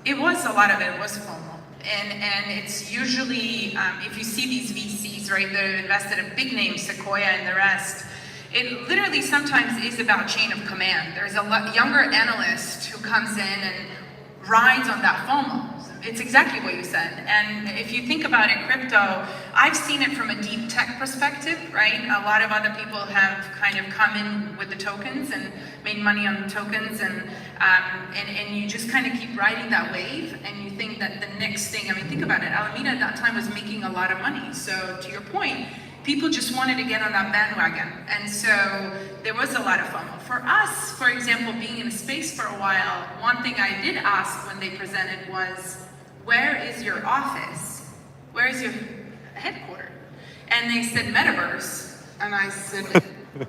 It was a lot of it was FOMO. And it's usually, if you see these VCs, right, that have invested in big names, Sequoia and the rest, it literally sometimes is about chain of command. There's a younger analyst who comes in and rides on that FOMO. It's exactly what you said. And if you think about it, crypto, I've seen it from a deep tech perspective, right? A lot of other people have kind of come in with the tokens and made money on the tokens, and you just kind of keep riding that wave, and you think that the next thing, I mean, think about it, Alameda at that time was making a lot of money. So to your point, people just wanted to get on that bandwagon. And so there was a lot of FOMO. For us, for example, being in the space for a while, one thing I did ask when they presented was, where is your office? Where is your headquarters? And they said metaverse. And I said,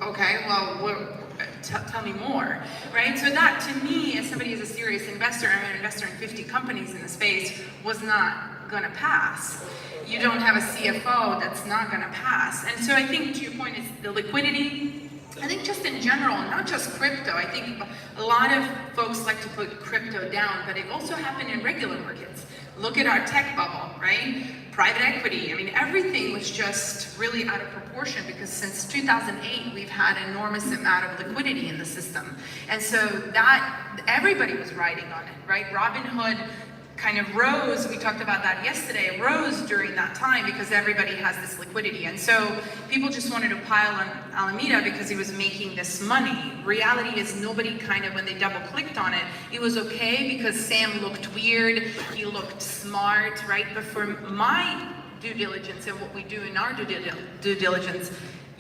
okay, well, tell me more, right? So that to me, as somebody who's a serious investor, I'm an investor in 50 companies in the space, was not gonna pass. You don't have a CFO that's not gonna pass. And so I think to your point is the liquidity. I think just in general, not just crypto, I think a lot of folks like to put crypto down, but it also happened in regular markets. Look at our tech bubble, right? Private equity, I mean, everything was just really out of proportion because since 2008, we've had an enormous amount of liquidity in the system. And so that, everybody was riding on it, right? Robinhood kind of rose, we talked about that yesterday, rose during that time because everybody has this liquidity. And so people just wanted to pile on Alameda because he was making this money. Reality is nobody kind of, when they double clicked on it, it was okay because Sam looked weird, he looked smart, right? But for my due diligence and what we do in our due diligence,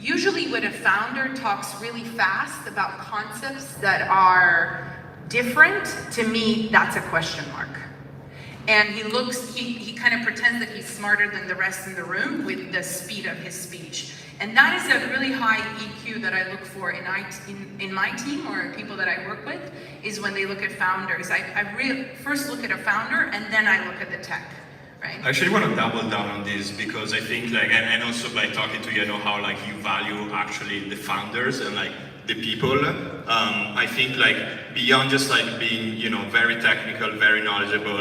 Usually when a founder talks really fast about concepts that are different, to me, that's a question mark. And he kind of pretends that he's smarter than the rest in the room with the speed of his speech. And that is a really high EQ that I look for in my team or people that I work with, is when they look at founders. I first look at a founder and then I look at the tech, right? I actually want to double down on this because I think like, and also by talking to you, I know how like you value actually the founders and like the people. I think like beyond just like being, you know, very technical, very knowledgeable,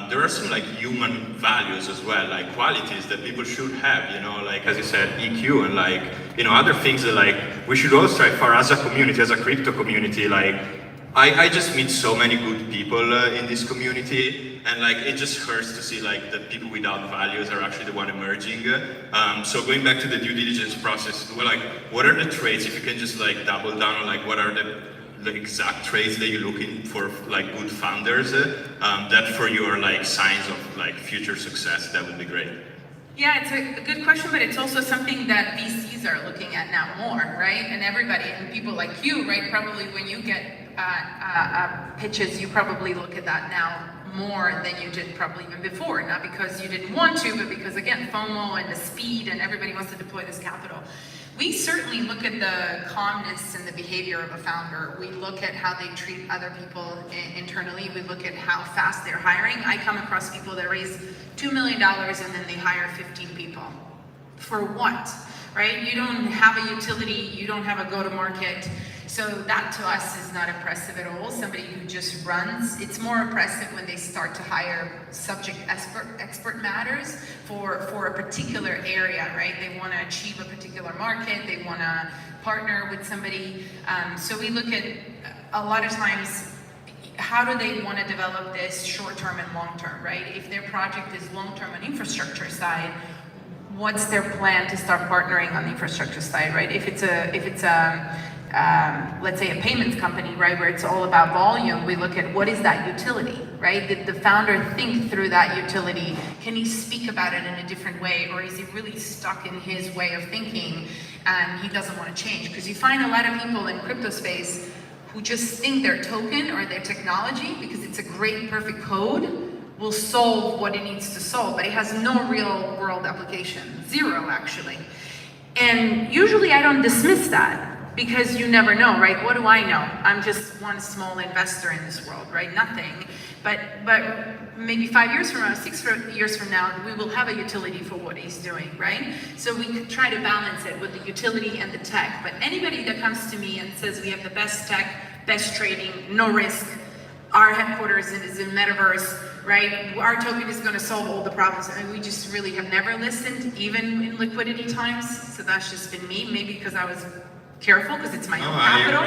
there are some like human values as well, like qualities that people should have, you know, like as you said, EQ and like, you know, other things that like we should all strive for as a community, as a crypto community. Like I just meet so many good people in this community, and like it just hurts to see like the people without values are actually the one emerging. So going back to the due diligence process, well, like what are the traits, if you can just like double down on like what are the exact traits that you're looking for like good founders that for you are like signs of like future success, that would be great. Yeah, it's a good question, but it's also something that VCs are looking at now more, right? And everybody, and people like you, right? Probably when you get pitches, you probably look at that now more than you did probably even before. Not because you didn't want to, but because again, FOMO and the speed and everybody wants to deploy this capital. We certainly look at the calmness and the behavior of a founder. We look at how they treat other people internally. We look at how fast they're hiring. I come across people that raise $2 million and then they hire 15 people. For what? Right? You don't have a utility, you don't have a go-to-market. So that to us is not impressive at all. Somebody who just runs. It's more impressive when they start to hire subject expert matters for a particular area, right? They want to achieve a particular market, they want to partner with somebody. So we look at a lot of times, how do they want to develop this short-term and long-term, right? If their project is long-term on infrastructure side, what's their plan to start partnering on the infrastructure side, right? If it's let's say a payments company, right, where it's all about volume, we look at what is that utility, right? Did the founder think through that utility? Can he speak about it in a different way, or is he really stuck in his way of thinking and he doesn't want to change? Because you find a lot of people in crypto space who just think their token or their technology, because it's a great, perfect code, will solve what it needs to solve, but it has no real world application. Zero, actually. And usually I don't dismiss that, because you never know, right? What do I know? I'm just one small investor in this world, right? Nothing. But maybe 5 years from now, 6 years from now, we will have a utility for what he's doing, right? So we could try to balance it with the utility and the tech. But anybody that comes to me and says we have the best tech, best trading, no risk, our headquarters is in Metaverse, right? Our token is going to solve all the problems. And we just really have never listened, even in liquidity times. So that's just been me, maybe because I was careful, because it's my own capital.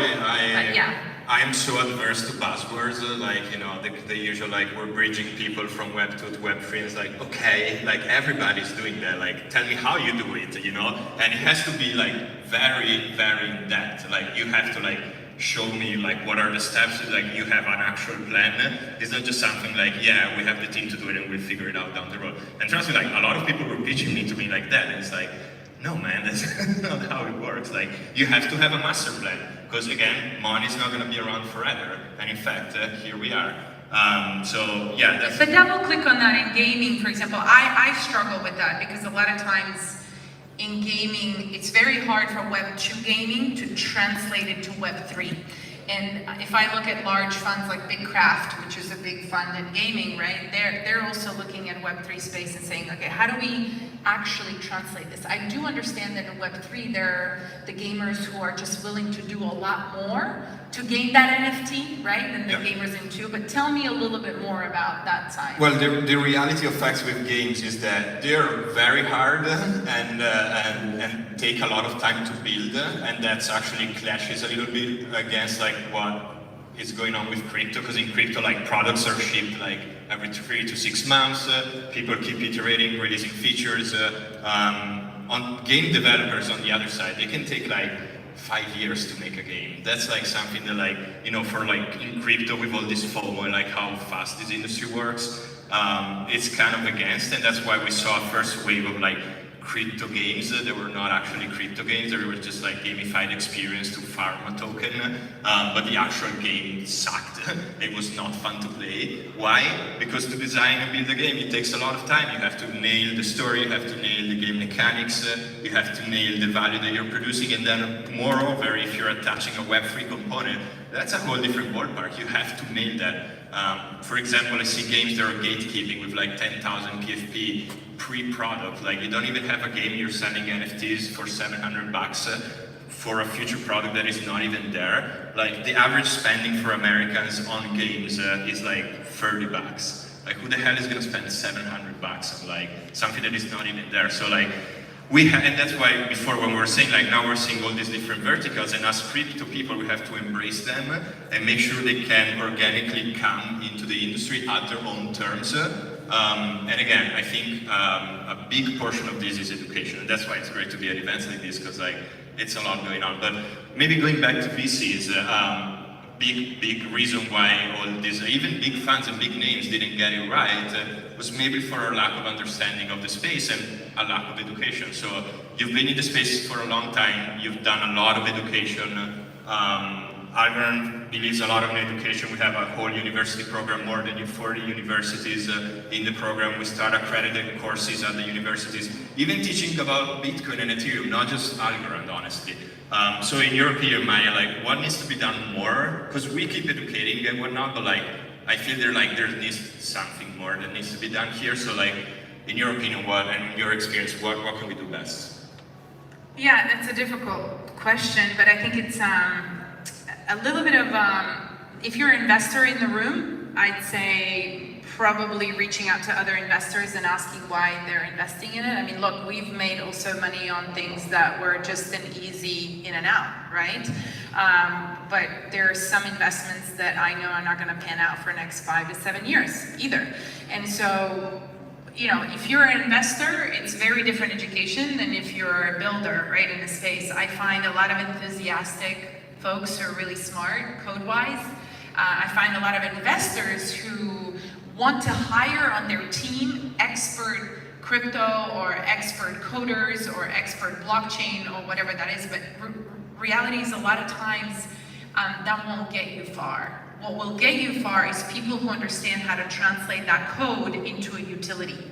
I am so adverse to buzzwords, like, you know, the usual, like, we're bridging people from Web 2 to Web 3. It's like, okay, like, everybody's doing that. Like, tell me how you do it, you know? And it has to be, like, very, very in-depth. Like, you have to, like, show me, like, what are the steps. Like, you have an actual plan. It's not just something like, yeah, we have the team to do it and we'll figure it out down the road. And trust me, like, a lot of people were pitching me to me like that. And it's like, no, man, that's not how it works. Like, you have to have a master plan, because again, money's not going to be around forever. And in fact, here we are. So yeah, that's. But double click on that in gaming, for example. I struggle with that, because a lot of times in gaming, it's very hard for Web 2 gaming to translate it to Web 3. And if I look at large funds like Big Craft, which is a big fund in gaming, right? They're also looking at Web3 space and saying, okay, how do we actually translate this? I do understand that in Web3, there are the gamers who are just willing to do a lot more to gain that NFT, right? Than the gamers in 2. But tell me a little bit more about that side. Well, the reality of facts with games is that they're very hard and take a lot of time to build, and that's actually clashes a little bit against like what is going on with crypto, because in crypto, like, products are shipped like every 3 to 6 months. People keep iterating, releasing features. On game developers, on the other side, they can take like 5 years to make a game. That's like something that, like, you know, for like in crypto with all this FOMO, like how fast this industry works, it's kind of against, and that's why we saw a first wave of like crypto games. They were not actually crypto games, they were just like gamified experience to farm a token, but the actual game sucked. It was not fun to play. Why? Because to design and build a game, it takes a lot of time. You have to nail the story, you have to nail the game mechanics, you have to nail the value that you're producing, and then moreover, if you're attaching a Web3 component, that's a whole different ballpark. You have to nail that. For example, I see games that are gatekeeping with like 10,000 PFP pre-product. Like you don't even have a game, you're selling NFTs for $700 for a future product that is not even there. Like the average spending for Americans on games is like $30. Like who the hell is gonna spend $700 on like something that is not even there? So like and that's why before when we were saying like now we're seeing all these different verticals, and as crypto people we have to embrace them and make sure they can organically come into the industry at their own terms. And again, I think a big portion of this is education, and that's why it's great to be at events like this, because like it's a lot going on. But maybe going back to VCs, big reason why all these, even big funds and big names didn't get it right was maybe for a lack of understanding of the space and a lack of education. So you've been in the space for a long time, you've done a lot of education. Algorand believes a lot in education. We have a whole university program, more than 40 universities in the program. We start accredited courses at the universities, even teaching about Bitcoin and Ethereum, not just Algorand, honestly. So in your opinion, Maya, like what needs to be done more? Because we keep educating and whatnot, but like I feel there needs something more that needs to be done here. So like, in your opinion, and your experience, what can we do best? Yeah, that's a difficult question, but I think it's a little bit of, if you're an investor in the room, I'd say probably reaching out to other investors and asking why they're investing in it. I mean, look, we've made also money on things that were just an easy in and out, right? But there are some investments that I know are not gonna pan out for the next 5 to 7 years either. And so, you know, if you're an investor, it's very different education than if you're a builder, right, in the space. I find a lot of enthusiastic folks who are really smart, code-wise. I find a lot of investors who want to hire on their team expert crypto or expert coders or expert blockchain or whatever that is, but reality is a lot of times that won't get you far. What will get you far is people who understand how to translate that code into a utility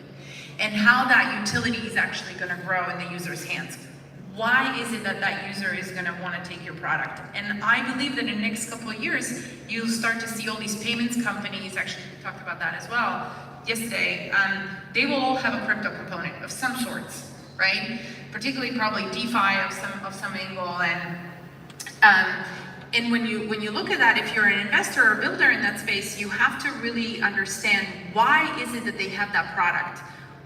and how that utility is actually going to grow in the user's hands. Why is it that that user is going to want to take your product? And I believe that in the next couple of years, you'll start to see all these payments companies, actually we talked about that as well yesterday, they will all have a crypto component of some sorts, right? Particularly probably DeFi of some angle. And when you look at that, if you're an investor or builder in that space, you have to really understand why is it that they have that product?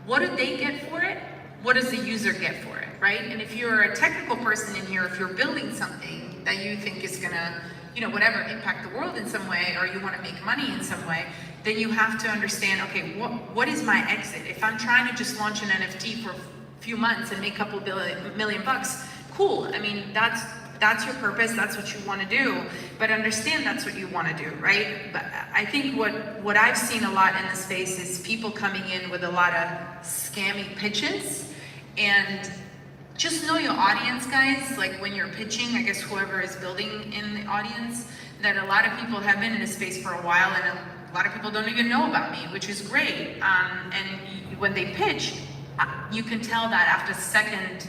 What do they get for it? What does the user get for it, right? And if you're a technical person in here, if you're building something that you think is gonna, you know, whatever, impact the world in some way, or you wanna make money in some way, then you have to understand, okay, what is my exit? If I'm trying to just launch an NFT for a few months and make a couple million bucks, cool. I mean, that's your purpose, that's what you want to do, but understand that's what you want to do, right? But I think what I've seen a lot in the space is people coming in with a lot of scammy pitches, and just know your audience, guys. Like when you're pitching, I guess whoever is building in the audience, that a lot of people have been in the space for a while, and a lot of people don't even know about me, which is great. And when they pitch, you can tell that after second,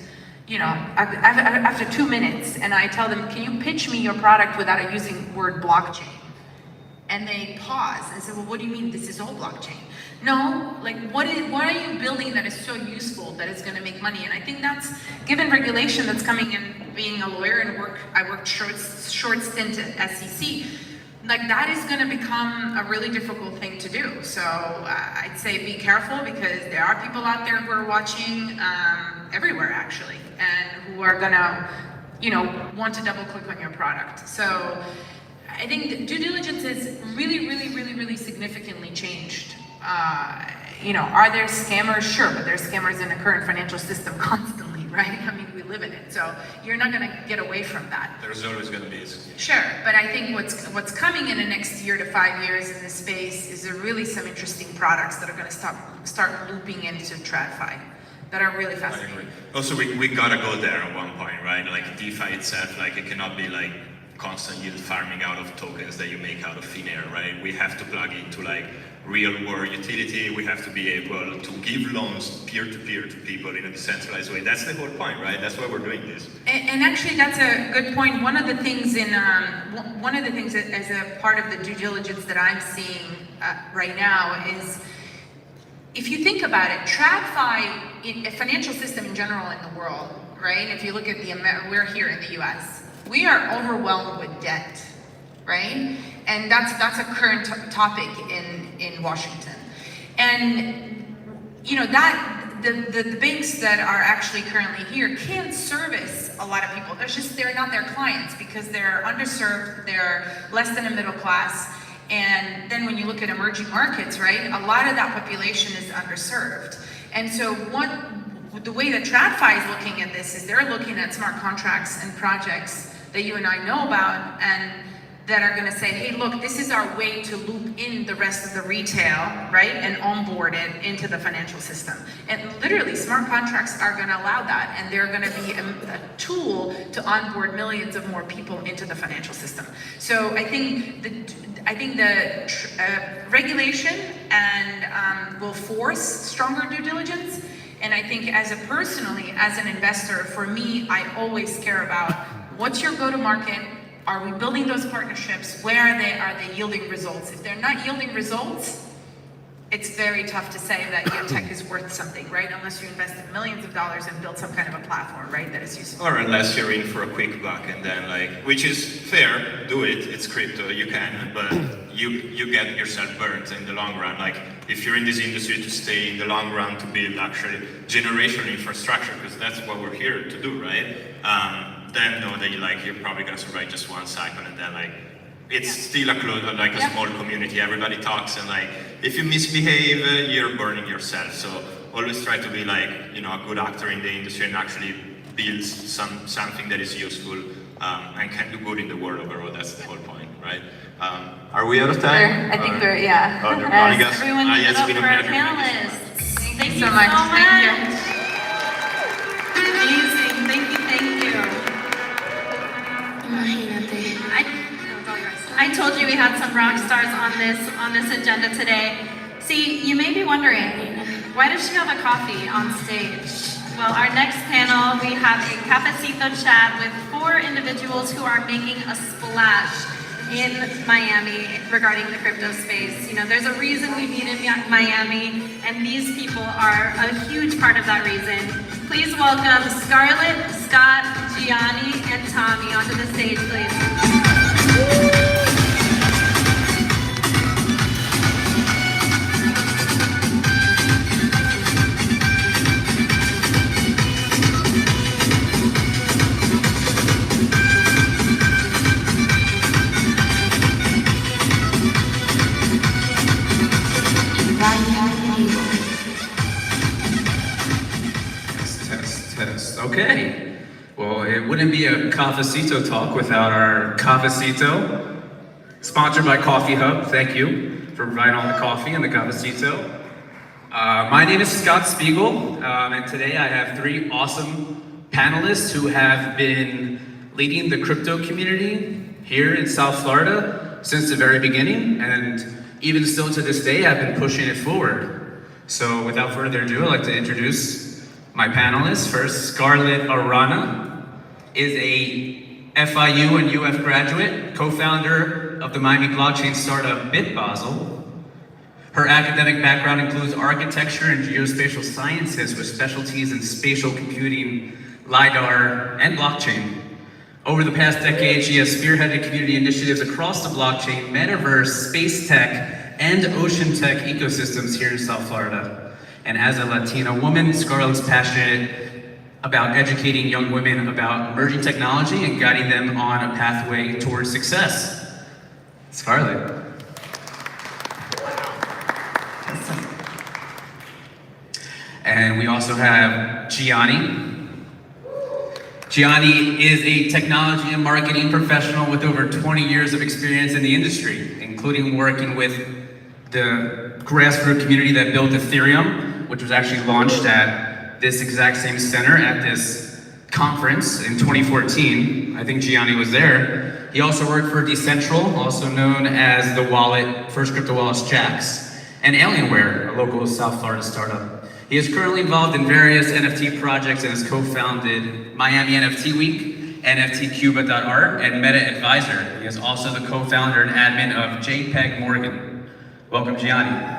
you know, after 2 minutes, and I tell them, can you pitch me your product without using the word blockchain? And they pause and say, well, what do you mean this is all blockchain? No, like what are you building that is so useful that it's gonna make money? And I think that's, given regulation that's coming in, being a lawyer and I worked short stint at SEC, like that is gonna become a really difficult thing to do. So I'd say be careful, because there are people out there who are watching everywhere actually, and who are gonna, you know, want to double click on your product. So I think the due diligence has really significantly changed. You know, are there scammers? Sure, but there's scammers in the current financial system constantly, right? I mean, we live in it, so you're not gonna get away from that. There's always gonna be a scam. Sure, but I think what's coming in the next year to 5 years in this space is really some interesting products that are gonna start looping into TradFi. that are really I fascinating. agree. Also, we gotta go there at one point, right? Like DeFi itself, like it cannot be like constant yield farming out of tokens that you make out of thin air, right? We have to plug into like real world utility. We have to be able to give loans peer-to-peer to people in a decentralized way. That's the whole point, right? That's why we're doing this. And actually, that's a good point. One of the things as a part of the due diligence that I'm seeing right now is, if you think about it, TradFi, a financial system in general in the world, right? If you look at we're here in the U.S., we are overwhelmed with debt, right? And that's a current topic in Washington. And you know that the banks that are actually currently here can't service a lot of people. They're not their clients because they're underserved, they're less than a middle class. And then when you look at emerging markets, right, a lot of that population is underserved. And so the way that TradFi is looking at this is they're looking at smart contracts and projects that you and I know about, and that are going to say, hey, look, this is our way to loop in the rest of the retail, right, and onboard it into the financial system. And literally, smart contracts are going to allow that, and they're going to be a tool to onboard millions of more people into the financial system. So I think the regulation and will force stronger due diligence. And I think as an investor, for me, I always care about what's your go-to-market. Are we building those partnerships? Where are they? Are they yielding results? If they're not yielding results, it's very tough to say that your tech is worth something, right? Unless you invested millions of dollars and built some kind of a platform, right, that is useful. Or unless you're in for a quick buck and then like, which is fair, do it, it's crypto, you can, but you get yourself burnt in the long run. Like, if you're in this industry to stay in the long run, to build actually generational infrastructure, because that's what we're here to do, right? Then know that you're probably gonna survive just one cycle, and then like it's still a small community. Everybody talks, and like if you misbehave, you're burning yourself. So always try to be like a good actor in the industry and actually build something that is useful and can do good in the world overall. That's the whole point, right? Are we out of time? I think we're yeah. Everyone, give it up for our panelists. Thank you so much. Thank you. Amazing. Thank you. I told you we had some rock stars on this agenda today. See, you may be wondering, why does she have a coffee on stage? Well, our next panel, we have a cafecito chat with 4 individuals who are making a splash in Miami regarding the crypto space. There's a reason we meet in Miami, and these people are a huge part of that reason. Please welcome Scarlett, Scott, Gianni, and Tommy onto the stage, please. Test. Okay. Well, it wouldn't be a Cafecito talk without our Cafecito, sponsored by Coffee Hub. Thank you for providing all the coffee and the Cafecito. My name is Scott Spiegel, and today I have 3 awesome panelists who have been leading the crypto community here in South Florida since the very beginning, and even still to this day have been pushing it forward. So without further ado, I'd like to introduce my panelists. First, Scarlett Arana is a FIU and UF graduate, co-founder of the Miami blockchain startup BitBasel. Her academic background includes architecture and geospatial sciences with specialties in spatial computing, LiDAR, and blockchain. Over the past decade, she has spearheaded community initiatives across the blockchain, metaverse, space tech, and ocean tech ecosystems here in South Florida. And as a Latina woman, Scarlett's passionate about educating young women about emerging technology and guiding them on a pathway towards success. Scarlett. And we also have Gianni. Gianni is a technology and marketing professional with over 20 years of experience in the industry, including working with the grassroots community that built Ethereum, which was actually launched at this exact same center at this conference in 2014. I think Gianni was there. He also worked for Decentral, also known as the wallet, first crypto wallets Jax, and Alienware, a local South Florida startup. He is currently involved in various NFT projects and has co-founded Miami NFT Week, NFTcuba.art, and Meta Advisor. He is also the co-founder and admin of JPEG Morgan. Welcome, Gianni.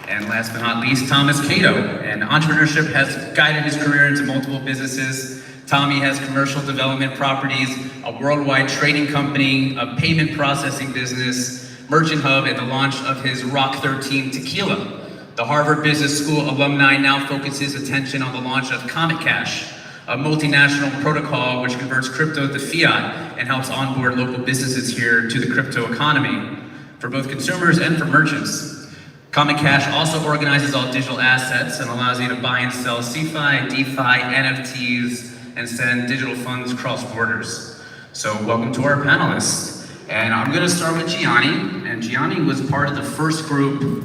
And last but not least, Thomas Cato. And entrepreneurship has guided his career into multiple businesses. Tommy has commercial development properties, a worldwide trading company, a payment processing business, Merchant Hub, and the launch of his Rock 13 tequila. The Harvard Business School alumni now focuses attention on the launch of Comet Cash, a multinational protocol which converts crypto to fiat and helps onboard local businesses here to the crypto economy for both consumers and for merchants. Comet Cash also organizes all digital assets and allows you to buy and sell CeFi, DeFi, NFTs, and send digital funds across borders. So welcome to our panelists. And I'm gonna start with Gianni. And Gianni was part of the first group,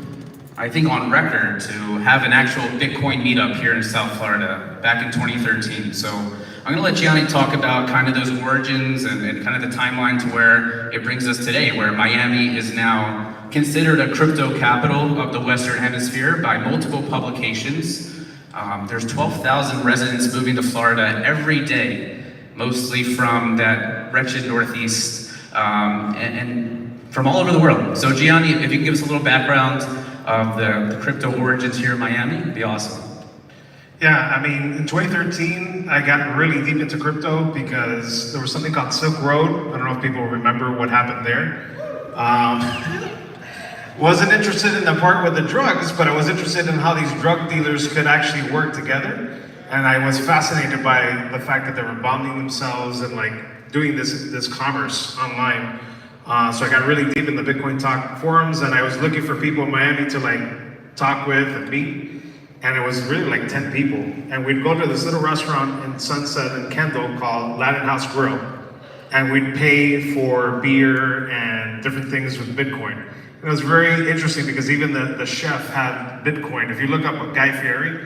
I think on record, to have an actual Bitcoin meetup here in South Florida back in 2013. So I'm gonna let Gianni talk about kind of those origins and kind of the timeline to where it brings us today, where Miami is now considered a crypto capital of the Western Hemisphere by multiple publications. There's 12,000 residents moving to Florida every day, mostly from that wretched Northeast, and from all over the world. So Gianni, if you can give us a little background of the crypto origins here in Miami, it'd be awesome. Yeah, I mean, in 2013, I got really deep into crypto because there was something called Silk Road. I don't know if people remember what happened there. Wasn't interested in the part with the drugs, but I was interested in how these drug dealers could actually work together. And I was fascinated by the fact that they were bonding themselves and like doing this commerce online. So I got really deep in the Bitcoin Talk forums, and I was looking for people in Miami to like talk with and meet. And it was really like 10 people. And we'd go to this little restaurant in Sunset and Kendall called Latin House Grill. And we'd pay for beer and different things with Bitcoin. It was very interesting because even the chef had Bitcoin. If you look up Guy Fieri,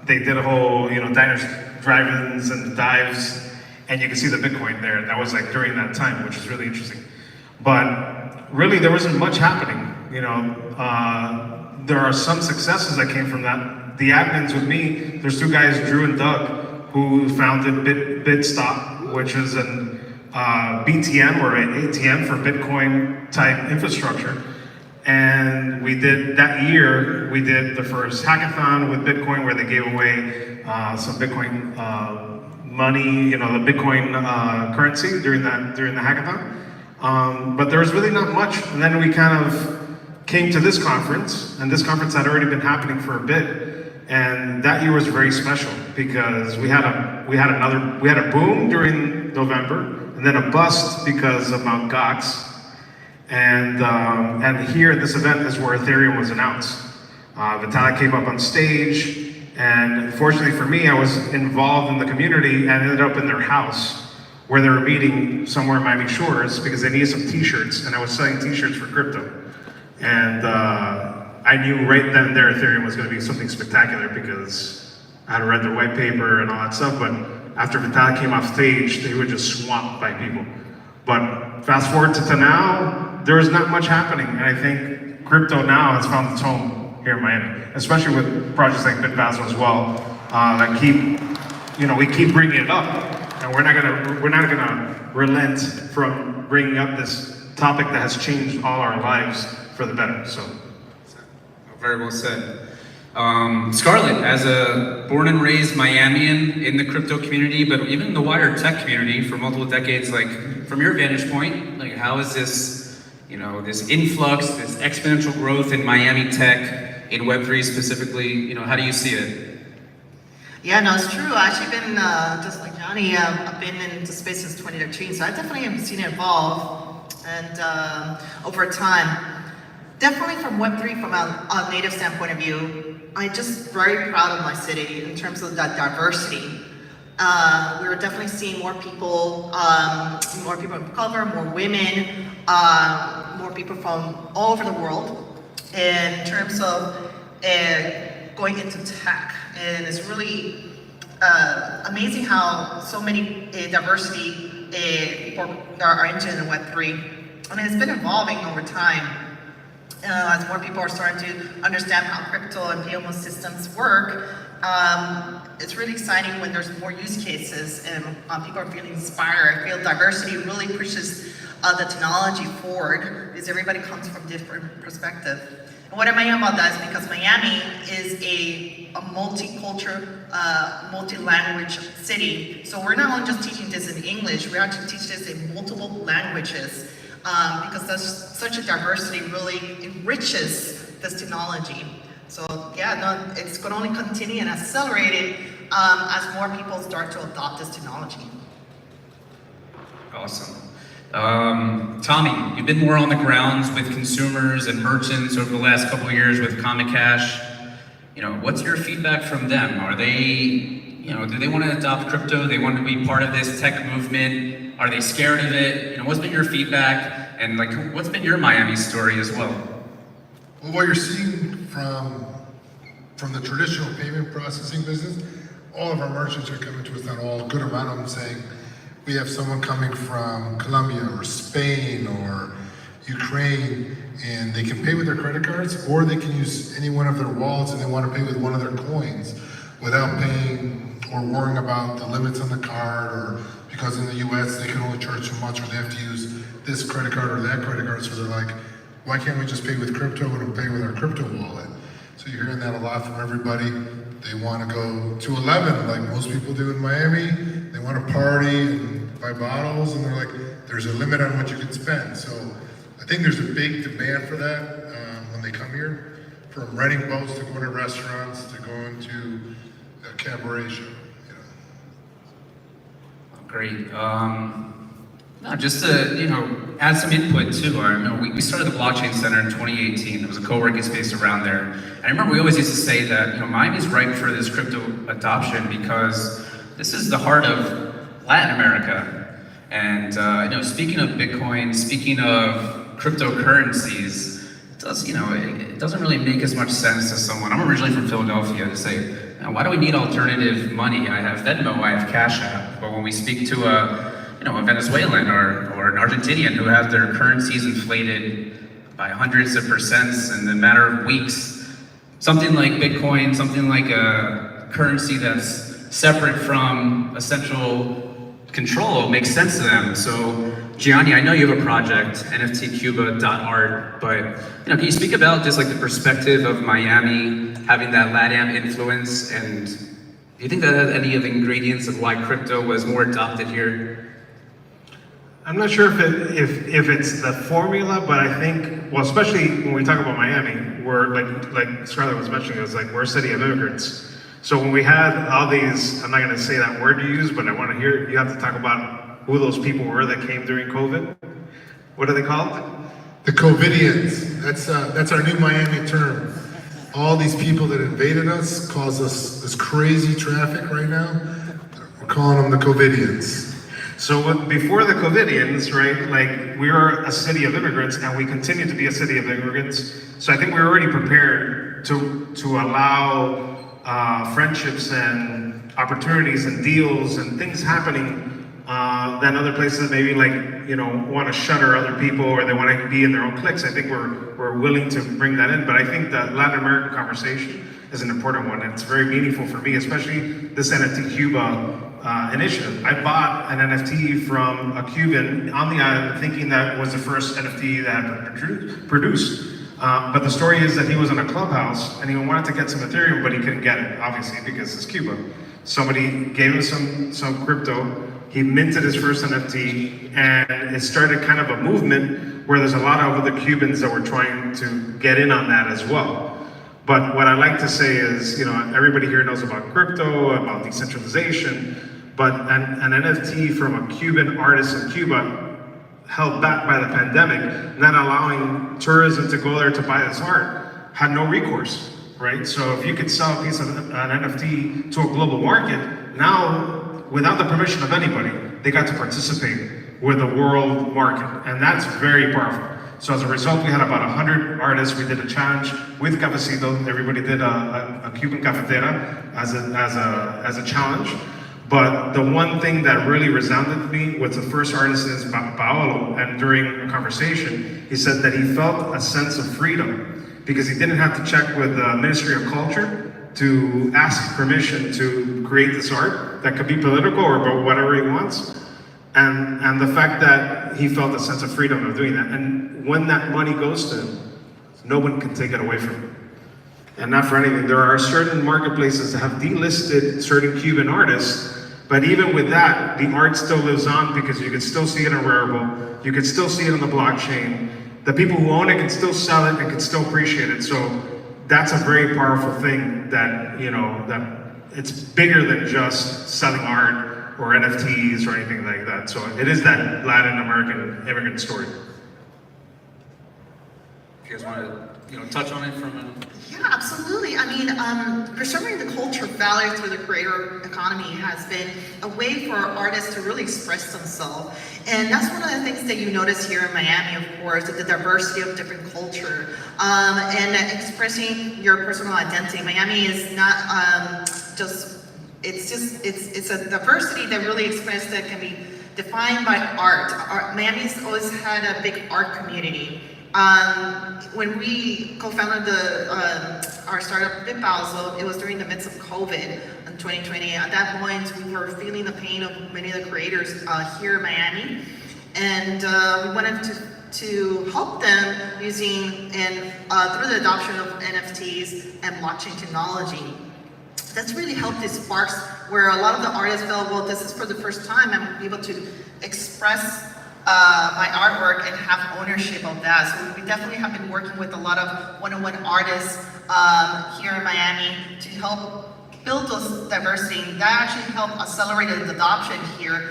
they did a whole, diners, drive-ins and dives, and you can see the Bitcoin there. That was like during that time, which is really interesting. But really, there wasn't much happening. There are some successes that came from that. The admins with me, there's two guys, Drew and Doug, who founded Bitstop, which is an BTM or an ATM for Bitcoin type infrastructure. And we did the first hackathon with Bitcoin where they gave away some Bitcoin money, the Bitcoin currency during the hackathon. But there was really not much. And then we kind of came to this conference, and this conference had already been happening for a bit. And that year was very special because we had a boom during November, and then a bust because of Mt. Gox. And here at this event is where Ethereum was announced. Vitalik came up on stage, and fortunately for me, I was involved in the community and ended up in their house where they were meeting somewhere in Miami Shores because they needed some t-shirts, and I was selling t-shirts for crypto. And I knew right then and there Ethereum was going to be something spectacular because I had read their white paper and all that stuff, but after Vitalik came off stage, they were just swamped by people. But fast forward to now, there is not much happening, and I think crypto now has found its home here in Miami, especially with projects like BitVaso as well, that we keep bringing it up, and we're not gonna relent from bringing up this topic that has changed all our lives for the better. So, very well said. Scarlett, as a born and raised Miamian in the crypto community, but even in the wider tech community for multiple decades, like from your vantage point, like how is this, this influx, this exponential growth in Miami tech, in Web3 specifically, how do you see it? Yeah, no, it's true. I've actually been, just like Johnny, I've been in the space since 2013, so I definitely have seen it evolve, and over time. Definitely from Web3, from a native standpoint of view, I'm just very proud of my city in terms of that diversity. We're definitely seeing more people of color, more women, more people from all over the world. In terms of going into tech, and it's really amazing how so many diversity people are into the Web3. I mean, it's been evolving over time. As more people are starting to understand how crypto and payment systems work, it's really exciting when there's more use cases and people are feeling inspired. I feel diversity really pushes the technology forward because everybody comes from different perspectives. And what am I about that is because Miami is a multicultural, multi-language city. So we're not only just teaching this in English, we actually teach this in multiple languages. Because such a diversity really enriches this technology. So yeah, no, it's going to only continue and accelerate it as more people start to adopt this technology. Awesome. Tommy, you've been more on the grounds with consumers and merchants over the last couple of years with Comic Cash. You know, what's your feedback from them? Are they, you know, do they want to adopt crypto? They want to be part of this tech movement? Are they scared of it? You know, what's been your feedback? And like, what's been your Miami story as well? Well, what you're seeing from the traditional payment processing business, all of our merchants are coming to us, not all, a good amount of them saying, we have someone coming from Colombia or Spain or Ukraine, and they can pay with their credit cards, or they can use any one of their wallets and they want to pay with one of their coins without paying or worrying about the limits on the card, or because in the US they can only charge so much, or they have to use this credit card or that credit card. So they're like, why can't we just pay with crypto and pay with our crypto wallet? So you're hearing that a lot from everybody. They want to go to 11 like most people do in Miami. They want to party and buy bottles, and they're like, there's a limit on what you can spend. So I think there's a big demand for that when they come here, from renting boats to going to restaurants to going to a cabaret show. Great. No, just to, you know, add some input too. I know we started the Blockchain Center in 2018. There was a co-working space around there. And I remember we always used to say that, you know, Miami's ripe for this crypto adoption because this is the heart of Latin America. And, you know, speaking of Bitcoin, speaking of cryptocurrencies, it does, you know, it doesn't really make as much sense to someone. I'm originally from Philadelphia to say, now, why do we need alternative money? I have Venmo, I have Cash App. But when we speak to a Venezuelan or an Argentinian who have their currencies inflated by hundreds of percents in a matter of weeks, something like Bitcoin, something like a currency that's separate from a central control makes sense to them. So, Gianni, I know you have a project, NFTcuba.art, but can you speak about just like the perspective of Miami having that LATAM influence, and do you think that has any of the ingredients of why crypto was more adopted here? I'm not sure if it's the formula, but I think, well, especially when we talk about Miami, we're like Scarlett was mentioning, it was like we're a city of immigrants. So when we had all these, I'm not going to say that word to use, but I want to hear you have to talk about who those people were that came during COVID. What are they called? The COVIDians. That's our new Miami term. All these people that invaded us cause us this crazy traffic right now. We're calling them the COVIDians. So before the COVIDians, right, like we were a city of immigrants and we continue to be a city of immigrants. So I think we're already prepared to allow friendships and opportunities and deals and things happening than other places maybe want to shutter other people, or they want to be in their own cliques. I think we're willing to bring that in, but I think the Latin American conversation is an important one. It's very meaningful for me, especially this NFT Cuba initiative. I bought an NFT from a Cuban on the island thinking that was the first NFT that had been produced. But the story is that he was in a clubhouse and he wanted to get some Ethereum, but he couldn't get it, obviously, because it's Cuba. Somebody gave him some crypto. He minted his first NFT, and it started kind of a movement where there's a lot of other Cubans that were trying to get in on that as well. But what I like to say is, everybody here knows about crypto, about decentralization, but an NFT from a Cuban artist in Cuba, held back by the pandemic, not allowing tourism to go there to buy this art, had no recourse, right? So if you could sell a piece of an NFT to a global market, now, without the permission of anybody, they got to participate with the world market, and that's very powerful. So as a result, we had about 100 artists. We did a challenge with Cafecito. Everybody did a Cuban cafetera as a challenge. But the one thing that really resounded to me was the first artist is Paolo, and during a conversation, he said that he felt a sense of freedom because he didn't have to check with the Ministry of Culture to ask permission to create this art that could be political or about whatever he wants. And the fact that he felt a sense of freedom of doing that. And when that money goes to him, no one can take it away from him. And not for anything, there are certain marketplaces that have delisted certain Cuban artists, but even with that, the art still lives on because you can still see it in Wearable, you can still see it on the blockchain. The people who own it can still sell it and can still appreciate it. So that's a very powerful thing that, that it's bigger than just selling art or NFTs or anything like that. So it is that Latin American immigrant story. If you guys want to, touch on it from a... Yeah, absolutely. I mean, preserving the culture value through the creator economy has been a way for artists to really express themselves. And that's one of the things that you notice here in Miami, of course, the diversity of different culture and expressing your personal identity. Miami is not it's a diversity that really expressed that can be defined by art. Miami's always had a big art community. When we co-founded our startup Bitbalzo, it was during the midst of COVID in 2020. At that point, we were feeling the pain of many of the creators here in Miami, and we wanted to help them using and through the adoption of NFTs and blockchain technology. That's really helped these sparks where a lot of the artists felt, well, this is for the first time I'm able to express my artwork and have ownership of that. So we definitely have been working with a lot of one-on-one artists here in Miami to help build those diversity. That actually helped accelerate the adoption here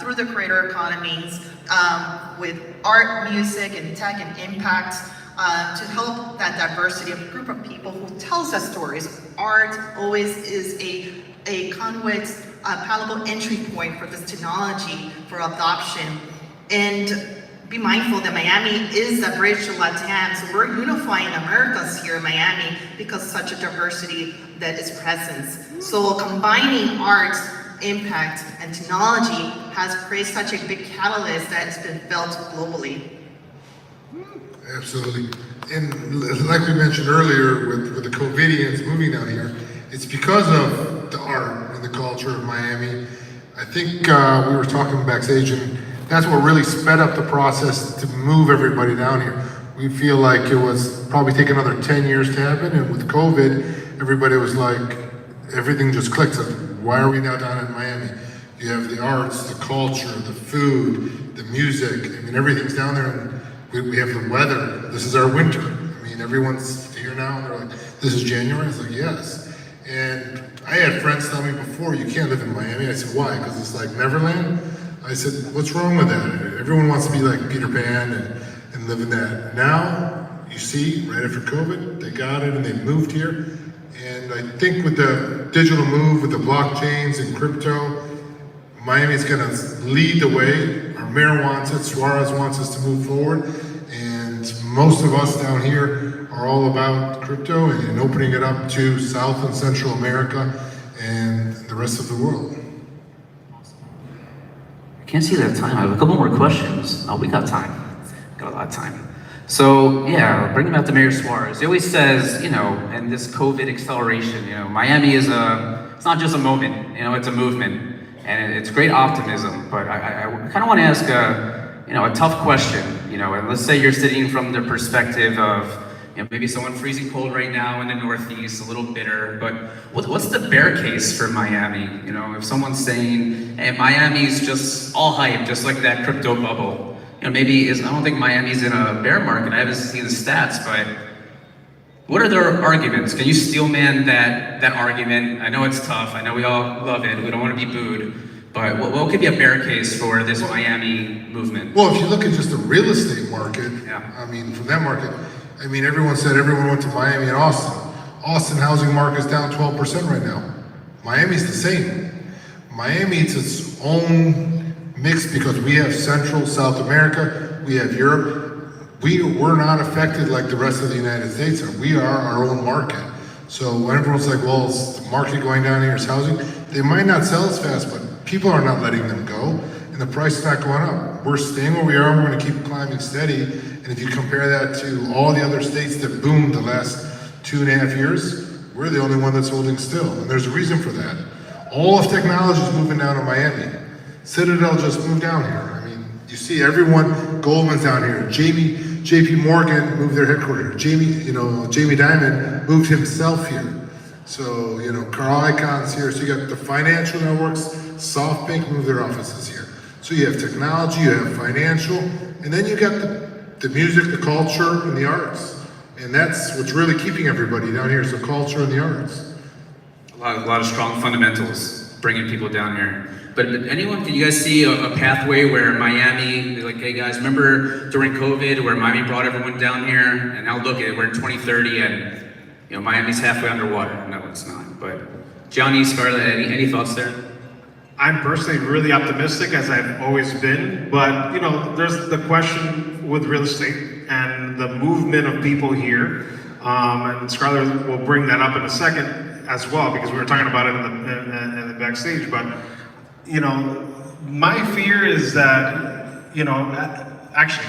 through the creator economies with art, music, and tech and impact to help that diversity of a group of people who tells us stories. Art always is a conduit, a palatable entry point for this technology for adoption. And be mindful that Miami is the bridge to Latam, so we're unifying Americas here in Miami because of such a diversity that is present. So combining art, impact, and technology has created such a big catalyst that has been felt globally. Absolutely. And like we mentioned earlier with the COVIDians moving down here, it's because of the art and the culture of Miami. I think we were talking backstage, and that's what really sped up the process to move everybody down here. We feel like it was probably take another 10 years to happen, and with COVID, everybody was like, everything just clicked. So why are we now down in Miami? You have the arts, the culture, the food, the music. I mean, everything's down there, and we have the weather. This is our winter. I mean, everyone's here now, and they're like, this is January? It's like, yes. And I had friends tell me before, you can't live in Miami. I said, why? Because it's like Neverland? I said, what's wrong with that? Everyone wants to be like Peter Pan and live in that. Now, you see, right after COVID, they got it and they moved here. And I think with the digital move, with the blockchains and crypto, Miami's gonna lead the way. Our mayor wants it, Suarez wants us to move forward. And most of us down here are all about crypto and opening it up to South and Central America and the rest of the world. Can't see that time. I have a couple more questions. Oh, we got time. Got a lot of time. So yeah, bringing back to Mayor Suarez. He always says, and this COVID acceleration, Miami is it's not just a moment, it's a movement. And it's great optimism, but I kind of want to ask a tough question, and let's say you're sitting from the perspective of, maybe someone freezing cold right now in the Northeast, a little bitter, but what's the bear case for Miami? If someone's saying, hey, Miami's just all hype, just like that crypto bubble. I don't think Miami's in a bear market. I haven't seen the stats, but what are their arguments? Can you steelman that argument? I know it's tough. I know we all love it. We don't want to be booed. But what could be a bear case for this Miami movement? Well, if you look at just the real estate market, from that market, everyone said everyone went to Miami and Austin. Austin housing market is down 12% right now. Miami's the same. Miami, it's its own mix because we have Central, South America, we have Europe. we're not affected like the rest of the United States are. We are our own market. So when everyone's like, well, is the market going down here, is housing? They might not sell as fast, but people are not letting them go, and the price is not going up. We're staying where we are, and we're gonna keep climbing steady, and if you compare that to all the other states that boomed the last 2.5 years, we're the only one that's holding still, and there's a reason for that. All of technology is moving down to Miami. Citadel just moved down here. I mean, you see everyone, Goldman's down here, JP Morgan moved their headquarters. Jamie Dimon moved himself here. So, Carl Icahn's here. So you got the financial networks, SoftBank moved their offices here. So you have technology, you have financial, and then you got the music, the culture, and the arts. And that's what's really keeping everybody down here, is the culture and the arts. A lot of strong fundamentals bringing people down here. But anyone, can you guys see a pathway where Miami, like, hey guys, remember during COVID where Miami brought everyone down here, and now look at it, we're in 2030 and Miami's halfway underwater. No, it's not. But Johnny, Scarlett, any thoughts there? I'm personally really optimistic, as I've always been, but there's the question with real estate and the movement of people here, and Scarlett will bring that up in a second as well, because we were talking about it in the backstage, but my fear is that, actually,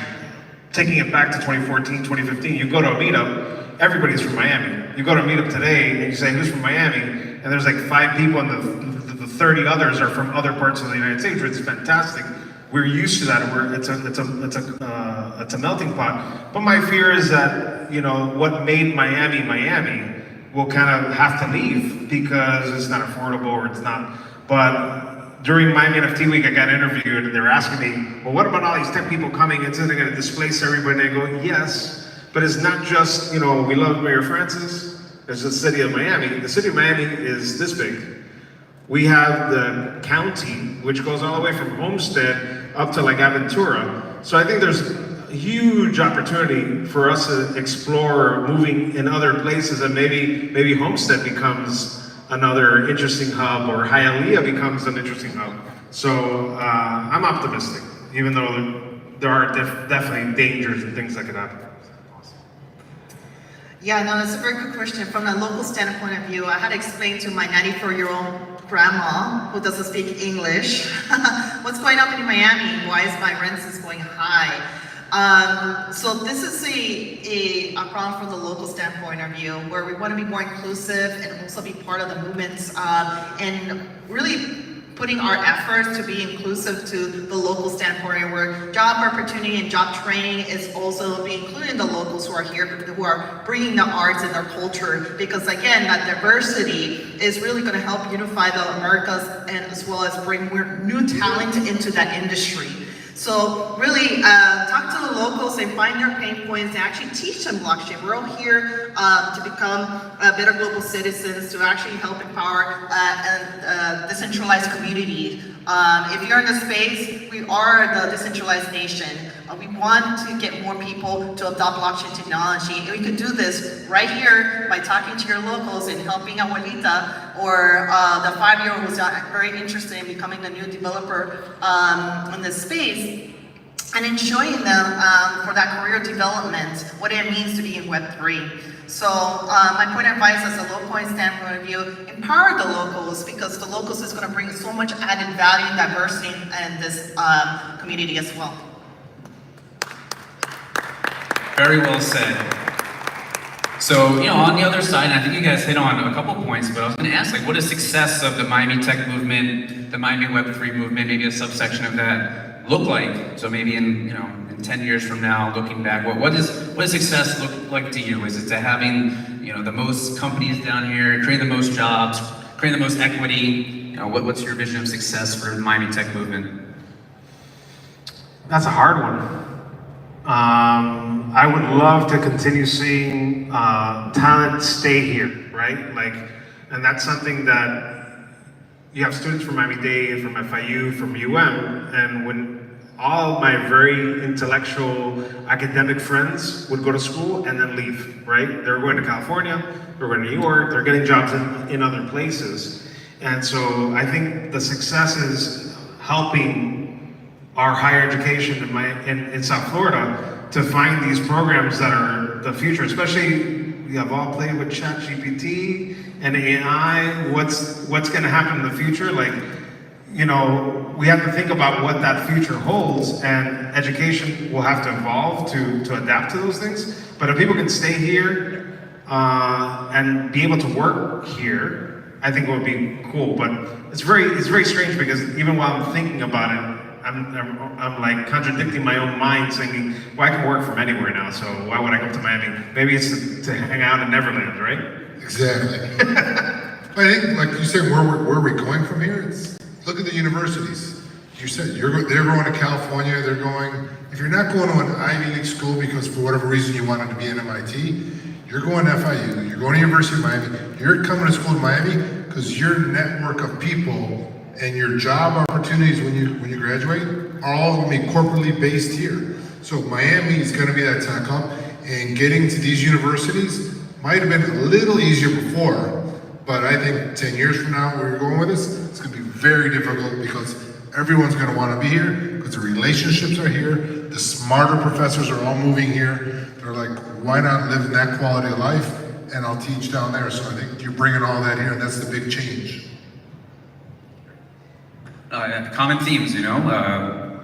taking it back to 2014, 2015, you go to a meetup, everybody's from Miami. You go to a meetup today and you say, who's from Miami? And there's like 5 people and the 30 others are from other parts of the United States, which is fantastic. We're used to that. It's a melting pot. But my fear is that, what made Miami, Miami will kind of have to leave because it's not affordable or it's not, but during Miami NFT Week, I got interviewed and they were asking me, well, what about all these tech people coming? Isn't it going to displace everybody? And I go, yes, but it's not just, we love Mayor Francis. It's the city of Miami. The city of Miami is this big. We have the county, which goes all the way from Homestead up to like Aventura. So I think there's a huge opportunity for us to explore moving in other places, and maybe Homestead becomes another interesting hub, or Hialeah becomes an interesting hub. So I'm optimistic, even though there are definitely dangers and things that could happen. Yeah, no, that's a very good question. From a local standpoint of view, I had to explain to my 94-year-old grandma, who doesn't speak English, what's going on in Miami, why is my rents is going high. So this is a problem from the local standpoint of view, where we want to be more inclusive and also be part of the movements, and really putting our efforts to be inclusive to the local standpoint, where job opportunity and job training is also being including the locals who are here, who are bringing the arts and their culture, because again, that diversity is really going to help unify the Americas, and as well as bring more new talent into that industry. So really talk to the locals and find their pain points and actually teach them blockchain. We're all here to become better global citizens, to actually help empower a decentralized community. If you're in the space, we are the decentralized nation. We want to get more people to adopt blockchain technology, and we could do this right here by talking to your locals and helping Abuelita, or the 5-year-old who's very interested in becoming a new developer in this space, and in showing them for that career development, what it means to be in Web3. So my point of advice as a local standpoint of view, empower the locals, because the locals is going to bring so much added value and diversity in this community as well. Very well said. So, on the other side, I think you guys hit on a couple points, but I was going to ask, what is success of the Miami Tech movement, the Miami Web3 movement, maybe a subsection of that, look like? So maybe in 10 years from now, looking back, what does success look like to you? Is it to having, the most companies down here, creating the most jobs, creating the most equity? What's your vision of success for the Miami Tech movement? That's a hard one. I would love to continue seeing talent stay here, right? And that's something that you have students from Miami-Dade, from FIU, from UM, and when all my very intellectual academic friends would go to school and then leave, right? They're going to California, they're going to New York, they're getting jobs in other places. And so I think the success is helping our higher education in South Florida to find these programs that are the future, especially we have all played with ChatGPT and AI. What's going to happen in the future? Like, you know, we have to think about what that future holds, and education will have to evolve to adapt to those things. But if people can stay here and be able to work here, I think it would be cool. But it's very strange because even while I'm thinking about it, I'm like contradicting my own mind, thinking, well, I can work from anywhere now, so why would I come to Miami? Maybe it's to hang out in Neverland, right? Exactly. I think, like you said, where are we going from here? Look at the universities. You said they're going to California. If you're not going to an Ivy League school because for whatever reason you wanted to be an MIT, you're going to FIU. You're going to University of Miami. You're coming to school in Miami because your network of people and your job opportunities when you graduate are all going to be corporately based here. So Miami is going to be that tech hub, and getting to these universities might have been a little easier before, but I think 10 years from now, where you're going with this, it's going to be very difficult because everyone's going to want to be here because the relationships are here. The smarter professors are all moving here. They're like, why not live that quality of life? And I'll teach down there. So I think you're bringing all that here, and that's the big change. Common themes, you know,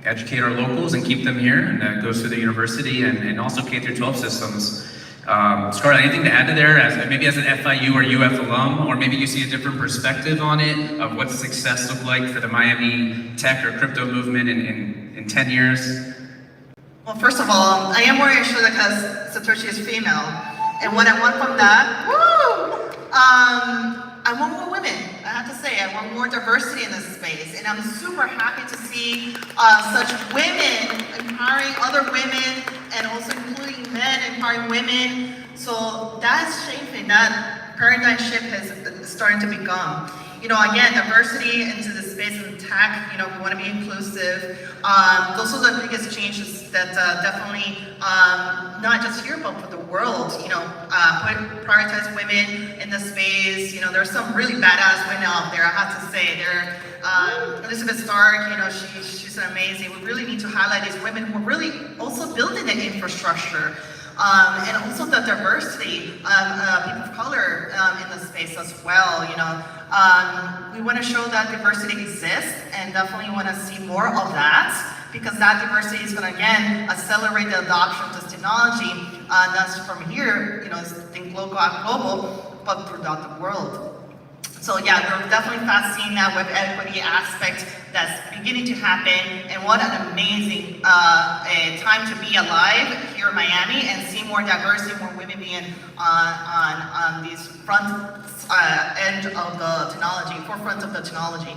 educate our locals and keep them here, and that goes through the university and also K through 12 systems. Scarlett, anything to add to there, maybe as an FIU or UF alum, or maybe you see a different perspective on it of what success looked like for the Miami tech or crypto movement in 10 years? Well, first of all, I am more interested because Satoshi is female, and what I want from that, I want more women. I have to say, I want more diversity in this space, and I'm super happy to see such women empowering other women, and also including men empowering women. So that's shaping, that paradigm shift is starting to become. You know, again, diversity into the space of tech, you know, we want to be inclusive. Those are the biggest changes that definitely, not just here, but for the world, you know, prioritize women in the space. You know, there's some really badass women out there, I have to say. Elizabeth Stark, you know, she's amazing. We really need to highlight these women who are really also building the infrastructure. And also the diversity of people of color in the space as well, you know. We want to show that diversity exists, and definitely want to see more of that, because that diversity is going to, again, accelerate the adoption of this technology, not just from here, you know, think local and global, but throughout the world. So yeah, we're definitely fast seeing that web equity aspect that's beginning to happen, and what an amazing time to be alive here in Miami and see more diversity, more women being on these front end of the technology, forefront of the technology.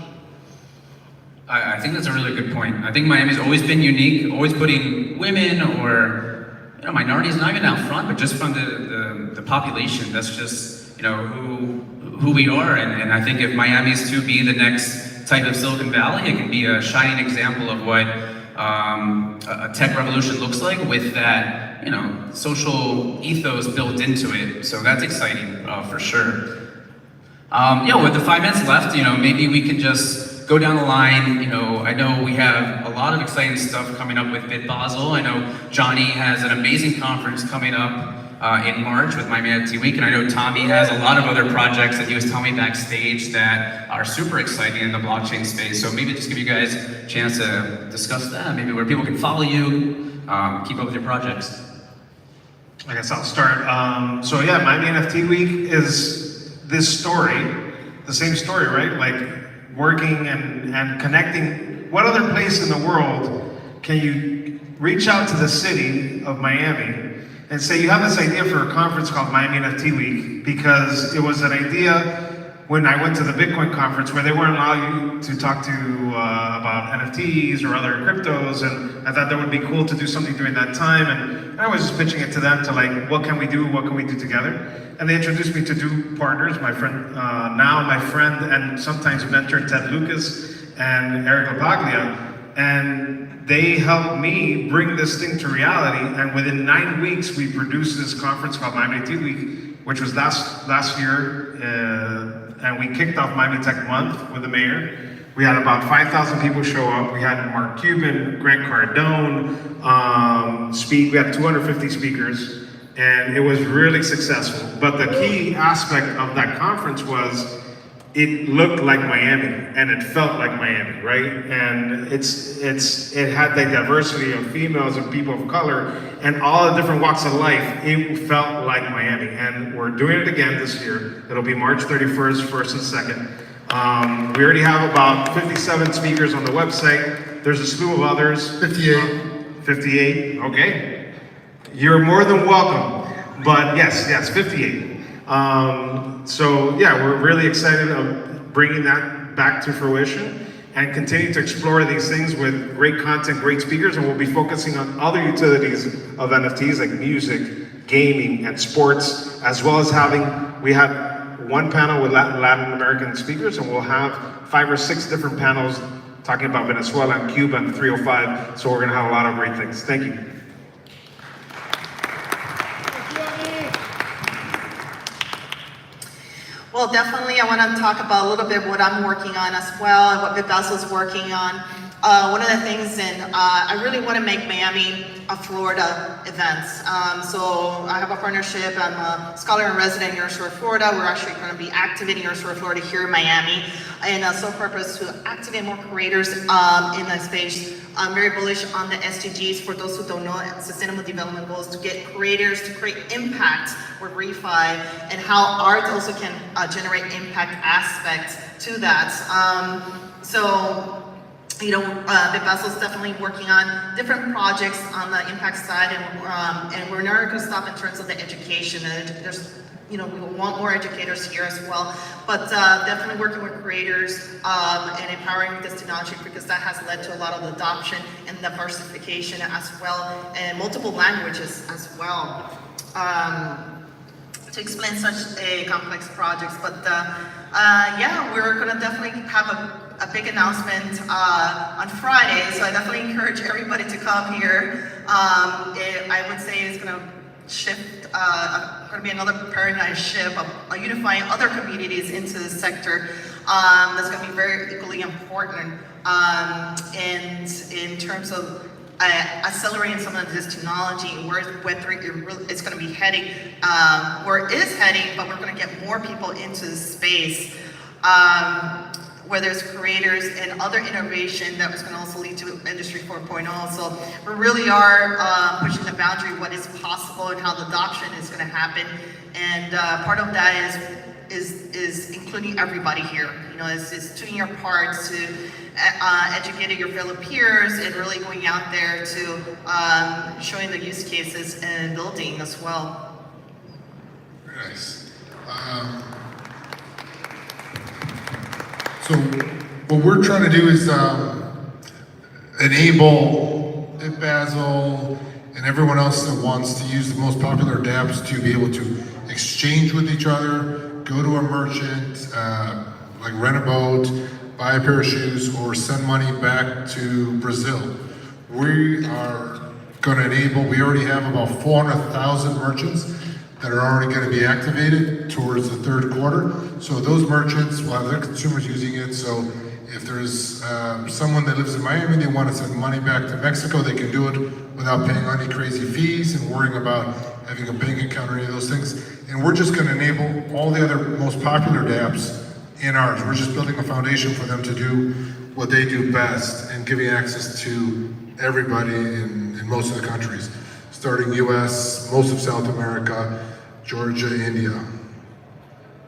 I think that's a really good point. I think Miami's always been unique, always putting women or, you know, minorities not even out front, but just from the population. That's just, you know, who we are, and I think if Miami's to be the next type of Silicon Valley, it can be a shining example of what a tech revolution looks like with that, you know, social ethos built into it. So that's exciting for sure. Yeah, with the 5 minutes left, you know, maybe we can just go down the line. You know, I know we have a lot of exciting stuff coming up with BitBasel. I know Johnny has an amazing conference coming up in March with Miami NFT Week, and I know Tommy has a lot of other projects that he was telling me backstage that are super exciting in the blockchain space. So maybe just give you guys a chance to discuss that, maybe where people can follow you, keep up with your projects. I guess I'll start. So yeah, Miami NFT Week is this story, the same story, right? Like working and connecting. What other place in the world can you reach out to the city of Miami and say you have this idea for a conference called Miami NFT Week, because it was an idea when I went to the Bitcoin conference where they weren't allowing you to talk to about NFTs or other cryptos, and I thought that would be cool to do something during that time, and I was just pitching it to them to like, what can we do together? And they introduced me to two partners, my friend, now my friend and sometimes mentor Ted Lucas and Eric LaPaglia, and they helped me bring this thing to reality, and within 9 weeks we produced this conference called Miami NFT Week, which was last year, and we kicked off Miami Tech Month with the mayor, We had about 5,000 people show up. We had Mark Cuban, Grant Cardone speak. We had 250 speakers, and it was really successful. But the key aspect of that conference was it looked like Miami, and it felt like Miami, right? And it had the diversity of females and people of color, and all the different walks of life. It felt like Miami, and we're doing it again this year. It'll be March 31st, 1st, and 2nd. We already have about 57 speakers on the website. There's a slew of others. 58. 58, okay. You're more than welcome, but yes, 58. So yeah, we're really excited of bringing that back to fruition and continue to explore these things with great content, great speakers, and we'll be focusing on other utilities of NFTs like music, gaming, and sports, as well as we have one panel with Latin American speakers, and we'll have 5 or 6 different panels talking about Venezuela and Cuba and 305, so we're gonna have a lot of great things. Thank you. Well, definitely I want to talk about a little bit what I'm working on as well and what Bebazo's working on. One of the things, and I really want to make Miami a Florida event. So I have a partnership. I'm a scholar and resident in North Shore, Florida. We're actually going to be activating North Shore, Florida here in Miami, and sole purpose to activate more creators in the space. I'm very bullish on the SDGs. For those who don't know, Sustainable Development Goals, to get creators to create impact with ReFi, and how art also can generate impact aspects to that. Bebazo's definitely working on different projects on the impact side, and we're never going to stop in terms of the education. We want more educators here as well, but definitely working with creators and empowering this technology, because that has led to a lot of adoption and diversification as well, and multiple languages as well. To explain such a complex projects, but we're gonna definitely have a big announcement on Friday, so I definitely encourage everybody to come here. I would say it's gonna shift, going to be another paradigm shift of unifying other communities into the sector. That's going to be very equally important, and in terms of accelerating some of this technology, where Web3 it's going to be heading, where it is heading, but we're going to get more people into the space, where there's creators and other innovation that was going to also lead to Industry 4.0. So we really are pushing the boundary of what is possible and how the adoption is going to happen. And part of that is including everybody here. It's doing your part to educating your fellow peers and really going out there to showing the use cases and building as well. Very nice. So what we're trying to do is enable Bebazo and everyone else that wants to use the most popular dApps to be able to exchange with each other, go to a merchant, like rent a boat, buy a pair of shoes, or send money back to Brazil. We are going to enable, we already have about 400,000 merchants that are already going to be activated towards the third quarter. So those merchants will have their consumers using it. So if there's someone that lives in Miami, they want to send money back to Mexico, they can do it without paying any crazy fees and worrying about having a bank account or any of those things. And we're just going to enable all the other most popular dApps in ours. We're just building a foundation for them to do what they do best, and giving access to everybody in most of the countries, starting US, most of South America, Georgia, India.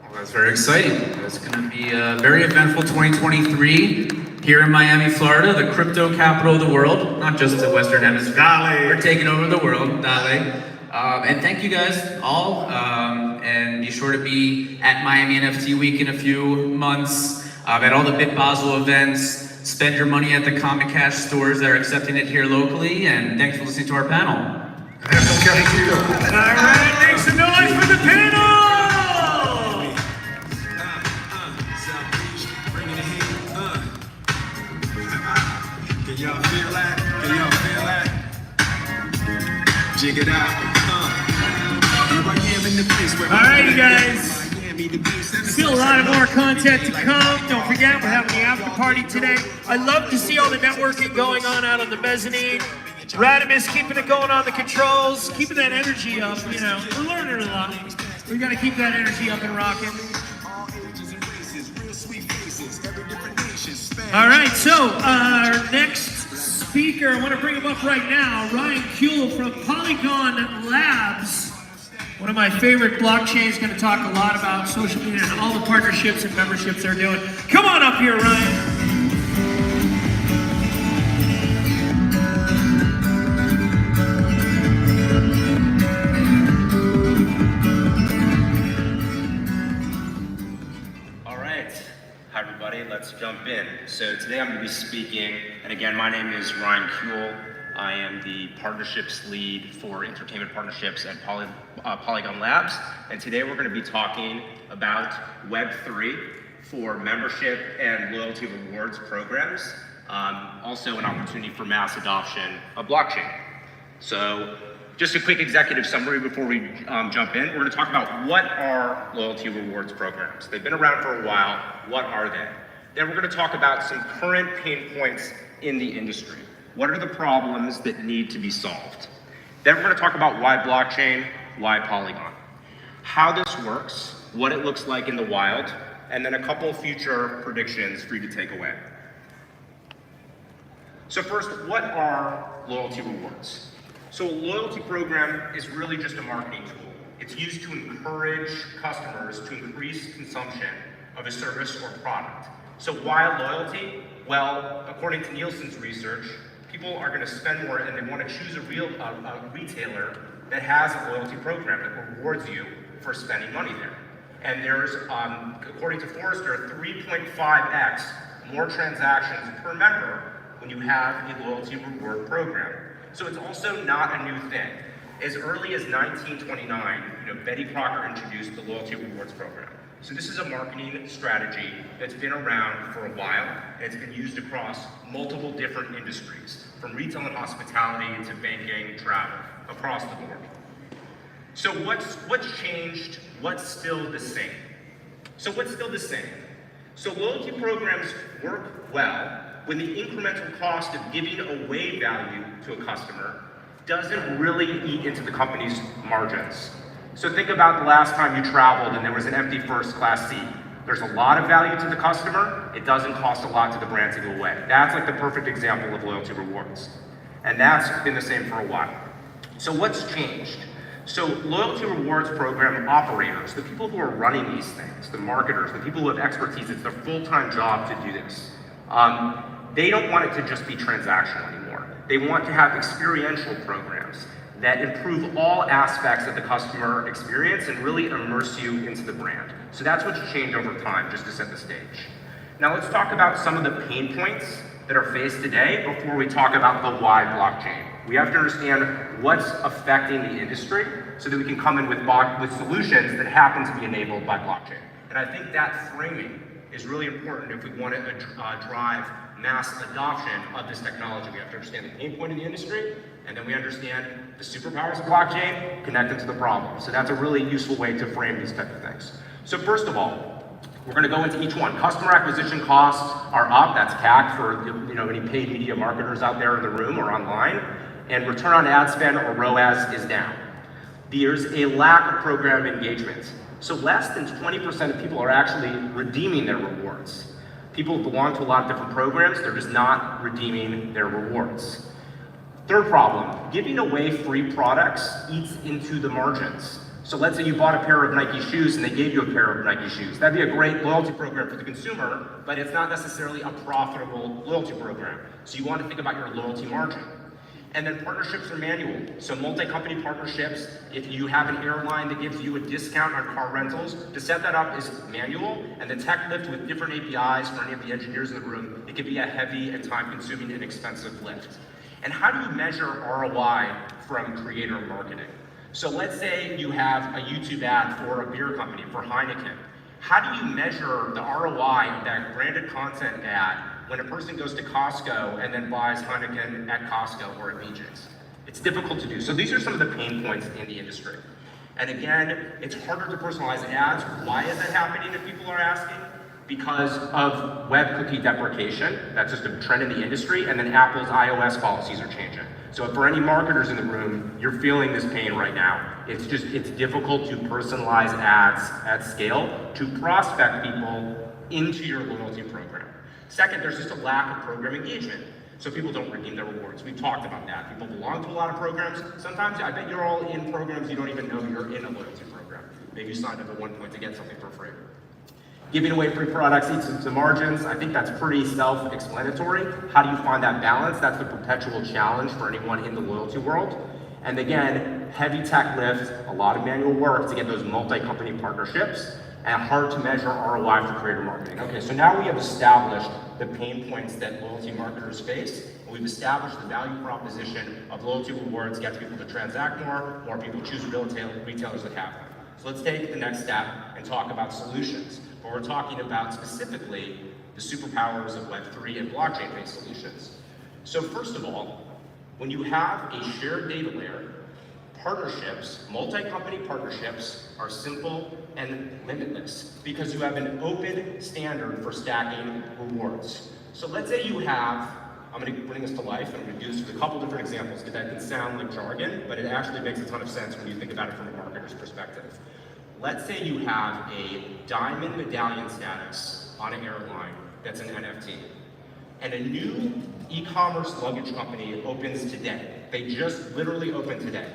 Well, that's very exciting. It's going to be a very eventful 2023 here in Miami, Florida, the crypto capital of the world, not just the Western Hemisphere. Dale. We're taking over the world, Dale. And thank you guys all, and be sure to be at Miami NFT Week in a few months, at all the Bebazo events. Spend your money at the Comic Cash stores that are accepting it here locally, and thanks for listening to our panel. All right, make some noise for the panel! Can y'all feel that? Can y'all feel that? Jig it out. Here I am in the place where all right, you guys. Still a lot of more content to come. Don't forget, we're having the after party today. I love to see all the networking going on out on the mezzanine. Radimus keeping it going on the controls, keeping that energy up, you know. We're learning a lot. We gotta keep that energy up and rocking. All right, so our next speaker, I want to bring him up right now, Ryan Kuehl from Polygon Labs. One of my favorite blockchains, going to talk a lot about social media and all the partnerships and memberships they're doing. Come on up here, Ryan. Hi everybody, let's jump in. So today I'm going to be speaking, and again, my name is Ryan Kuehl. I am the partnerships lead for entertainment partnerships at Polygon Labs, and today we're going to be talking about Web3 for membership and loyalty rewards programs, also an opportunity for mass adoption of blockchain. So just a quick executive summary before we jump in. We're going to talk about what are loyalty rewards programs. They've been around for a while. What are they? Then we're going to talk about some current pain points in the industry. What are the problems that need to be solved? Then we're going to talk about why blockchain, why Polygon, how this works, what it looks like in the wild, and then a couple future predictions for you to take away. So first, what are loyalty rewards? So a loyalty program is really just a marketing tool. It's used to encourage customers to increase consumption of a service or product. So why loyalty? Well, according to Nielsen's research, people are going to spend more and they want to choose a retailer that has a loyalty program that rewards you for spending money there. And there's, according to Forrester, 3.5x more transactions per member when you have a loyalty reward program. So it's also not a new thing. As early as 1929, Betty Crocker introduced the loyalty rewards program. So this is a marketing strategy that's been around for a while, and it's been used across multiple different industries, from retail and hospitality to banking, travel, across the board. So what's changed? What's still the same? So what's still the same? So loyalty programs work well when the incremental cost of giving away value to a customer doesn't really eat into the company's margins. So think about the last time you traveled and there was an empty first class seat. There's a lot of value to the customer, it doesn't cost a lot to the brand to give away. That's like the perfect example of loyalty rewards. And that's been the same for a while. So what's changed? So loyalty rewards program operators, the people who are running these things, the marketers, the people who have expertise, it's their full-time job to do this. They don't want it to just be transactional anymore. They want to have experiential programs that improve all aspects of the customer experience and really immerse you into the brand. So that's what's changed over time, just to set the stage. Now let's talk about some of the pain points that are faced today before we talk about the why blockchain. We have to understand what's affecting the industry so that we can come in with solutions that happen to be enabled by blockchain. And I think that framing is really important if we want to drive mass adoption of this technology. We have to understand the pain point in the industry, and then we understand the superpowers of blockchain, connect them to the problem. So that's a really useful way to frame these type of things. So first of all, we're going to go into each one. Customer acquisition costs are up. That's CAC for any paid media marketers out there in the room or online. And return on ad spend, or ROAS, is down. There's a lack of program engagement. So less than 20% of people are actually redeeming their rewards. People belong to a lot of different programs, they're just not redeeming their rewards. Third problem, giving away free products eats into the margins. So let's say you bought a pair of Nike shoes and they gave you a pair of Nike shoes. That'd be a great loyalty program for the consumer, but it's not necessarily a profitable loyalty program. So you want to think about your loyalty margin. And then partnerships are manual. So multi-company partnerships, if you have an airline that gives you a discount on car rentals, to set that up is manual, and the tech lift with different APIs for any of the engineers in the room, it can be a heavy and time-consuming and expensive lift. And how do you measure ROI from creator marketing? So let's say you have a YouTube ad for a beer company, for Heineken. How do you measure the ROI of that branded content ad when a person goes to Costco and then buys Heineken at Costco or at BJ's? It's difficult to do. So these are some of the pain points in the industry. And again, it's harder to personalize ads. Why is that happening if people are asking? Because of web cookie deprecation. That's just a trend in the industry. And then Apple's iOS policies are changing. So for any marketers in the room, you're feeling this pain right now. It's difficult to personalize ads at scale to prospect people into your loyalty program. Second, there's just a lack of program engagement. So people don't redeem their rewards. We've talked about that. People belong to a lot of programs. Sometimes I bet you're all in programs you don't even know you're in a loyalty program. Maybe you signed up at one point to get something for free. Giving away free products eats into margins. I think that's pretty self-explanatory. How do you find that balance? That's the perpetual challenge for anyone in the loyalty world. And again, heavy tech lift, a lot of manual work to get those multi-company partnerships, and hard to measure ROI for creator marketing. Okay, so now we have established the pain points that loyalty marketers face. And we've established the value proposition of loyalty rewards gets people to transact more people choose retailers that have them. So let's take the next step and talk about solutions. But we're talking about specifically the superpowers of Web3 and blockchain-based solutions. So first of all, when you have a shared data layer, partnerships, multi-company partnerships are simple and limitless because you have an open standard for stacking rewards. So let's say you have, I'm going to bring this to life, and I'm going to do this with a couple different examples because that can sound like jargon, but it actually makes a ton of sense when you think about it from a marketer's perspective. Let's say you have a diamond medallion status on an airline that's an NFT, and a new e-commerce luggage company opens today. They just literally opened today.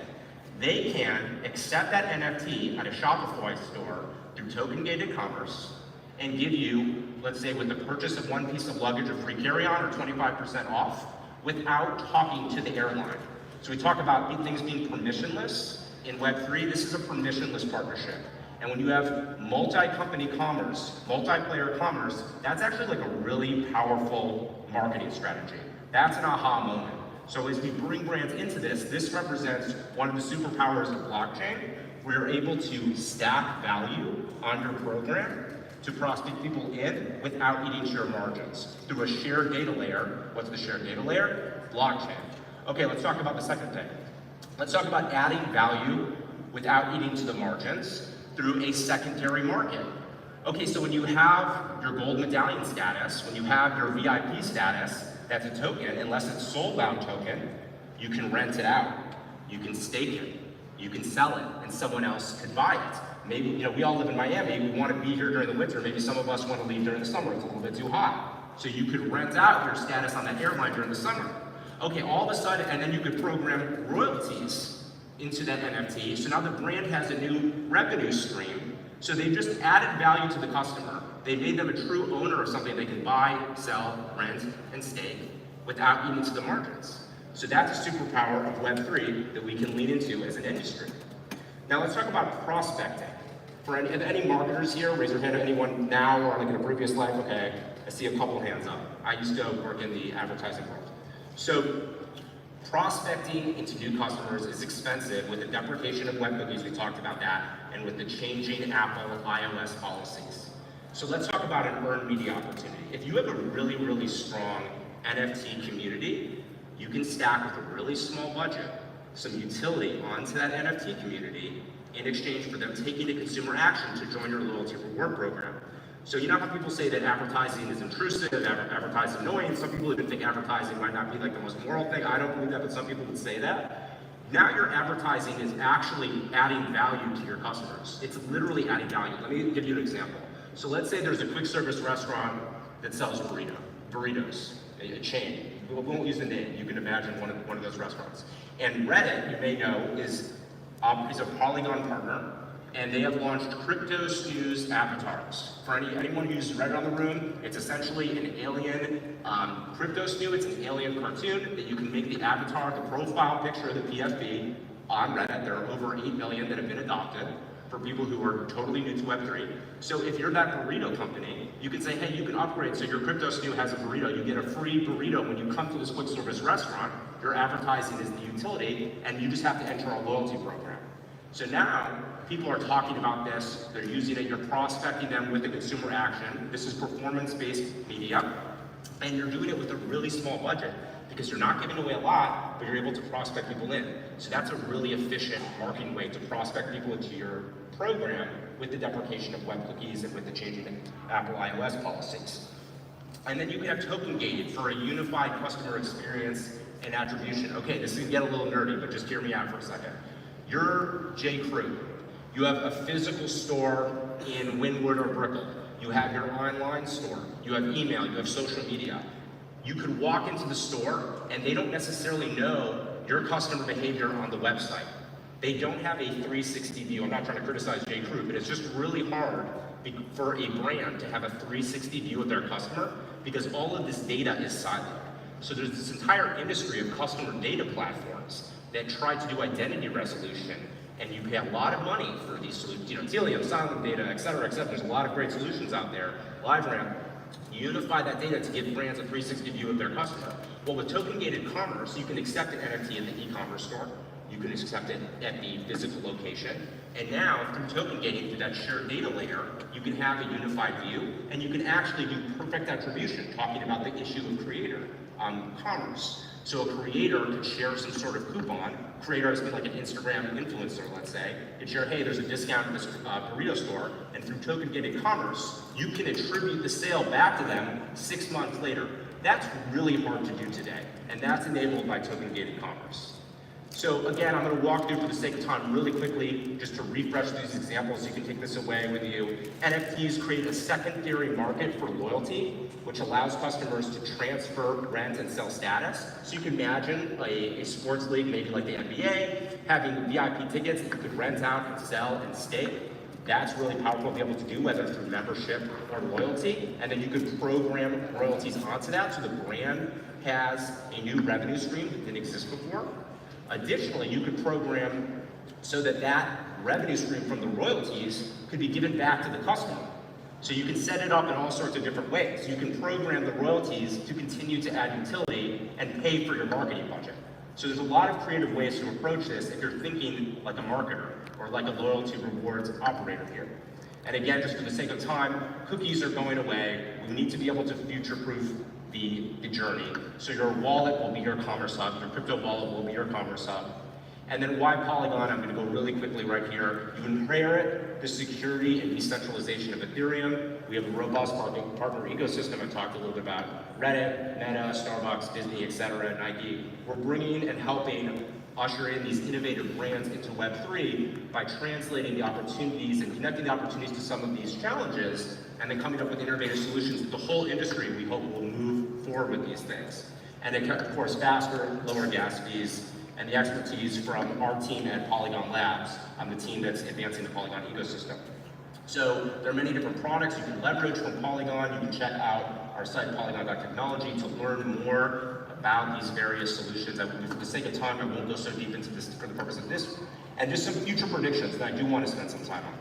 They can accept that NFT at a Shopify store through token-gated commerce and give you, let's say with the purchase of one piece of luggage, a free carry-on or 25% off without talking to the airline. So we talk about things being permissionless. In Web3, this is a permissionless partnership. And when you have multi-company commerce, multiplayer commerce, that's actually like a really powerful marketing strategy. That's an aha moment. So as we bring brands into this represents one of the superpowers of blockchain. We're able to stack value on your program to prospect people in without eating share margins through a shared data layer. What's the shared data layer? Blockchain. Okay, let's talk about the second thing. Let's talk about adding value without eating to the margins through a secondary market. Okay, so when you have your gold medallion status, when you have your VIP status, that's a token. Unless it's soul-bound token, you can rent it out, you can stake it, you can sell it, and someone else could buy it. Maybe, we all live in Miami, we want to be here during the winter, maybe some of us want to leave during the summer, it's a little bit too hot. So you could rent out your status on that airline during the summer. Okay, all of a sudden, and then you could program royalties into that NFT, so now the brand has a new revenue stream, so they've just added value to the customer. They made them a true owner of something they can buy, sell, rent, and stake without eating to the margins. So that's a superpower of Web3 that we can lean into as an industry. Now let's talk about prospecting. For any marketers here, raise your hand. Anyone now or like in a previous life? Okay, I see a couple hands up. I used to work in the advertising world. So prospecting into new customers is expensive with the deprecation of web cookies, we talked about that, and with the changing Apple iOS policies. So let's talk about an earned media opportunity. If you have a really, really strong NFT community, you can stack with a really small budget some utility onto that NFT community in exchange for them taking a consumer action to join your loyalty reward program. So you know how people say that advertising is intrusive, advertising annoying. Some people even think advertising might not be like the most moral thing. I don't believe that, but some people would say that. Now your advertising is actually adding value to your customers. It's literally adding value. Let me give you an example. So let's say there's a quick service restaurant that sells burritos, a chain. We won't use the name. You can imagine one of those restaurants. And Reddit, you may know, is a Polygon partner, and they have launched crypto snooze avatars. For anyone who's Reddit on the room, it's essentially an alien crypto snoo. It's an alien cartoon that you can make the avatar, the profile picture of the PFP on Reddit. There are over 8 million that have been adopted for people who are totally new to Web3. So if you're that burrito company, you can say, hey, you can upgrade so your crypto snoo has a burrito. You get a free burrito when you come to this quick service restaurant. Your advertising is the utility, and you just have to enter a loyalty program. So now, people are talking about this, they're using it, you're prospecting them with a consumer action. This is performance-based media, and you're doing it with a really small budget. because you're not giving away a lot, but you're able to prospect people in. So that's a really efficient marketing way to prospect people into your program with the deprecation of web cookies and with the changing Apple iOS policies. And then you can have token gated for a unified customer experience and attribution. Okay, this is gonna get a little nerdy, but just hear me out for a second. You're J. Crew. You have a physical store in Wynwood or Brickell. You have your online store. You have email, you have social media. You could walk into the store and they don't necessarily know your customer behavior on the website. They don't have a 360 view. I'm not trying to criticize J. Crew, but it's just really hard for a brand to have a 360 view of their customer because all of this data is siloed. So there's this entire industry of customer data platforms that try to do identity resolution, and you pay a lot of money for these solutions. You know, Telium, Silent Data, et cetera, et cetera. There's a lot of great solutions out there. LiveRamp, unify that data to give brands a 360 view of their customer. Well, with token-gated commerce, you can accept an NFT in the e-commerce store. You can accept it at the physical location. And now, through token gating, through that shared data layer, you can have a unified view, and you can actually do perfect attribution, talking about the issue of creator commerce. So a creator could share some sort of coupon. Creator has been like an Instagram influencer, let's say. Could share, hey, there's a discount in this burrito store, and through token gated commerce, you can attribute the sale back to them 6 months later. That's really hard to do today, and that's enabled by token gated commerce. So again, I'm going to walk through for the sake of time really quickly, just to refresh these examples so you can take this away with you. NFTs create a secondary market for loyalty, which allows customers to transfer, rent, and sell status. So you can imagine a sports league, maybe like the NBA, having VIP tickets that you could rent out and sell and stake. That's really powerful to be able to do, whether through membership or loyalty. And then you could program royalties onto that so the brand has a new revenue stream that didn't exist before. Additionally, you could program so that that revenue stream from the royalties could be given back to the customer. So you can set it up in all sorts of different ways. You can program the royalties to continue to add utility and pay for your marketing budget. So there's a lot of creative ways to approach this if you're thinking like a marketer or like a loyalty rewards operator here. And again, just for the sake of time, cookies are going away. We need to be able to future-proof the journey. So your wallet will be your commerce hub, your crypto wallet will be your commerce hub. And then why Polygon? I'm going to go really quickly right here. You inherit the security and decentralization of Ethereum. We have a robust partner ecosystem. I talked a little bit about Reddit, Meta, Starbucks, Disney, etc., Nike. We're bringing and helping usher in these innovative brands into Web3 by translating the opportunities and connecting the opportunities to some of these challenges, and then coming up with innovative solutions that the whole industry, we hope, will move forward with these things. And then, of course, faster, lower gas fees, and the expertise from our team at Polygon Labs, the team that's advancing the Polygon ecosystem. So there are many different products you can leverage from Polygon. You can check out our site, polygon.technology, to learn more about these various solutions. For the sake of time, I won't go so deep into this for the purpose of this. And just some future predictions that I do want to spend some time on.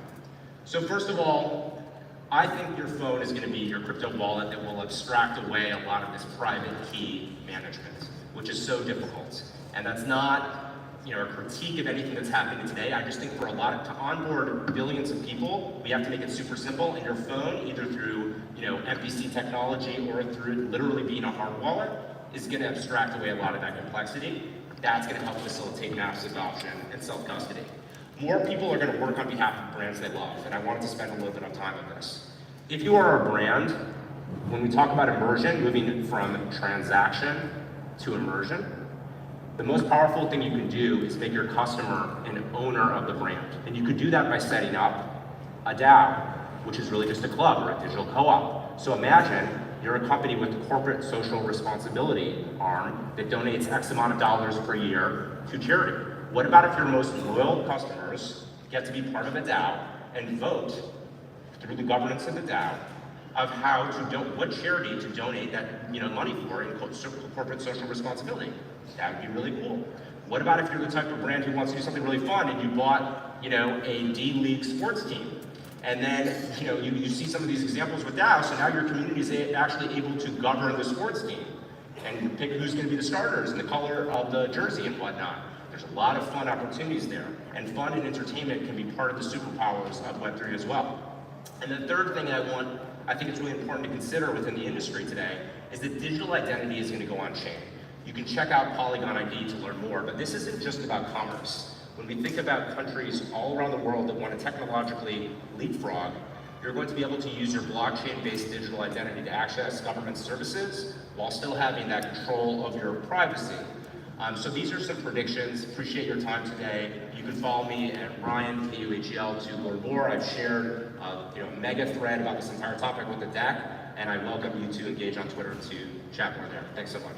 So first of all, I think your phone is going to be your crypto wallet that will abstract away a lot of this private key management, which is so difficult. And that's not, a critique of anything that's happening today. I just think for to onboard billions of people, we have to make it super simple. And your phone, either through, MPC technology or through literally being a hard wallet, is going to abstract away a lot of that complexity. That's going to help facilitate mass adoption and self-custody. More people are going to work on behalf of brands they love, and I wanted to spend a little bit of time on this. If you are a brand, when we talk about immersion, moving from transaction to immersion, the most powerful thing you can do is make your customer an owner of the brand. And you could do that by setting up a DAO, which is really just a club or a digital co-op. So imagine you're a company with a corporate social responsibility arm that donates X amount of dollars per year to charity. What about if your most loyal customers get to be part of a DAO and vote through the governance of the DAO of what charity to donate that money for in corporate social responsibility? That would be really cool. What about if you're the type of brand who wants to do something really fun and you bought a D-League sports team? And then you see some of these examples with DAO, so now your community is actually able to govern the sports team and pick who's going to be the starters and the color of the jersey and whatnot. There's a lot of fun opportunities there, and fun and entertainment can be part of the superpowers of Web3 as well. And the third thing I think it's really important to consider within the industry today is that digital identity is going to go on chain. You can check out Polygon ID to learn more, but this isn't just about commerce. When we think about countries all around the world that want to technologically leapfrog, you're going to be able to use your blockchain-based digital identity to access government services while still having that control of your privacy. So these are some predictions. Appreciate your time today. You can follow me at Ryan, KUHL, to learn more. I've shared a mega thread about this entire topic with the deck, and I welcome you to engage on Twitter to chat more there. Thanks so much.